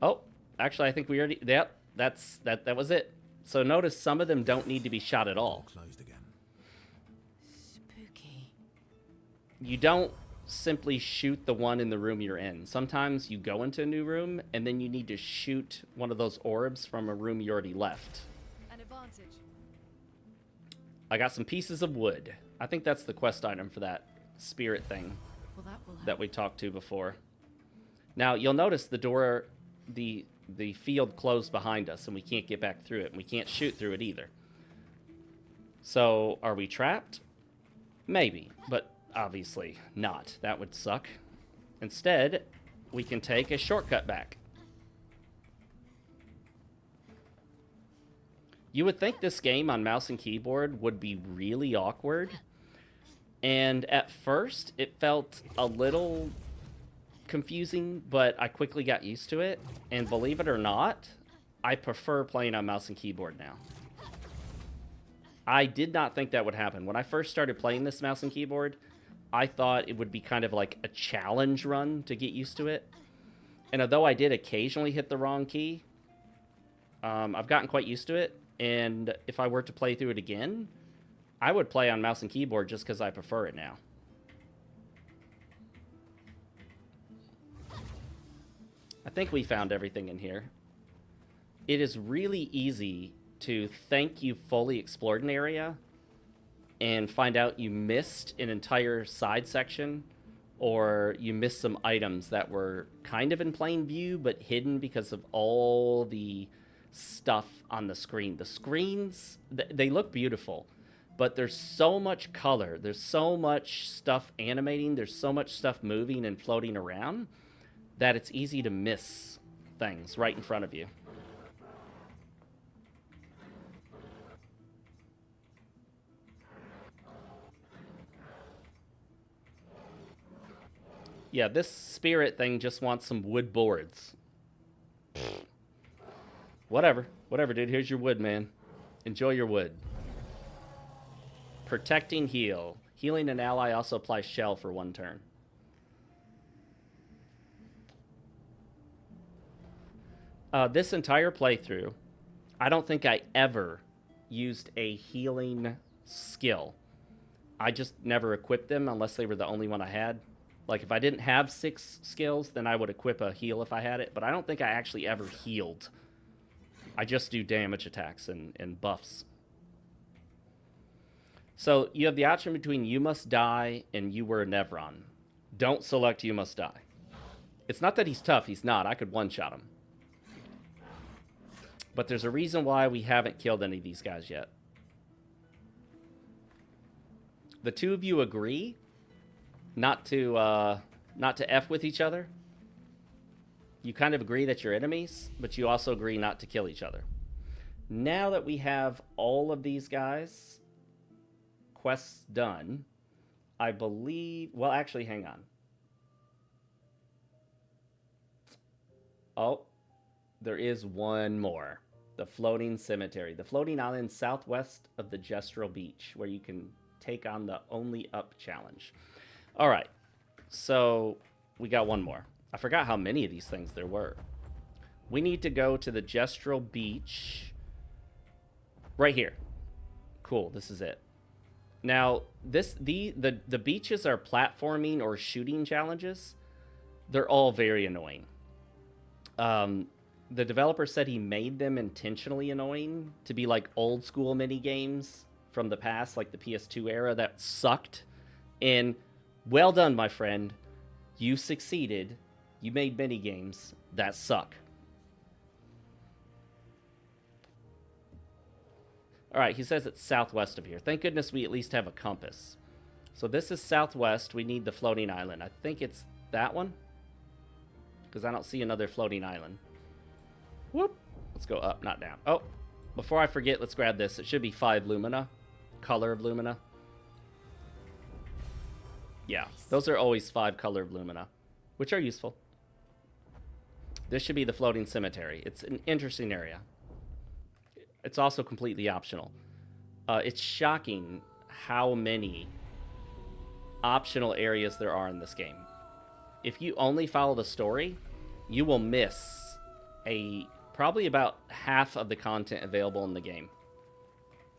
Oh, actually I think we already... Yep, that was it. So notice some of them don't need to be shot at all. Closed again. Spooky. You don't simply shoot the one in the room you're in. Sometimes you go into a new room and then you need to shoot one of those orbs from a room you already left. An advantage. I got some pieces of wood. I think that's the quest item for that spirit thing Well, that will help. that we talked to before. Now, you'll notice the door, the field closed behind us and we can't get back through it and we can't shoot through it either. So, are we trapped? Maybe, but obviously not. That would suck. Instead, we can take a shortcut back. You would think this game on mouse and keyboard would be really awkward. And at first, it felt a little confusing, but I quickly got used to it. And believe it or not, I prefer playing on mouse and keyboard now. I did not think that would happen. When I first started playing this mouse and keyboard, I thought it would be kind of like a challenge run to get used to it. And although I did occasionally hit the wrong key, I've gotten quite used to it. And if I were to play through it again, I would play on mouse and keyboard just because I prefer it now. I think we found everything in here. It is really easy to think you fully explored an area and find out you missed an entire side section, or you missed some items that were kind of in plain view but hidden because of all the stuff on the screen. The screens, they look beautiful, but there's so much color, there's so much stuff animating, there's so much stuff moving and floating around that it's easy to miss things right in front of you. Yeah, this spirit thing just wants some wood boards. Whatever, dude. Here's your wood, man. Enjoy your wood. Protecting heal. Healing an ally also applies shell for 1 turn. This entire playthrough, I don't think I ever used a healing skill. I just never equipped them unless they were the only one I had. Like, if I didn't have 6 skills, then I would equip a heal if I had it. But I don't think I actually ever healed. I just do damage attacks and buffs. So you have the option between you must die and you were a Nevron. Don't select you must die. It's not that he's tough. He's not. I could one-shot him. But there's a reason why we haven't killed any of these guys yet. The two of you agree not to F with each other. You kind of agree that you're enemies, but you also agree not to kill each other. Now that we have all of these guys' quests done, I believe... Well, actually, hang on. Oh, there is one more. The floating cemetery. The floating island southwest of the Gestural Beach, where you can take on the Only Up challenge. All right, so we got one more. I forgot how many of these things there were. We need to go to the Gestural Beach. Right here. Cool, this is it. Now, the beaches are platforming or shooting challenges. They're all very annoying. The developer said he made them intentionally annoying to be like old school mini games from the past, like the PS2 era that sucked. And well done, my friend. You succeeded. You made mini games that suck. All right, he says it's southwest of here. Thank goodness we at least have a compass. So this is southwest. We need the floating island. I think it's that one, because I don't see another floating island. Whoop. Let's go up, not down. Oh, before I forget, let's grab this. It should be 5 lumina. Color of lumina. Yeah, those are always 5 color of lumina, which are useful. This should be the floating cemetery. It's an interesting area. It's also completely optional. It's shocking how many optional areas there are in this game. If you only follow the story, you will miss probably about half of the content available in the game,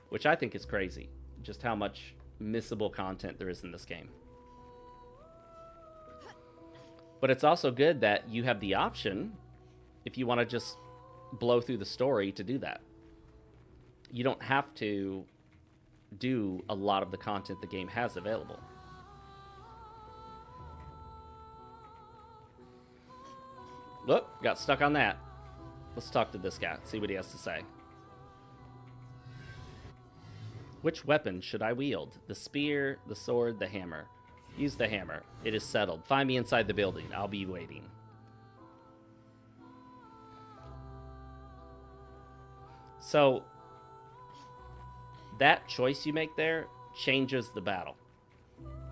which I think is crazy, just how much missable content there is in this game. But it's also good that you have the option, if you want to just blow through the story, to do that. You don't have to do a lot of the content the game has available. Look, got stuck on that. Let's talk to this guy, see what he has to say. Which weapon should I wield? The spear, the sword, the hammer. Use the hammer. It is settled. Find me inside the building. I'll be waiting. So, that choice you make there changes the battle.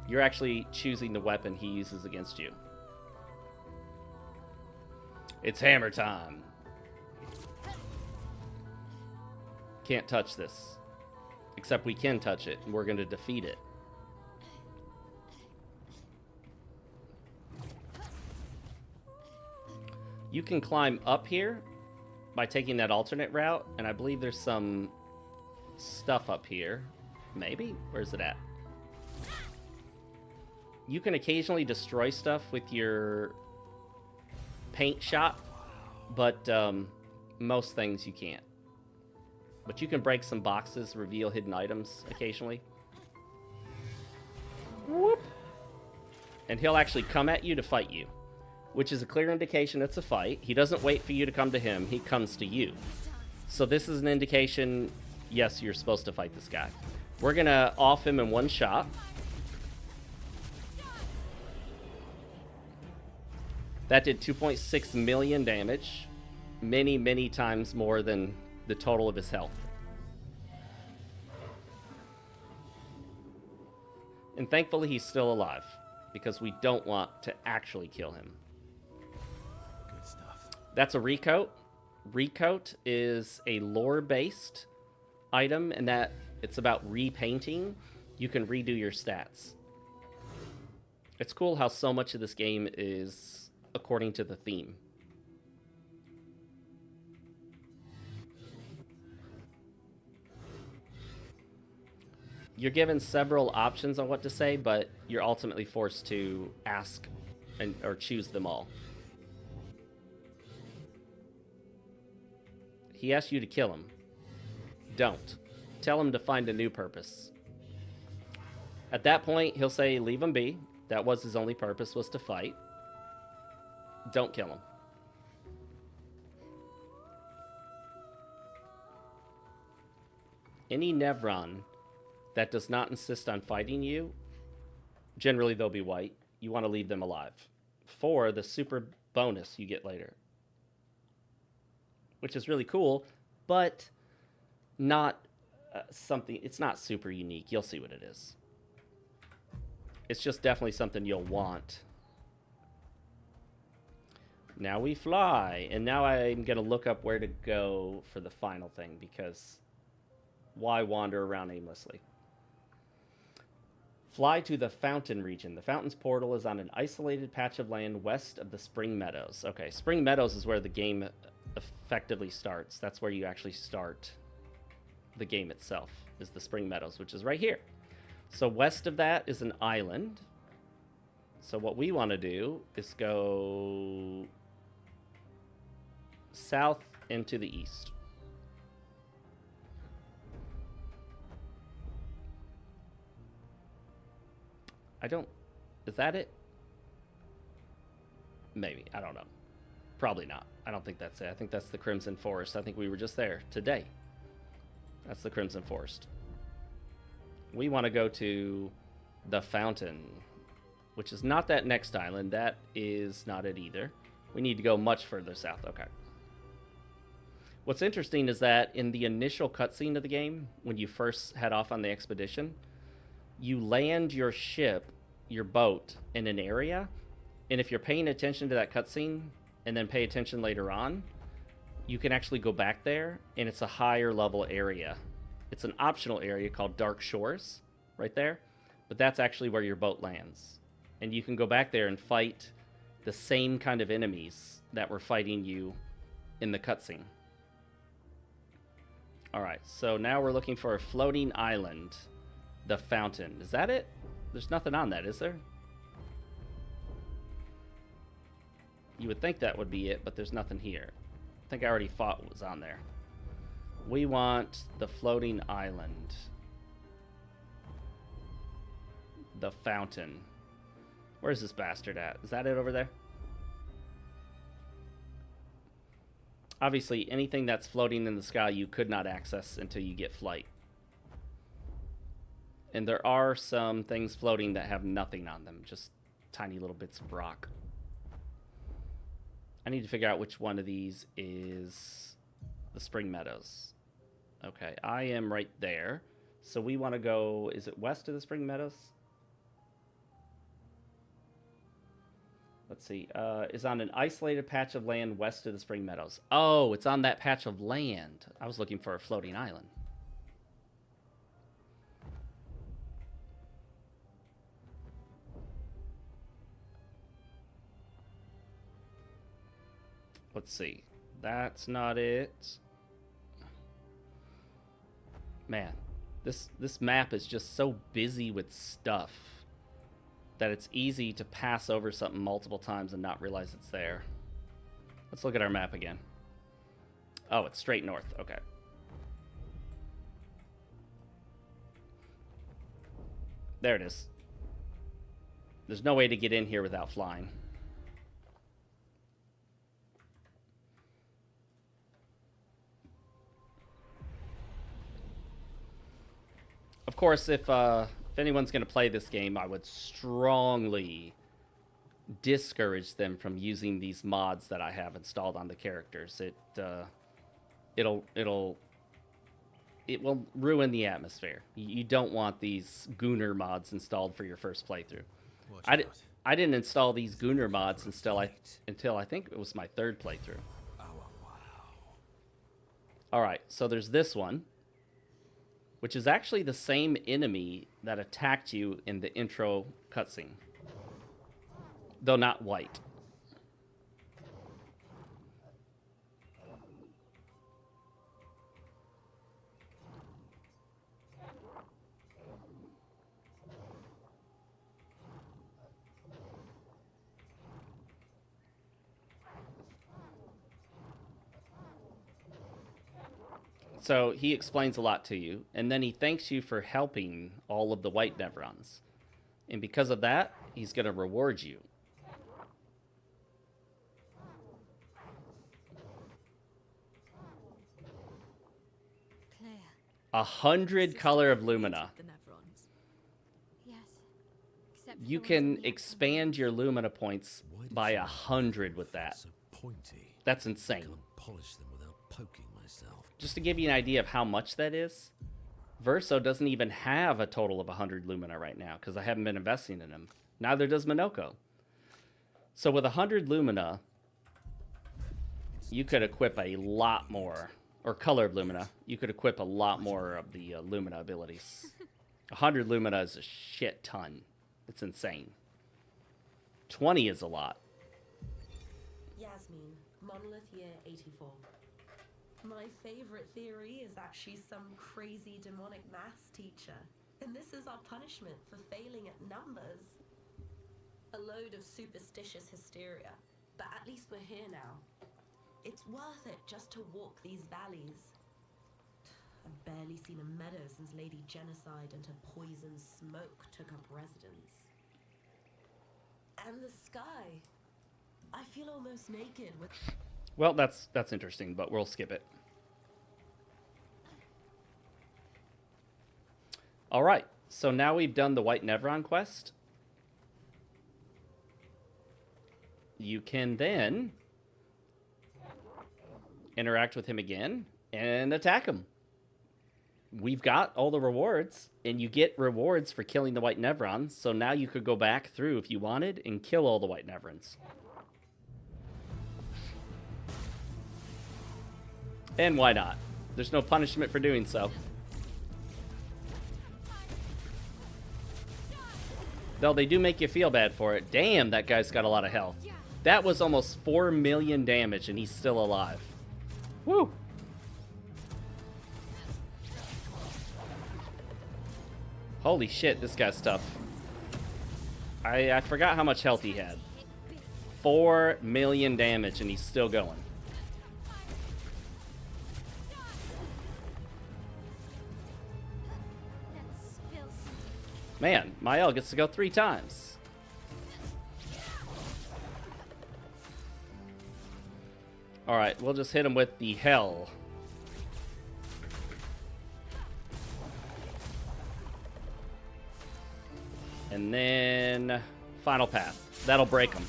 You're actually choosing the weapon he uses against you. It's hammer time. Can't touch this. Except we can touch it, and we're going to defeat it. You can climb up here by taking that alternate route, and I believe there's some stuff up here. Maybe? Where's it at? You can occasionally destroy stuff with your paint shot, but most things you can't. But you can break some boxes, reveal hidden items occasionally. Whoop! And he'll actually come at you to fight you, which is a clear indication it's a fight. He doesn't wait for you to come to him, he comes to you. So this is an indication, yes, you're supposed to fight this guy. We're gonna off him in one shot. That did 2.6 million damage. Many, many times more than the total of his health. And thankfully he's still alive, because we don't want to actually kill him. Good stuff. That's a recoat. Recoat is a lore-based item, and that it's about repainting. You can redo your stats. It's cool how so much of this game is according to the theme. You're given several options on what to say, but you're ultimately forced to ask or choose them all. He asks you to kill him. Don't. Tell him to find a new purpose. At that point, he'll say, leave him be. That was his only purpose, was to fight. Don't kill him. Any Nevron that does not insist on fighting you, generally they'll be white. You want to leave them alive for the super bonus you get later, which is really cool, but not something, it's not super unique. You'll see what it is. It's just definitely something you'll want. Now we fly, and now I'm going to look up where to go for the final thing, because why wander around aimlessly? Fly to the Fountain region. The Fountain's portal is on an isolated patch of land west of the Spring Meadows. Okay, Spring Meadows is where the game effectively starts. That's where you actually start the game itself, is the Spring Meadows, which is right here. So west of that is an island. So what we want to do is go south into the east. Is that it? Maybe. I don't know. Probably not. I don't think that's it. I think that's the Crimson Forest. I think we were just there today. That's the Crimson Forest. We want to go to the Fountain, which is not that next island. That is not it either. We need to go much further south. Okay. What's interesting is that in the initial cutscene of the game, when you first head off on the expedition, you land your ship, your boat, in an area, and if you're paying attention to that cutscene and then pay attention later on, you can actually go back there, and it's a higher level area. It's an optional area called Dark Shores, right there, but that's actually where your boat lands. And you can go back there and fight the same kind of enemies that were fighting you in the cutscene. Alright, so now we're looking for a floating island. The Fountain. Is that it? There's nothing on that, is there? You would think that would be it, but there's nothing here. I think I already fought what was on there. We want the floating island. The Fountain. Where's this bastard at? Is that it over there? Obviously, anything that's floating in the sky you could not access until you get flight. And there are some things floating that have nothing on them, just tiny little bits of rock. I need to figure out which one of these is the Spring Meadows. Okay, I am right there. So we want to go, is it west of the Spring Meadows? Let's see, is on an isolated patch of land west of the Spring Meadows. Oh, it's on that patch of land. I was looking for a floating island. Let's see. That's not it. Man, this map is just so busy with stuff that it's easy to pass over something multiple times and not realize it's there. Let's look at our map again. Oh, it's straight north. Okay. There it is. There's no way to get in here without flying. Of course, if anyone's going to play this game, I would strongly discourage them from using these mods that I have installed on the characters. It will ruin the atmosphere. You don't want these Gooner mods installed for your first playthrough. I didn't install these Gooner mods until I think it was my third playthrough. All right, so there's this one, which is actually the same enemy that attacked you in the intro cutscene, though not white. So he explains a lot to you, and then he thanks you for helping all of the white Nevrons. And because of that, he's going to reward you. Clear. 100 color of lumina. The Nevrons. Yes. Except You for the ones can on the expand your lumina points by 100 with that. So pointy. That's insane. Can't polish them without poking myself. Just to give you an idea of how much that is, Verso doesn't even have a total of 100 lumina right now because I haven't been investing in him. Neither does Minoko. So with 100 lumina, you could equip a lot more, or color of lumina, you could equip a lot more of the lumina abilities. 100 lumina is a shit ton. It's insane. 20 is a lot. Yasmin, Monolith Year 84. My favorite theory is that she's some crazy demonic maths teacher, and this is our punishment for failing at numbers. A load of superstitious hysteria, but at least we're here now. It's worth it just to walk these valleys. I've barely seen a meadow since Lady Genocide and her poison smoke took up residence. And the sky. I feel almost naked with... Well, that's interesting, but we'll skip it. All right, so now we've done the White Nevron quest. You can then interact with him again and attack him. We've got all the rewards, and you get rewards for killing the White Nevrons, so now you could go back through if you wanted and kill all the White Nevrons. And why not? There's no punishment for doing so. Though they do make you feel bad for it. Damn, that guy's got a lot of health. That was almost 4 million damage, and he's still alive. Woo! Holy shit, this guy's tough. I forgot how much health he had. 4 million damage, and he's still going. Man, Mael gets to go 3 times. Alright, we'll just hit him with the hell. And then final path. That'll break him.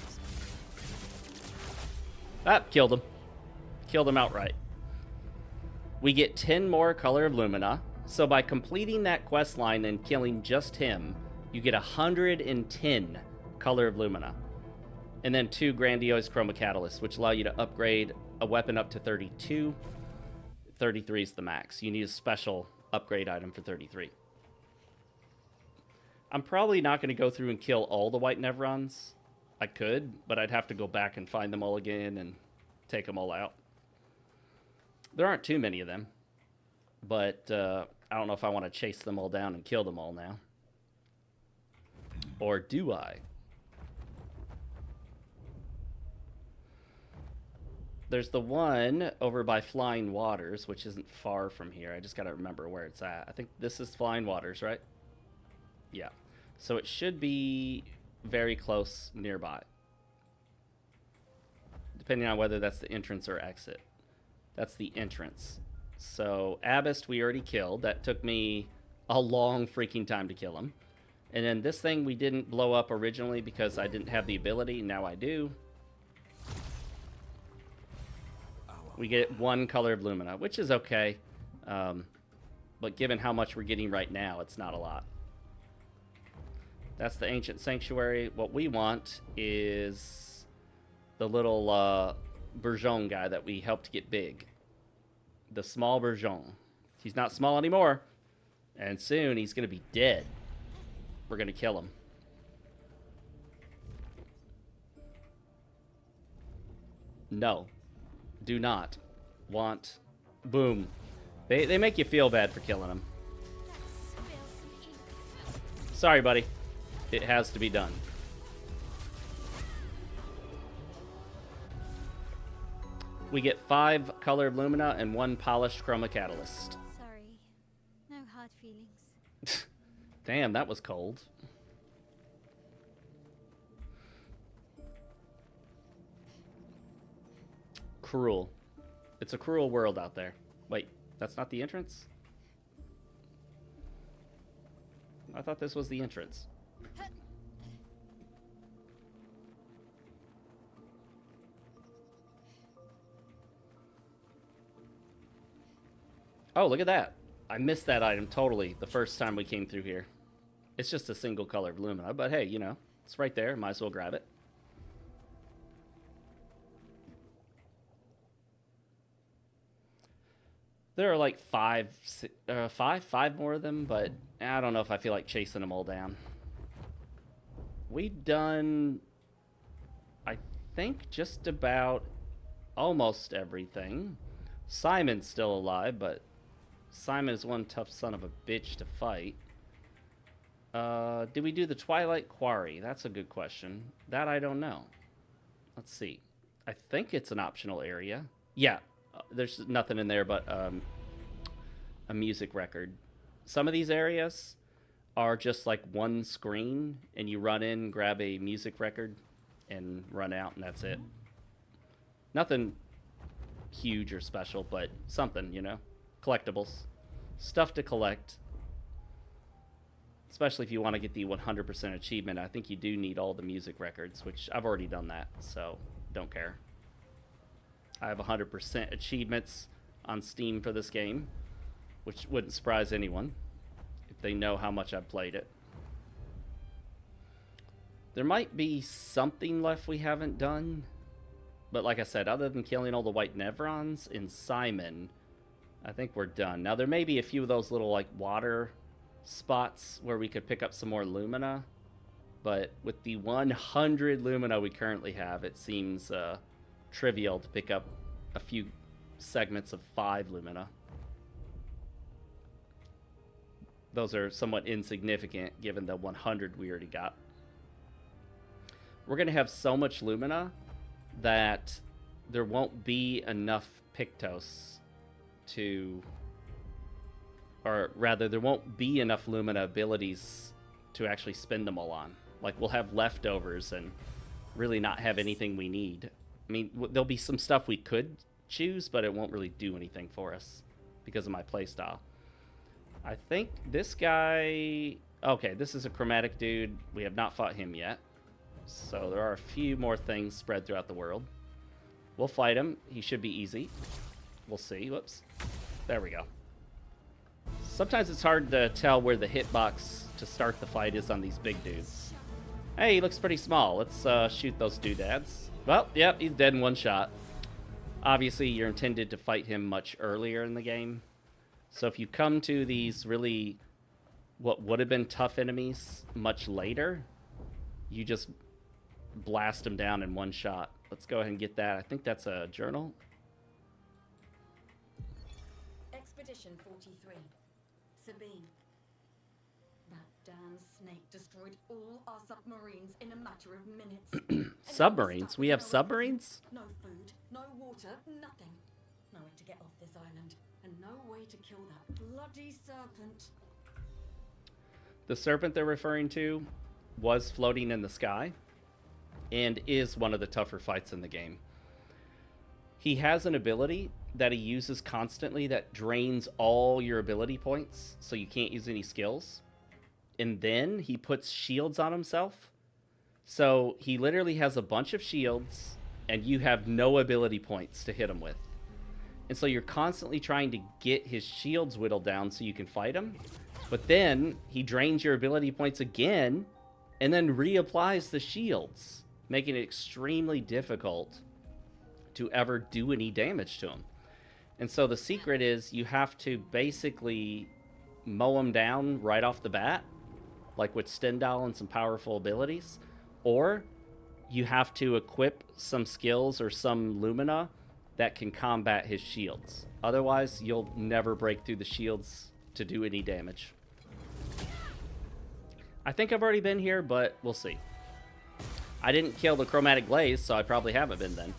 Ah, killed him. Killed him outright. We get 10 more Color of Lumina. So by completing that quest line and killing just him, you get 110 Color of Lumina. And then 2 Grandiose Chroma Catalysts, which allow you to upgrade a weapon up to 32. 33 is the max. You need a special upgrade item for 33. I'm probably not going to go through and kill all the White Nevrons. I could, but I'd have to go back and find them all again and take them all out. There aren't too many of them, but I don't know if I want to chase them all down and kill them all now. Or do I? There's the one over by Flying Waters, which isn't far from here. I just got to remember where it's at. I think this is Flying Waters, right? Yeah. So it should be very close nearby. Depending on whether that's the entrance or exit. That's the entrance. So Abyss we already killed. That took me a long freaking time to kill him. And then this thing we didn't blow up originally because I didn't have the ability. Now I do. We get 1 Color of Lumina, which is okay. But given how much we're getting right now, it's not a lot. That's the Ancient Sanctuary. What we want is the little Bourgeon guy that we helped get big. The small Bourgeon. He's not small anymore. And soon he's going to be dead. We're going to kill him. No. Do not want. Boom. They make you feel bad for killing him. Sorry, buddy. It has to be done. We get 5 Color of Lumina and 1 Polished Chroma Catalyst. Sorry. No hard feelings. Damn, that was cold. Cruel. It's a cruel world out there. Wait, that's not the entrance? I thought this was the entrance. Oh, look at that. I missed that item totally the first time we came through here. It's just a single color of Lumina, but hey, you know, it's right there. Might as well grab it. There are like five more of them, but I don't know if I feel like chasing them all down. We've done, I think, just about almost everything. Simon's still alive, but Simon is one tough son of a bitch to fight. Did we do the Twilight Quarry? That's a good question. That I don't know. Let's see. I think it's an optional area. Yeah, there's nothing in there but a music record. Some of these areas are just like one screen, and you run in, grab a music record, and run out, and that's it. Nothing huge or special, but something, you know? Collectibles. Stuff to collect. Especially if you want to get the 100% achievement. I think you do need all the music records, which I've already done that, so don't care. I have 100% achievements on Steam for this game, which wouldn't surprise anyone if they know how much I've played it. There might be something left we haven't done, but like I said, other than killing all the white Nevrons in Simon, I think we're done. Now, there may be a few of those little, like, water spots where we could pick up some more Lumina, but with the 100 Lumina we currently have, it seems trivial to pick up a few segments of 5 Lumina. Those are somewhat insignificant given the 100 we already got. We're going to have so much Lumina that there won't be enough Pictos to, or rather, there won't be enough Lumina abilities to actually spend them all on. Like, we'll have leftovers and really not have anything we need. I mean, there'll be some stuff we could choose, but it won't really do anything for us because of my playstyle. I think this guy... Okay, this is a chromatic dude. We have not fought him yet. So there are a few more things spread throughout the world. We'll fight him. He should be easy. We'll see. Whoops. There we go. Sometimes it's hard to tell where the hitbox to start the fight is on these big dudes. Hey, he looks pretty small. Let's shoot those doodads. Well, yep, he's dead in one shot. Obviously, you're intended to fight him much earlier in the game. So if you come to these really, what would have been tough enemies much later, you just blast them down in one shot. Let's go ahead and get that. I think that's a journal. Expedition 43. Sabine. That damn snake destroyed all our submarines in a matter of minutes. Submarines? We have submarines? No food, no water, nothing. No way to get off this island, and no way to kill that bloody serpent. The serpent they're referring to was floating in the sky and is one of the tougher fights in the game. He has an ability that he uses constantly that drains all your ability points, so you can't use any skills. And then he puts shields on himself. So he literally has a bunch of shields, and you have no ability points to hit him with. And so you're constantly trying to get his shields whittled down so you can fight him. But then he drains your ability points again, and then reapplies the shields, making it extremely difficult to ever do any damage to him. And so the secret is you have to basically mow him down right off the bat, like with Stendhal and some powerful abilities, or you have to equip some skills or some Lumina that can combat his shields. Otherwise, you'll never break through the shields to do any damage. I think I've already been here, but we'll see. I didn't kill the chromatic blaze, so I probably haven't been then.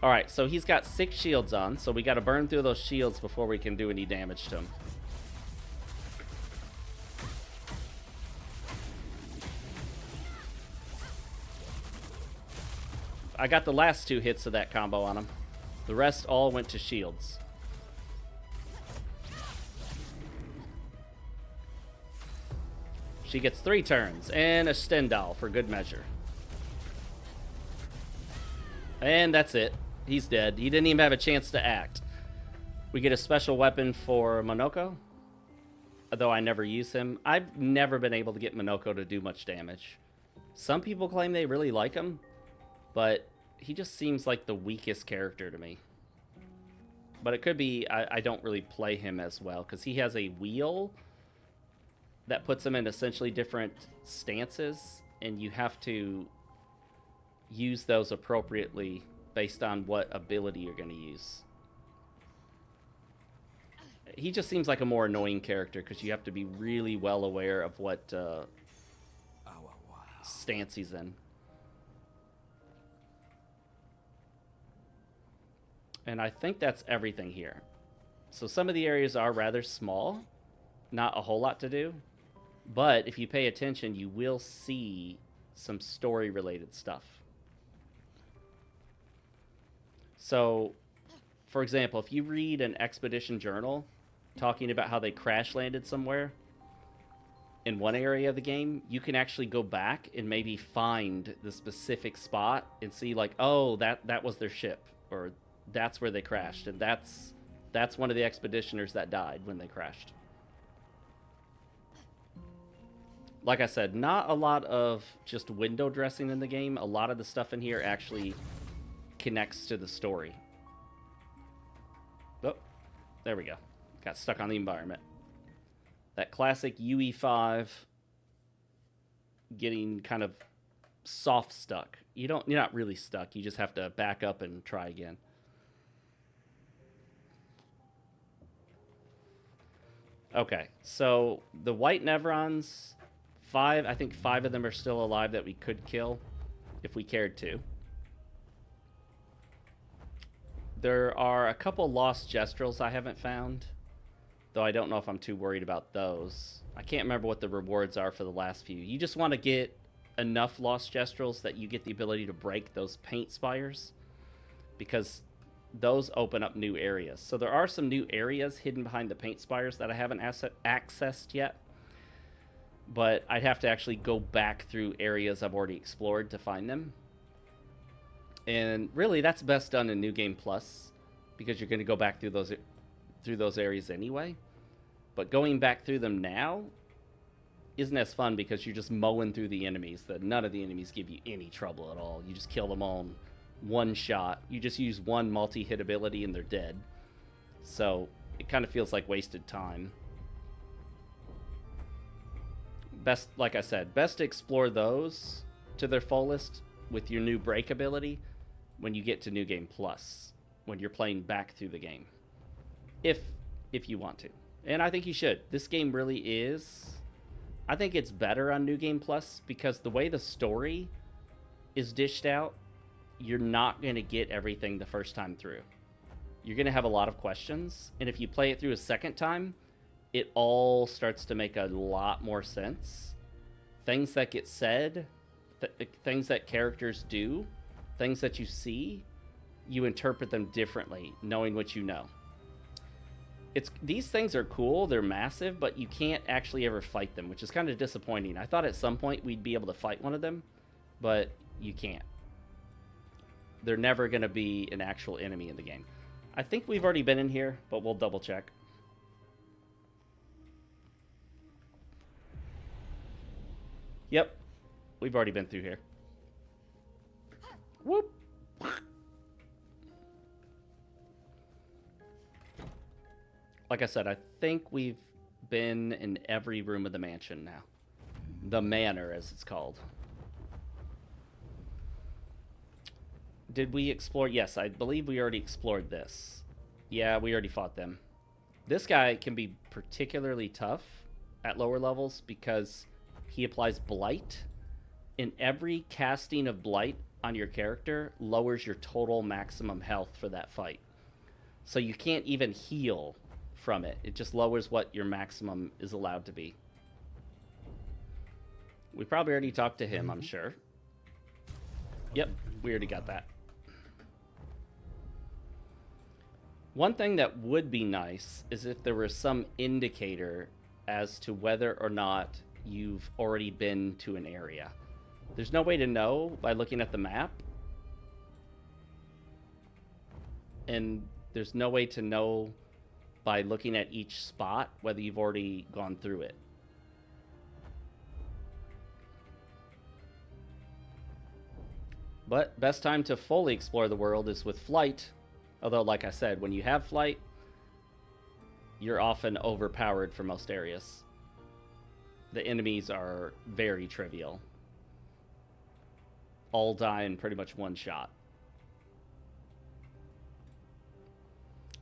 Alright, so he's got 6 shields on, so we gotta burn through those shields before we can do any damage to him. I got the last 2 hits of that combo on him. The rest all went to shields. She gets 3 turns and a Stendhal for good measure. And that's it. He's dead. He didn't even have a chance to act. We get a special weapon for Monoko, though I never use him. I've never been able to get Monoko to do much damage. Some people claim they really like him, but he just seems like the weakest character to me. But it could be I don't really play him as well, because he has a wheel that puts him in essentially different stances, and you have to use those appropriately based on what ability you're going to use. He just seems like a more annoying character because you have to be really well aware of what stance he's in. And I think that's everything here. So some of the areas are rather small, not a whole lot to do, but if you pay attention, you will see some story-related stuff. So, for example, if you read an expedition journal talking about how they crash landed somewhere in one area of the game, you can actually go back and maybe find the specific spot and see like, oh, that was their ship, or that's where they crashed, and that's one of the expeditioners that died when they crashed. Like I said, not a lot of just window dressing in the game. A lot of the stuff in here actually connects to the story. Oh, there we go. Got stuck on the environment. That classic UE5 getting kind of soft stuck. You're not really stuck. You just have to back up and try again. Okay, so the white Nevrons, I think 5 of them are still alive that we could kill if we cared to. There are a couple lost Gestrels I haven't found, though I don't know if I'm too worried about those. I can't remember what the rewards are for the last few. You just want to get enough lost Gestrels that you get the ability to break those paint spires, because those open up new areas. So there are some new areas hidden behind the paint spires that I haven't accessed yet, but I'd have to actually go back through areas I've already explored to find them. And really, that's best done in New Game Plus, because you're going to go back through those areas anyway. But going back through them now isn't as fun because you're just mowing through the enemies. None of the enemies give you any trouble at all. You just kill them all in one shot. You just use one multi-hit ability and they're dead. So it kind of feels like wasted time. Best, like I said, best to explore those to their fullest with your new break ability when you get to New Game Plus, when you're playing back through the game, if you want to. And I think you should. This game really is, I think it's better on New Game Plus because the way the story is dished out, you're not going to get everything the first time through. You're going to have a lot of questions, and if you play it through a second time, it all starts to make a lot more sense. Things that get said, things that characters do, things that you see, you interpret them differently, knowing what you know. These things are cool, they're massive, but you can't actually ever fight them, which is kind of disappointing. I thought at some point we'd be able to fight one of them, but you can't. They're never going to be an actual enemy in the game. I think we've already been in here, but we'll double check. Yep, we've already been through here. Whoop. Like I said, I think we've been in every room of the mansion now. The manor, as it's called. Did we explore? Yes, I believe we already explored this. Yeah, we already fought them. This guy can be particularly tough at lower levels because he applies Blight, and every casting of Blight on your character lowers your total maximum health for that fight. So you can't even heal from it. It just lowers what your maximum is allowed to be. We probably already talked to him, I'm sure. Yep, we already got that. One thing that would be nice is if there was some indicator as to whether or not you've already been to an area. There's no way to know by looking at the map. And there's no way to know by looking at each spot whether you've already gone through it. But best time to fully explore the world is with flight. Although, like I said, when you have flight, you're often overpowered for most areas. The enemies are very trivial. All die in pretty much one shot.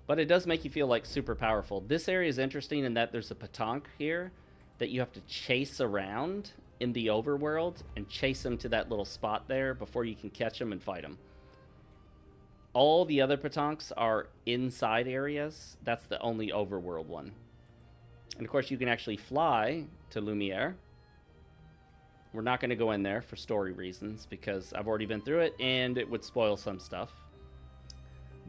But it does make you feel like super powerful. This area is interesting in that there's a petanque here that you have to chase around in the overworld and chase them to that little spot there before you can catch them and fight them. All the other petanques are inside areas. That's the only overworld one. And of course you can actually fly to Lumiere. We're not going to go in there for story reasons because I've already been through it and it would spoil some stuff.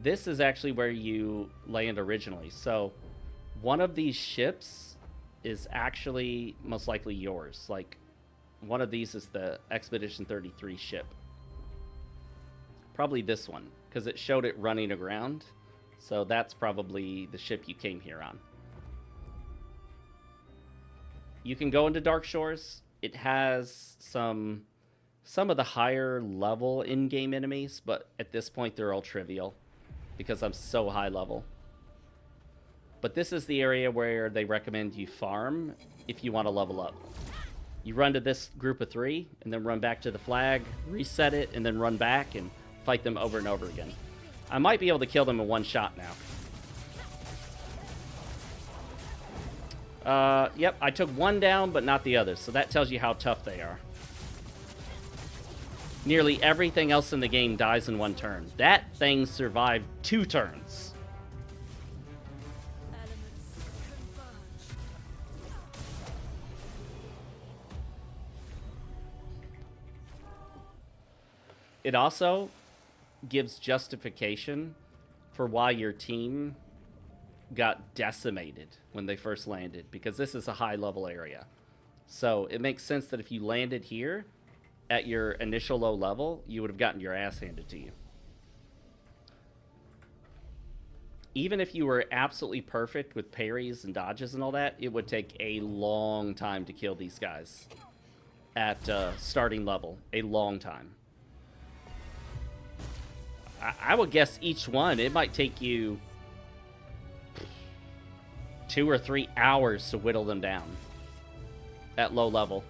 This is actually where you land originally. So one of these ships is actually most likely yours. Like one of these is the Expedition 33 ship. Probably this one because it showed it running aground. So that's probably the ship you came here on. You can go into Dark Shores. It has some of the higher level in-game enemies, but at this point they're all trivial because I'm so high level. But this is the area where they recommend you farm if you want to level up. You run to this group of 3 and then run back to the flag, reset it, and then run back and fight them over and over again. I might be able to kill them in one shot now. Yep, I took one down, but not the other, so that tells you how tough they are. Nearly everything else in the game dies in one turn. That thing survived 2 turns. It also gives justification for why your team got decimated when they first landed, because this is a high level area. So it makes sense that if you landed here at your initial low level, you would have gotten your ass handed to you. Even if you were absolutely perfect with parries and dodges and all that, it would take a long time to kill these guys at starting level. A long time. I would guess each one, it might take you 2 or 3 hours to whittle them down at low level.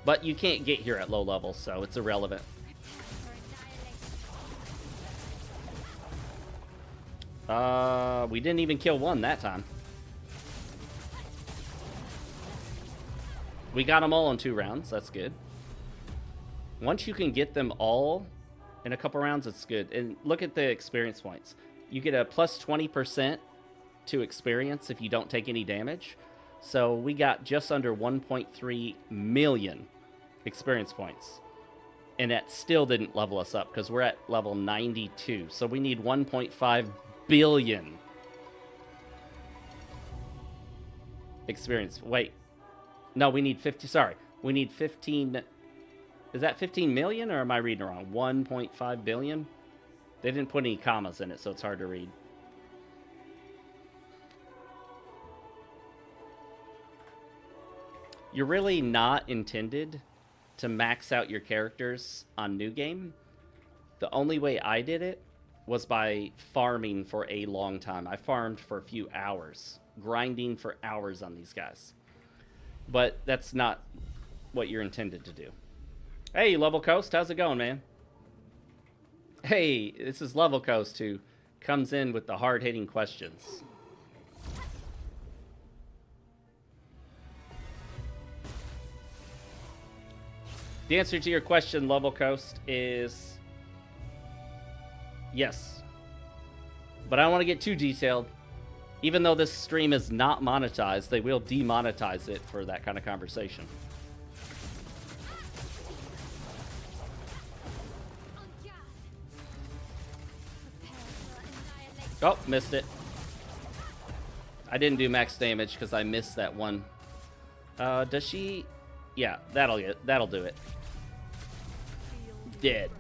But you can't get here at low level, so it's irrelevant. We didn't even kill one that time. We got them all in 2 rounds. That's good. Once you can get them all in a couple rounds, it's good. And look at the experience points. You get a plus 20% to experience if you don't take any damage. So we got just under 1.3 million experience points. And that still didn't level us up because we're at level 92. So we need 1.5 billion experience. Wait. No, we need 50. Sorry. We need 15. Is that 15 million or am I reading wrong? 1.5 billion? They didn't put any commas in it, so it's hard to read. You're really not intended to max out your characters on New Game. The only way I did it was by farming for a long time. I farmed for a few hours, grinding for hours on these guys. But that's not what you're intended to do. Hey, Level Coast, how's it going, man? Hey, this is Level Coast who comes in with the hard-hitting questions. The answer to your question, Level Coast, is yes. But I don't want to get too detailed. Even though this stream is not monetized, they will demonetize it for that kind of conversation. Oh, missed it. I didn't do max damage because I missed that one. Does she? Yeah, that'll do it. Dead.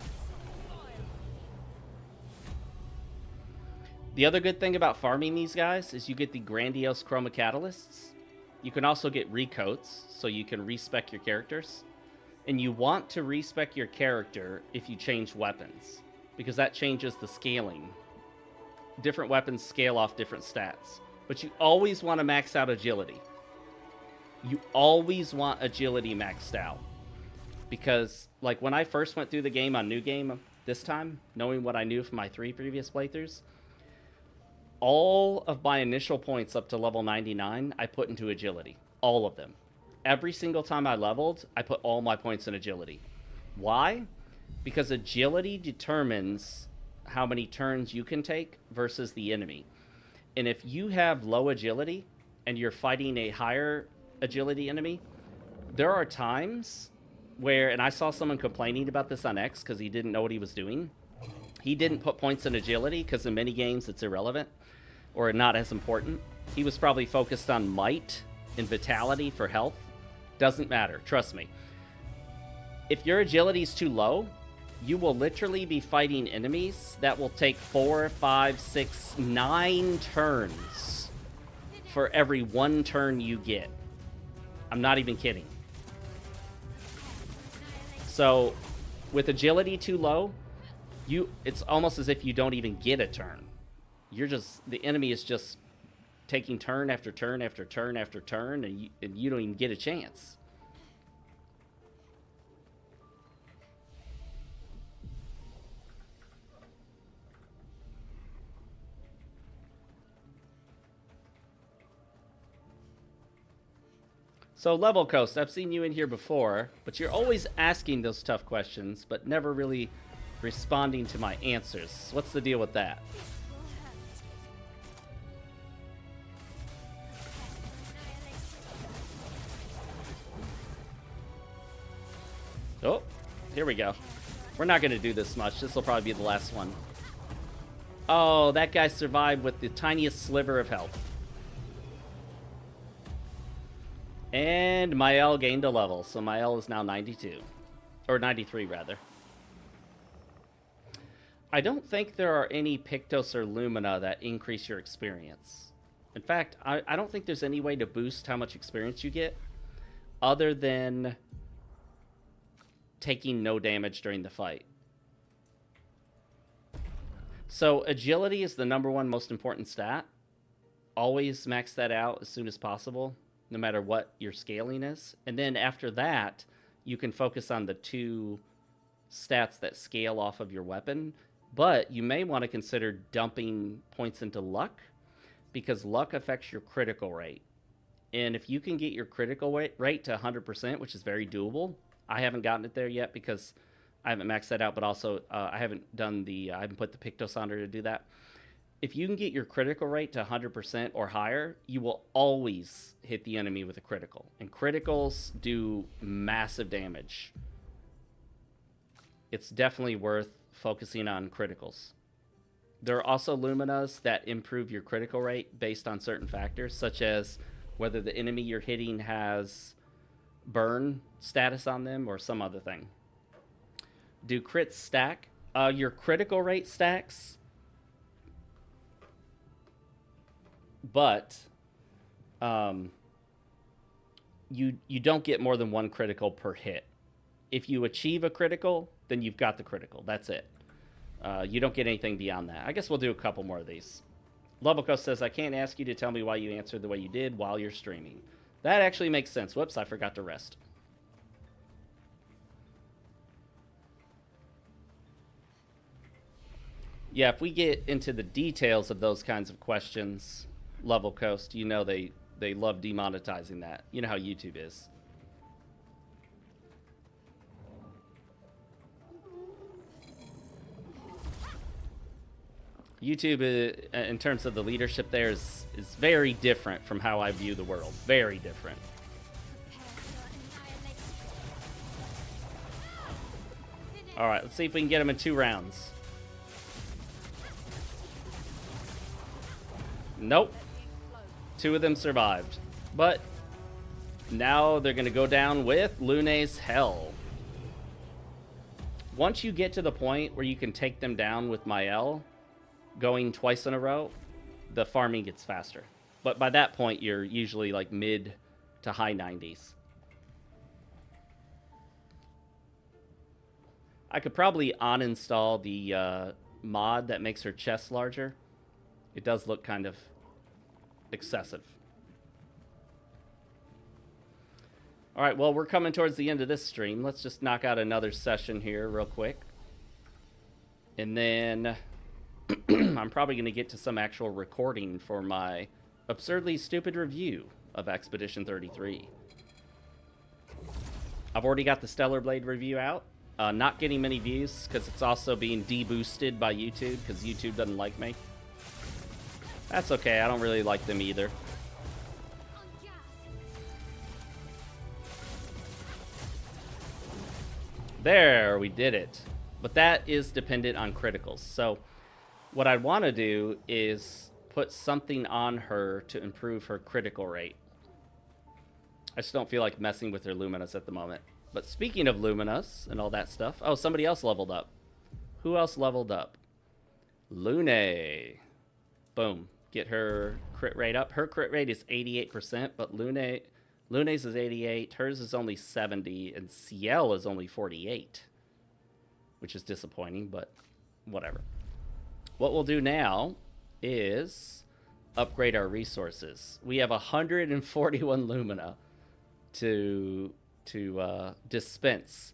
The other good thing about farming these guys is you get the grandiose chroma catalysts. You can also get recoats, so you can respec your characters. And you want to respec your character if you change weapons, because that changes the scaling. Different weapons scale off different stats. But you always want to max out agility. You always want agility maxed out. Because, like, when I first went through the game on New Game this time, knowing what I knew from my 3 previous playthroughs, all of my initial points up to level 99, I put into agility. All of them. Every single time I leveled, I put all my points in agility. Why? Because agility determines how many turns you can take versus the enemy. And if you have low agility and you're fighting a higher agility enemy, there are times where, and I saw someone complaining about this on X because he didn't know what he was doing. He didn't put points in agility because in many games it's irrelevant or not as important. He was probably focused on might and vitality for health. Doesn't matter, trust me. If your agility is too low, you will literally be fighting enemies that will take 4, 5, 6, 9 turns for every 1 turn you get. I'm not even kidding. So, with agility too low, it's almost as if you don't even get a turn. The enemy is just taking turn after turn after turn after turn, and you don't even get a chance. So, Level Coast, I've seen you in here before, but you're always asking those tough questions, but never really responding to my answers. What's the deal with that? Oh, here we go. We're not going to do this much. This will probably be the last one. Oh, that guy survived with the tiniest sliver of health. And Mael gained a level, so Mael is now 92. Or 93, rather. I don't think there are any Pictos or Lumina that increase your experience. In fact, I don't think there's any way to boost how much experience you get other than taking no damage during the fight. So agility is the #1 most important stat. Always max that out as soon as possible, no matter what your scaling is. And then after that, you can focus on the 2 stats that scale off of your weapon. But you may want to consider dumping points into luck, because luck affects your critical rate. And if you can get your critical rate to 100%, which is very doable, I haven't gotten it there yet because I haven't maxed that out, but also I haven't put the Pictos on to do that. If you can get your critical rate to 100% or higher, you will always hit the enemy with a critical. And criticals do massive damage. It's definitely worth focusing on criticals. There are also Luminas that improve your critical rate based on certain factors, such as whether the enemy you're hitting has burn status on them or some other thing. Do crits stack? Your critical rate stacks, but you don't get more than 1 critical per hit. If you achieve a critical, then you've got the critical. That's it. You don't get anything beyond that. I guess we'll do a couple more of these. Levelco says, I can't ask you to tell me why you answered the way you did while you're streaming. That actually makes sense. Whoops, I forgot to rest. Yeah, if we get into the details of those kinds of questions, Level Coast, you know they love demonetizing that. You know how YouTube is. YouTube, in terms of the leadership there, is very different from how I view the world. Very different. All right, let's see if we can get them in 2 rounds. Nope. 2 of them survived. But now they're going to go down with Lune's Hell. Once you get to the point where you can take them down with Mael, going twice in a row, the farming gets faster. But by that point, you're usually like mid to high 90s. I could probably uninstall the mod that makes her chest larger. It does look kind of excessive. All right, well, we're coming towards the end of this stream. Let's just knock out another session here real quick. And then I'm probably going to get to some actual recording for my absurdly stupid review of Expedition 33. I've already got the Stellar Blade review out. Not getting many views because it's also being deboosted by YouTube because YouTube doesn't like me. That's okay, I don't really like them either. There, we did it. But that is dependent on criticals. So what I want to do is put something on her to improve her critical rate. I just don't feel like messing with her Luminous at the moment. But speaking of Luminous and all that stuff, oh, somebody else leveled up. Who else leveled up? Lune. Boom. Get her crit rate up. Her crit rate is 88%, but Lune's is 88, hers is only 70, and Ciel is only 48. Which is disappointing, but whatever. What we'll do now is upgrade our resources. We have 141 Lumina to dispense.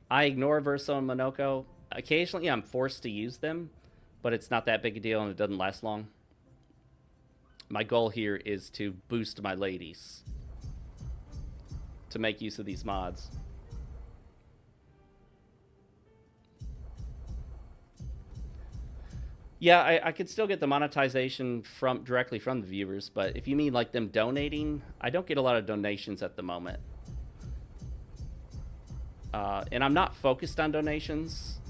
I ignore Verso and Monoko. Occasionally I'm forced to use them, but it's not that big a deal and it doesn't last long. My goal here is to boost my ladies to make use of these mods. Yeah, I could still get the monetization directly from the viewers, but if you mean like them donating, I don't get a lot of donations at the moment. And I'm not focused on donations.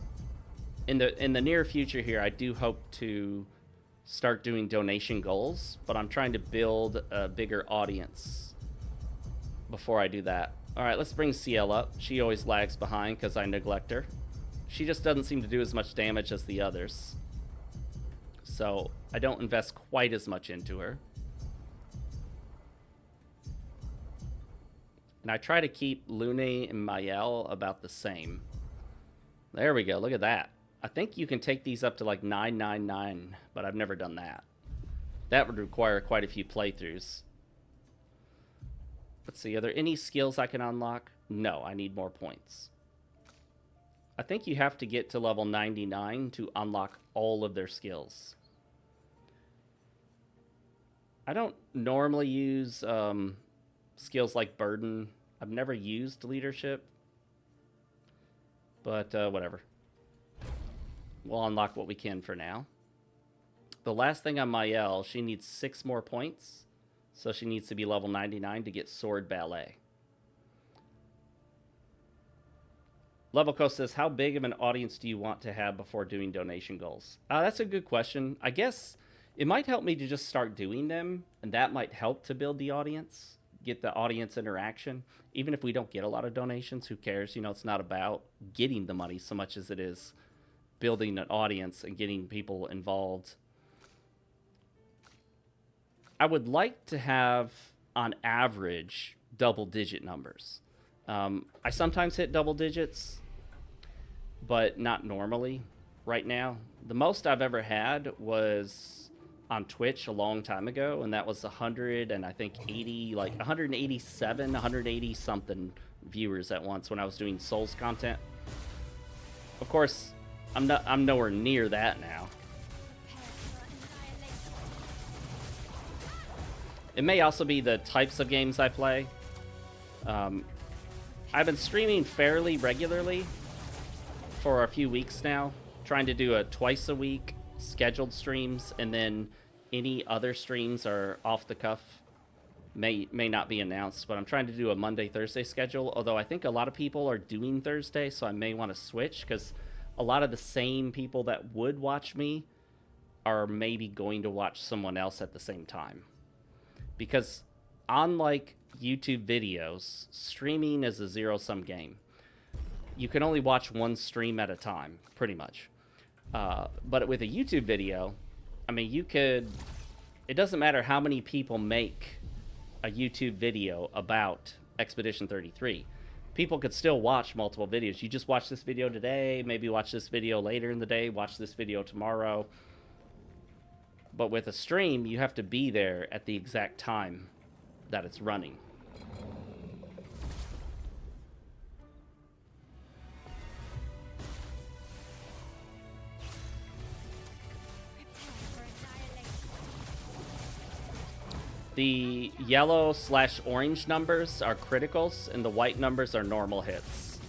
In the near future here, I do hope to start doing donation goals, but I'm trying to build a bigger audience before I do that. All right, let's bring Ciel up. She always lags behind because I neglect her. She just doesn't seem to do as much damage as the others. So I don't invest quite as much into her. And I try to keep Lune and Mael about the same. There we go, look at that. I think you can take these up to like 999, but I've never done that. That would require quite a few playthroughs. Let's see, are there any skills I can unlock? No, I need more points. I think you have to get to level 99 to unlock all of their skills. I don't normally use skills like Burden. I've never used Leadership. But whatever. We'll unlock what we can for now. The last thing on Mael, she needs 6 more points. So she needs to be level 99 to get Sword Ballet. Levelco says, how big of an audience do you want to have before doing donation goals? That's a good question. I guess it might help me to just start doing them, and that might help to build the audience, get the audience interaction. Even if we don't get a lot of donations, who cares? You know, it's not about getting the money so much as it is building an audience and getting people involved. I would like to have, on average, double-digit numbers. I sometimes hit double digits, but not normally right now. The most I've ever had was on Twitch a long time ago, and that was 100 and I think 80, like 187, 180 something viewers at once when I was doing Souls content. Of course, I'm nowhere near that now. It may also be the types of games I play. I've been streaming fairly regularly for a few weeks now, trying to do a twice a week scheduled streams, and then any other streams are off the cuff, may not be announced, but I'm trying to do a Monday, Thursday schedule, although I think a lot of people are doing Thursday, so I may want to switch, because a lot of the same people that would watch me are maybe going to watch someone else at the same time. Because unlike YouTube videos, streaming is a zero-sum game. You can only watch one stream at a time, pretty much. But with a YouTube video, I mean, it doesn't matter how many people make a YouTube video about Expedition 33. People could still watch multiple videos. You just watch this video today, maybe watch this video later in the day, watch this video tomorrow. But with a stream, you have to be there at the exact time that it's running. The yellow/orange numbers are criticals, and the white numbers are normal hits.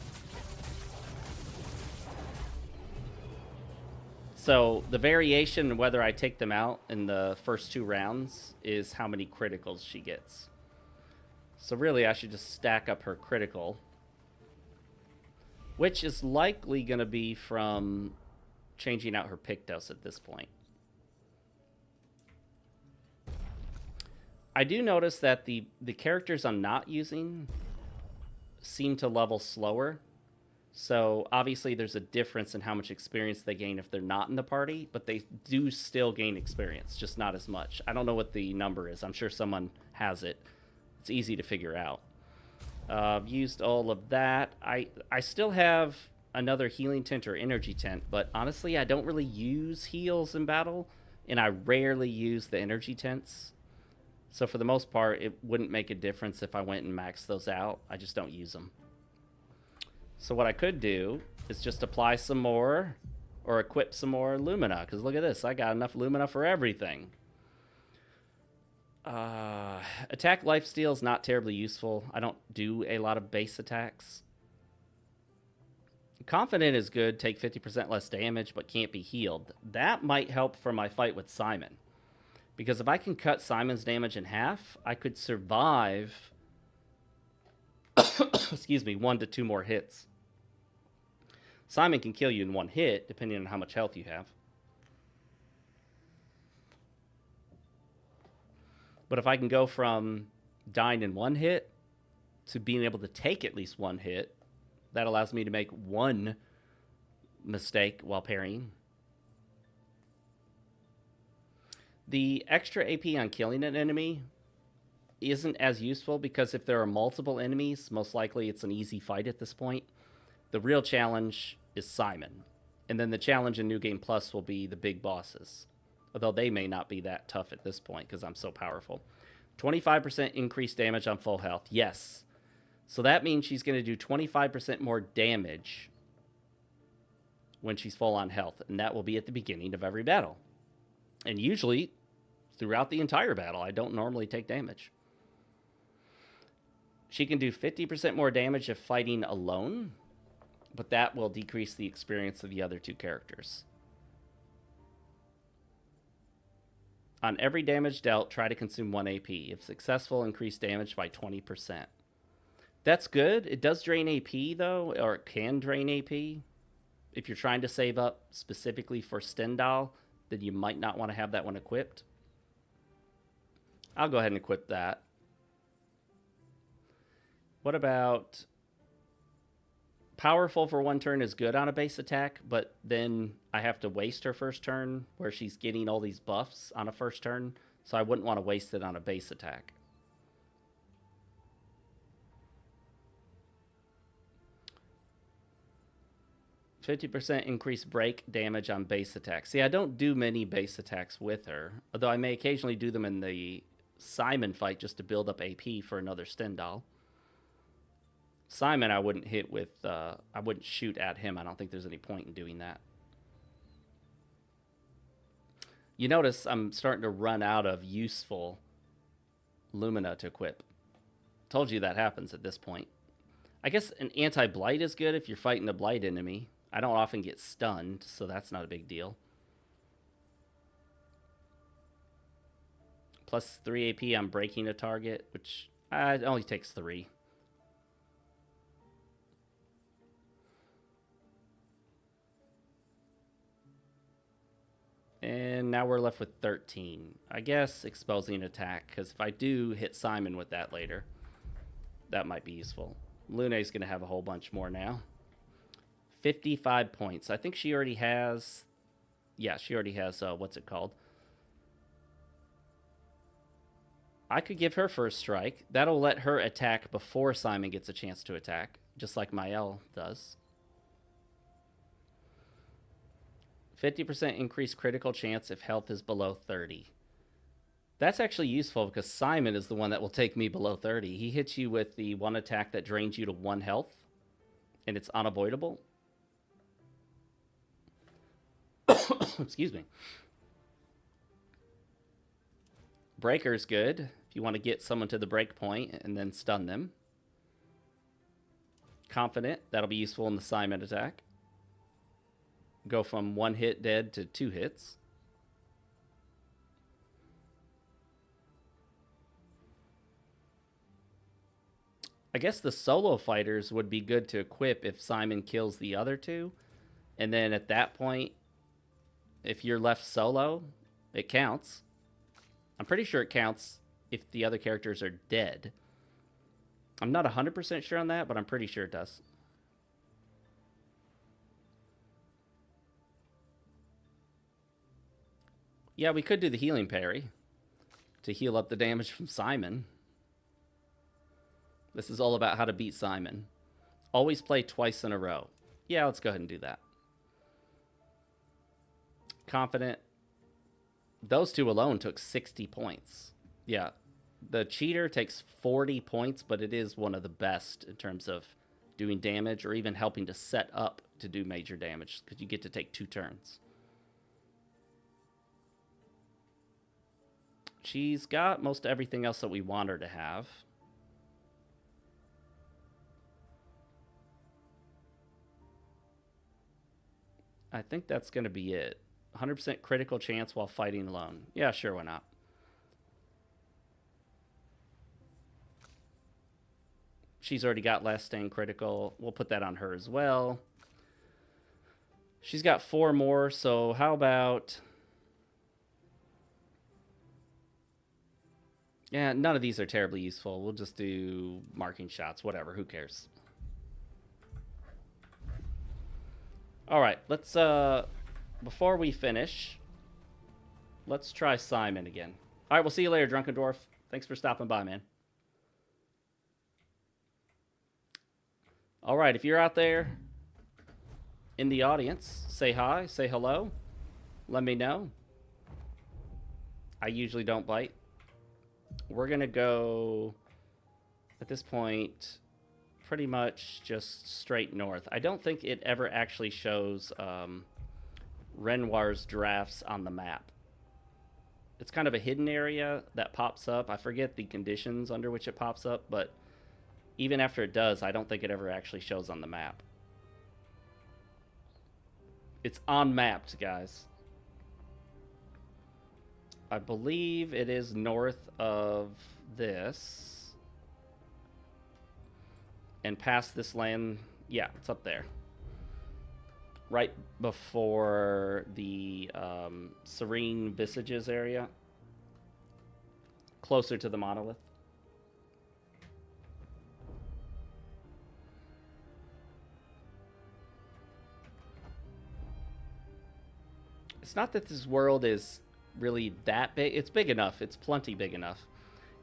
So the variation in whether I take them out in the first 2 rounds is how many criticals she gets. So really, I should just stack up her critical, which is likely going to be from changing out her Pictos at this point. I do notice that the characters I'm not using seem to level slower. So obviously there's a difference in how much experience they gain if they're not in the party, but they do still gain experience, just not as much. I don't know what the number is. I'm sure someone has it. It's easy to figure out. I've used all of that. I still have another healing tent or energy tent, but honestly, I don't really use heals in battle, and I rarely use the energy tents. So for the most part, it wouldn't make a difference if I went and maxed those out. I just don't use them. So what I could do is just apply some more or equip some more Lumina, because look at this. I got enough Lumina for everything. Attack lifesteal is not terribly useful. I don't do a lot of base attacks. Confident is good. Take 50% less damage, but can't be healed. That might help for my fight with Simon. Because if I can cut Simon's damage in half, I could survive, excuse me, 1 to 2 more hits. Simon can kill you in 1 hit, depending on how much health you have. But if I can go from dying in 1 hit to being able to take at least 1 hit, that allows me to make 1 mistake while parrying. The extra AP on killing an enemy isn't as useful because if there are multiple enemies, most likely it's an easy fight at this point. The real challenge is Simon. And then the challenge in New Game Plus will be the big bosses. Although they may not be that tough at this point because I'm so powerful. 25% increased damage on full health. Yes. So that means she's going to do 25% more damage when she's full on health. And that will be at the beginning of every battle. And usually, throughout the entire battle, I don't normally take damage. She can do 50% more damage if fighting alone, but that will decrease the experience of the other 2 characters. On every damage dealt, try to consume 1 AP. If successful, increase damage by 20%. That's good. It does drain AP, though, or it can drain AP. If you're trying to save up specifically for Stendhal, then you might not want to have that one equipped. I'll go ahead and equip that. What about... Powerful for 1 turn is good on a base attack, but then I have to waste her first turn where she's getting all these buffs on a first turn, so I wouldn't want to waste it on a base attack. %50 increased break damage on base attacks. See, I don't do many base attacks with her, although I may occasionally do them in the Simon fight just to build up AP for another Stendhal. Simon, I wouldn't hit with, I wouldn't shoot at him. I don't think there's any point in doing that. You notice I'm starting to run out of useful Lumina to equip. Told you that happens at this point. I guess an anti-blight is good if you're fighting a blight enemy. I don't often get stunned, so that's not a big deal. Plus 3 AP on breaking a target, which it only takes 3. And now we're left with 13. I guess exposing attack, because if I do hit Simon with that later, that might be useful. Luna's going to have a whole bunch more now. 55 points. I think she already has... Yeah, she already has, what's it called? I could give her first strike. That'll let her attack before Simon gets a chance to attack, just like Mael does. 50% increased critical chance if health is below 30. That's actually useful because Simon is the one that will take me below 30. He hits you with the 1 attack that drains you to 1 health, and it's unavoidable. Excuse me. Breaker's good. If if you want to get someone to the break point and then stun them. Confident, that'll be useful in the Simon attack. Go from 1 hit dead to 2 hits. I guess the solo fighters would be good to equip if Simon kills the other two. And then at that point, if you're left solo, it counts. I'm pretty sure it counts if the other characters are dead. I'm not 100% sure on that, but I'm pretty sure it does. Yeah, we could do the healing parry to heal up the damage from Simon. This is all about how to beat Simon. Always play twice in a row. Yeah, let's go ahead and do that. Confident. Those two alone took 60 points. Yeah, the cheater takes 40 points, but it is one of the best in terms of doing damage or even helping to set up to do major damage because you get to take 2 turns. She's got most everything else that we want her to have. I think that's going to be it. 100% critical chance while fighting alone. Yeah, sure, why not? She's already got last stand critical. We'll put that on her as well. She's got 4 more, so how about... Yeah, none of these are terribly useful. We'll just do marking shots, whatever, who cares? All right, let's, before we finish, let's try Simon again. All right, we'll see you later, Drunken Dwarf. Thanks for stopping by, man. All right, if you're out there in the audience, say hi, say hello, let me know. I usually don't bite. We're going to go, at this point, pretty much just straight north. I don't think it ever actually shows Renoir's drafts on the map. It's kind of a hidden area that pops up. I forget the conditions under which it pops up, but even after it does, I don't think it ever actually shows on the map. It's unmapped, guys. I believe it is north of this. And past this land, yeah, it's up there. Right before the Serene Visages area. Closer to the monolith. It's not that this world is really that big. It's big enough. It's plenty big enough.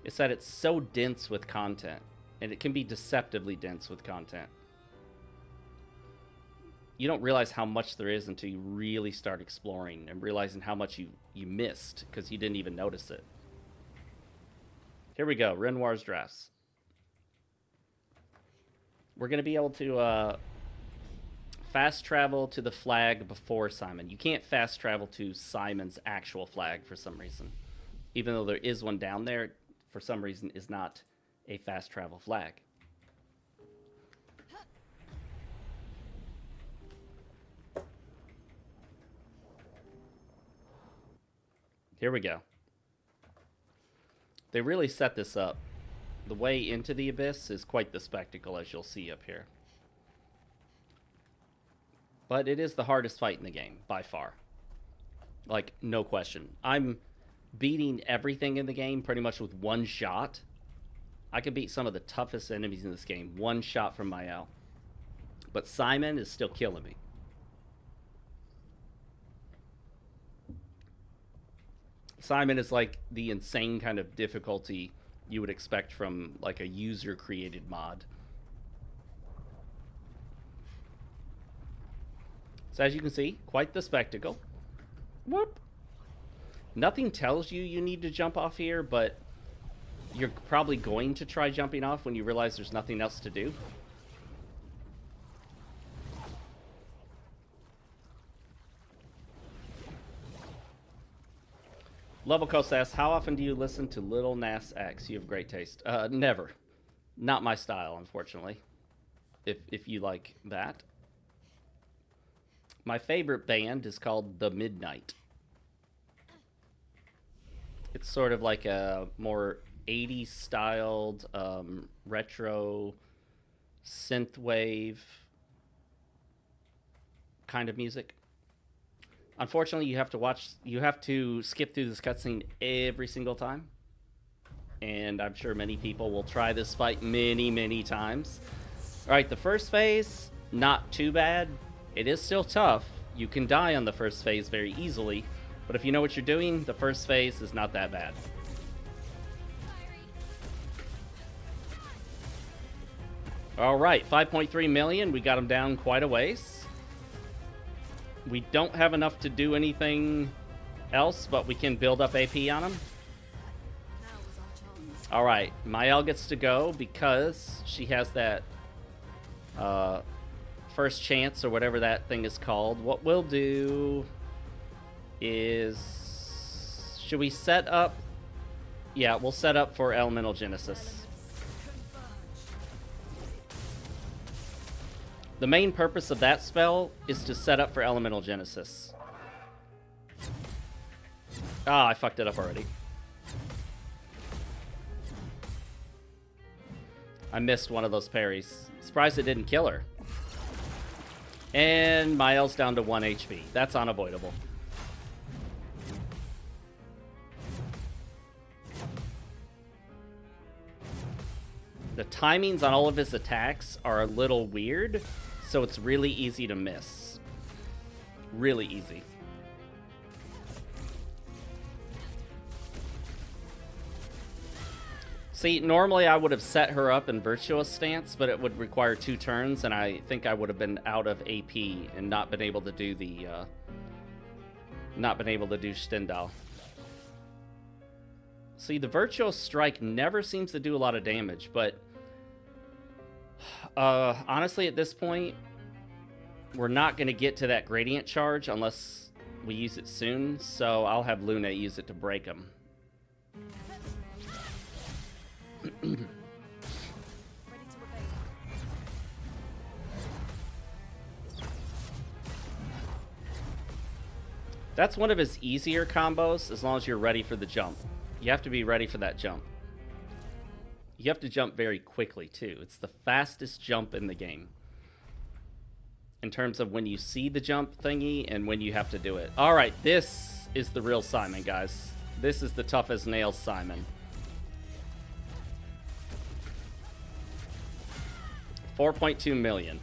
It's that it's so dense with content. And it can be deceptively dense with content. You don't realize how much there is until you really start exploring and realizing how much you missed because you didn't even notice it. Here we go. Renoir's drafts. We're going to be able to fast travel to the flag before Simon. You can't fast travel to Simon's actual flag for some reason. Even though there is one down there, for some reason is not a fast travel flag. Here we go. They really set this up. The way into the abyss is quite the spectacle, as you'll see up here. But it is the hardest fight in the game, by far. Like, no question. I'm beating everything in the game pretty much with one shot. I could beat some of the toughest enemies in this game, one shot from my L. But Simon is still killing me. Simon is like the insane kind of difficulty you would expect from like a user-created mod. So as you can see, quite the spectacle. Whoop. Nothing tells you need to jump off here, but you're probably going to try jumping off when you realize there's nothing else to do. Level Coast asks, how often do you listen to Lil Nas X? You have great taste. Never. Not my style, unfortunately. If you like that. My favorite band is called The Midnight. It's sort of like a more 80s styled retro synthwave kind of music. Unfortunately, you have to skip through this cutscene every single time. And I'm sure many people will try this fight many times. Alright, the first phase, not too bad. It is still tough. You can die on the first phase very easily. But if you know what you're doing, the first phase is not that bad. Alright, 5.3 million. We got him down quite a ways. We don't have enough to do anything else, but we can build up AP on him. Alright, Mael gets to go because she has that first chance or whatever that thing is called. What we'll do is... Should we set up? Yeah, we'll set up for Elemental Genesis. The main purpose of that spell is to set up for Elemental Genesis. Ah, I fucked it up already. I missed one of those parries. Surprised it didn't kill her. And Mael's down to 1 HP. That's unavoidable. The timings on all of his attacks are a little weird, so it's really easy to miss. Really easy. See, normally I would have set her up in Virtuous Stance, but it would require 2 turns, and I think I would have been out of AP and not been able to do the, Stendhal. See, the Virtuous Strike never seems to do a lot of damage, but honestly, at this point, we're not going to get to that Gradient Charge unless we use it soon, so I'll have Luna use it to break him. That's one of his easier combos, as long as you're ready for the jump. You have to be ready for that jump. You have to jump very quickly, too. It's the fastest jump in the game. In terms of when you see the jump thingy and when you have to do it. Alright, this is the real Simon, guys. This is the tough as nails Simon. 4.2 million.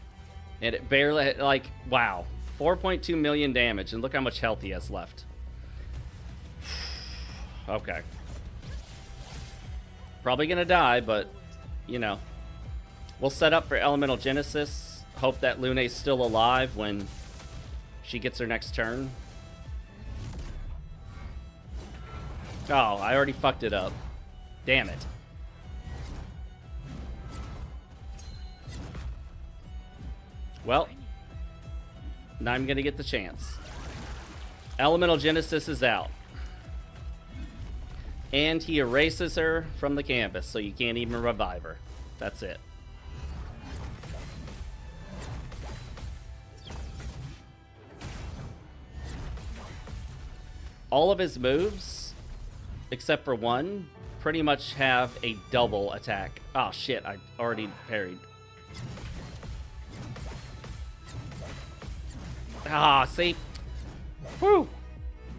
And it barely, like, wow. 4.2 million damage, and look how much health he has left. Okay. Probably gonna die, but, you know. We'll set up for Elemental Genesis. Hope that Luna's still alive when she gets her next turn. Oh, I already fucked it up. Damn it. Well, now I'm gonna get the chance. Elemental Genesis is out. And he erases her from the canvas, so you can't even revive her. That's it. All of his moves, except for one, pretty much have a double attack. Oh shit, I already parried. Ah, see? Whew!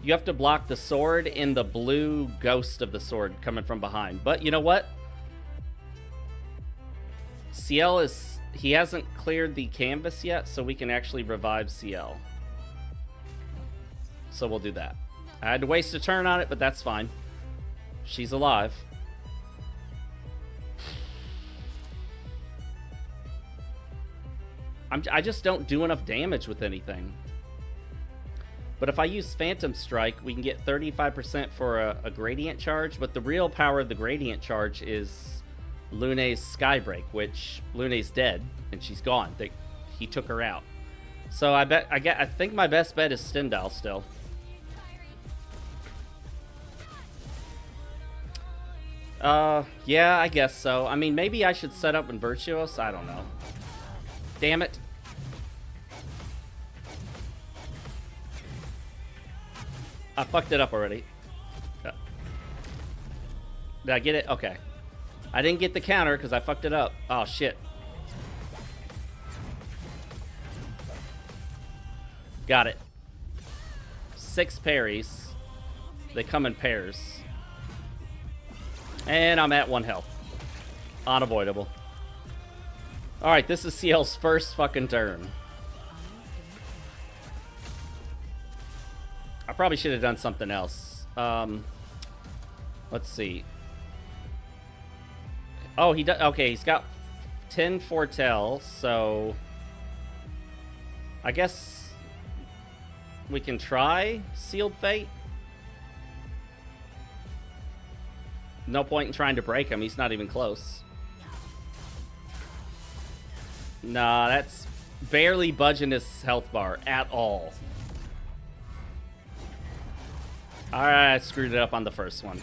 You have to block the sword and the blue ghost of the sword coming from behind. But you know what? CL is... He hasn't cleared the canvas yet, so we can actually revive CL. So we'll do that. I had to waste a turn on it, but that's fine. She's alive. I just don't do enough damage with anything. But if I use Phantom Strike, we can get 35% for a Gradient Charge. But the real power of the Gradient Charge is Luna's Skybreak, which Luna's dead and she's gone. He took her out. So I think my best bet is Stendhal still. Yeah, I guess so. I mean, maybe I should set up in Virtuos. I don't know. Damn it. I fucked it up already. Did I get it? Okay. I didn't get the counter because I fucked it up. Oh, shit. Got it. 6 parries. They come in pairs. And I'm at 1 health. Unavoidable. Alright, this is CL's first fucking turn. I probably should have done something else. Let's see. Oh, he does. Okay, he's got 10 foretell, so I guess we can try Sealed Fate. No point in trying to break him. He's not even close. Nah, that's barely budging his health bar at all. Alright, I screwed it up on the first one.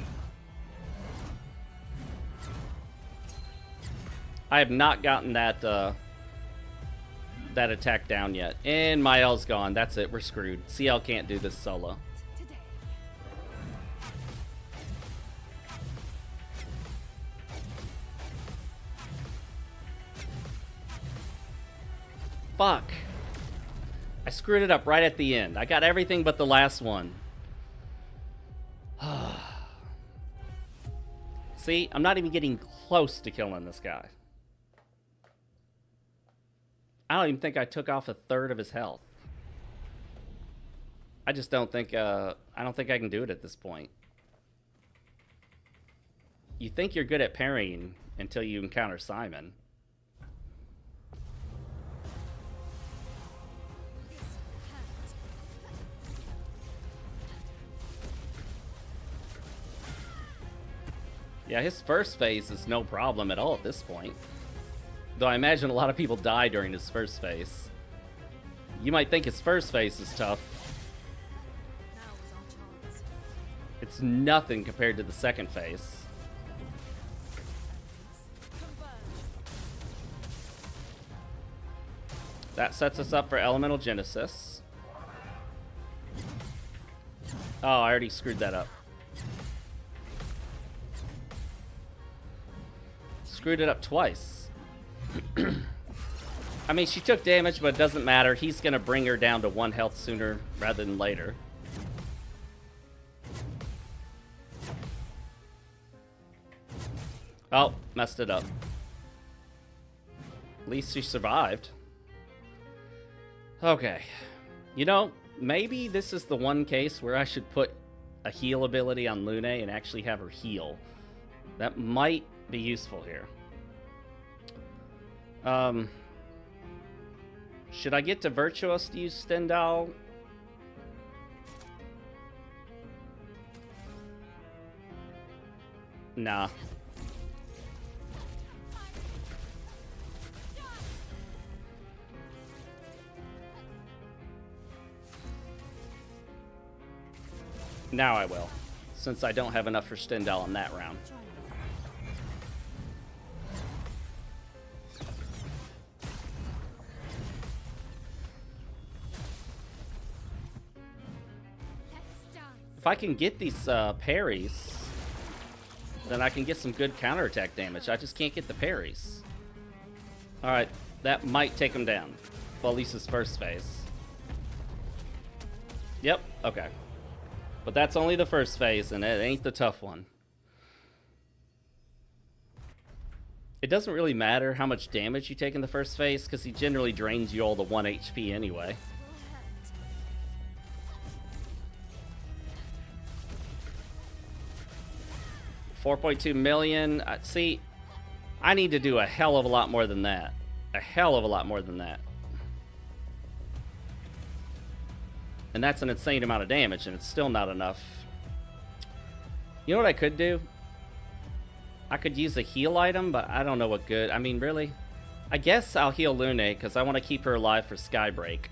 I have not gotten that that attack down yet. And my L's gone. That's it. We're screwed. CL can't do this solo. Fuck. I screwed it up right at the end. I got everything but the last one. See, I'm not even getting close to killing this guy. I don't even think I took off 1/3 of his health. I just don't think, I don't think I can do it at this point. You think you're good at parrying until you encounter Simon. Yeah, his first phase is no problem at all at this point. Though I imagine a lot of people die during his first phase. You might think his first phase is tough. It's nothing compared to the second phase. That sets us up for Elemental Genesis. Oh, I already screwed that up. Screwed it up twice. I mean, she took damage, but it doesn't matter. He's going to bring her down to 1 health sooner rather than later. Oh, messed it up. At least she survived. Okay. You know, maybe this is the one case where I should put a heal ability on Lune and actually have her heal. That might be useful here. Should I get to Virtuos to use Stendhal? Nah. Now I will, since I don't have enough for Stendhal in that round. If I can get these parries, then I can get some good counterattack damage. I just can't get the parries. Alright, that might take him down. Well, at least his first phase. Yep, okay. But that's only the first phase, and it ain't the tough one. It doesn't really matter how much damage you take in the first phase, because he generally drains you all the 1 HP anyway. $4.2 million. See, I need to do a hell of a lot more than that. A hell of a lot more than that. And that's an insane amount of damage, and it's still not enough. You know what I could do? I could use a heal item, but I don't know what good. I mean, really? I guess I'll heal Lune, because I want to keep her alive for Skybreak.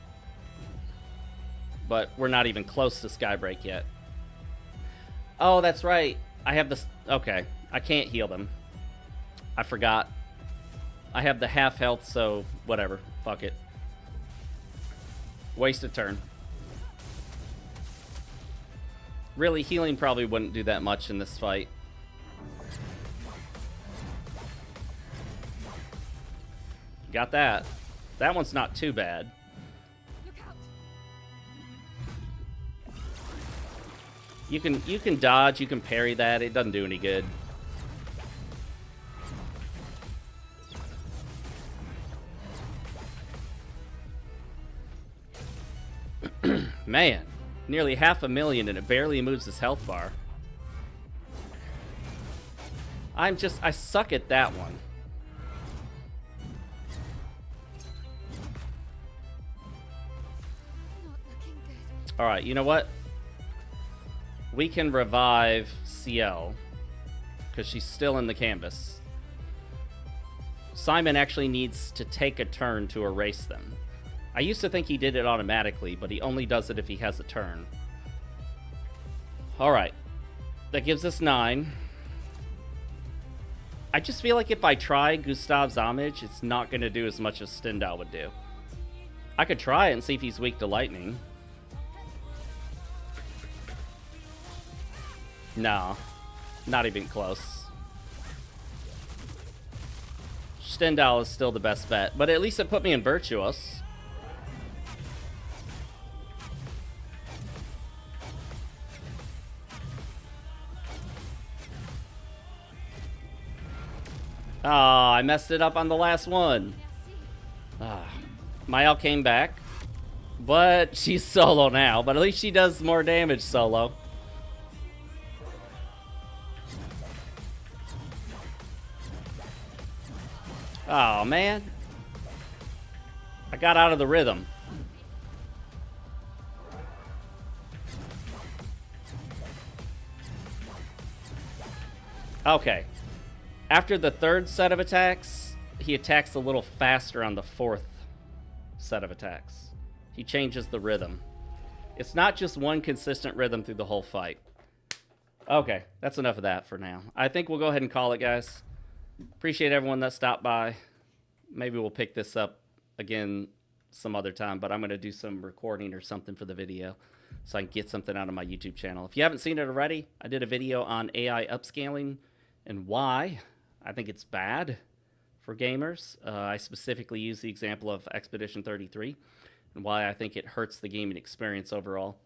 But we're not even close to Skybreak yet. Oh, that's right. I have this. Okay. I can't heal them. I forgot. I have the half health, so whatever. Fuck it. Waste a turn. Really, healing probably wouldn't do that much in this fight. Got that. That one's not too bad. You can dodge, you can parry that. It doesn't do any good. Man, nearly 500,000 and it barely moves his health bar. I suck at that one. All right, you know what? We can revive CL because she's still in the canvas. Simon actually needs to take a turn to erase them. I used to think he did it automatically, but he only does it if he has a turn. All right, that gives us 9. I just feel like if I try Gustav's homage, it's not going to do as much as Stendhal would do. I could try it and see if he's weak to lightning. No, not even close. Stendhal is still the best bet, but at least it put me in Virtuous. Oh, I messed it up on the last one. Mael came back, but she's solo now, but at least she does more damage solo. Oh, man. I got out of the rhythm. Okay. After the 3rd set of attacks, he attacks a little faster on the 4th set of attacks. He changes the rhythm. It's not just one consistent rhythm through the whole fight. Okay, that's enough of that for now. I think we'll go ahead and call it, guys. Appreciate everyone that stopped by. Maybe we'll pick this up again some other time, but I'm going to do some recording or something for the video so I can get something out of my YouTube channel. If you haven't seen it already, I did a video on AI upscaling and why I think it's bad for gamers. I specifically use the example of Expedition 33 and why I think it hurts the gaming experience overall.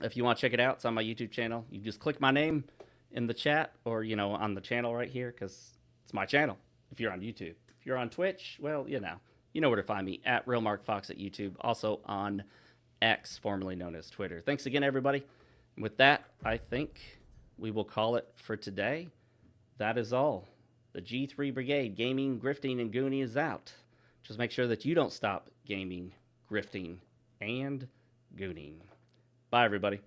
If you want to check it out, it's on my YouTube channel. You just click my name in the chat or, you know, on the channel right here because it's my channel if you're on YouTube. If you're on Twitch, well, you know where to find me, at RealMarcFoxx at YouTube, also on X, formerly known as Twitter. Thanks again, everybody. And with that, I think we will call it for today. That is all. The G3 Brigade, gaming, grifting, and gooning is out. Just make sure that you don't stop gaming, grifting, and gooning. Bye, everybody.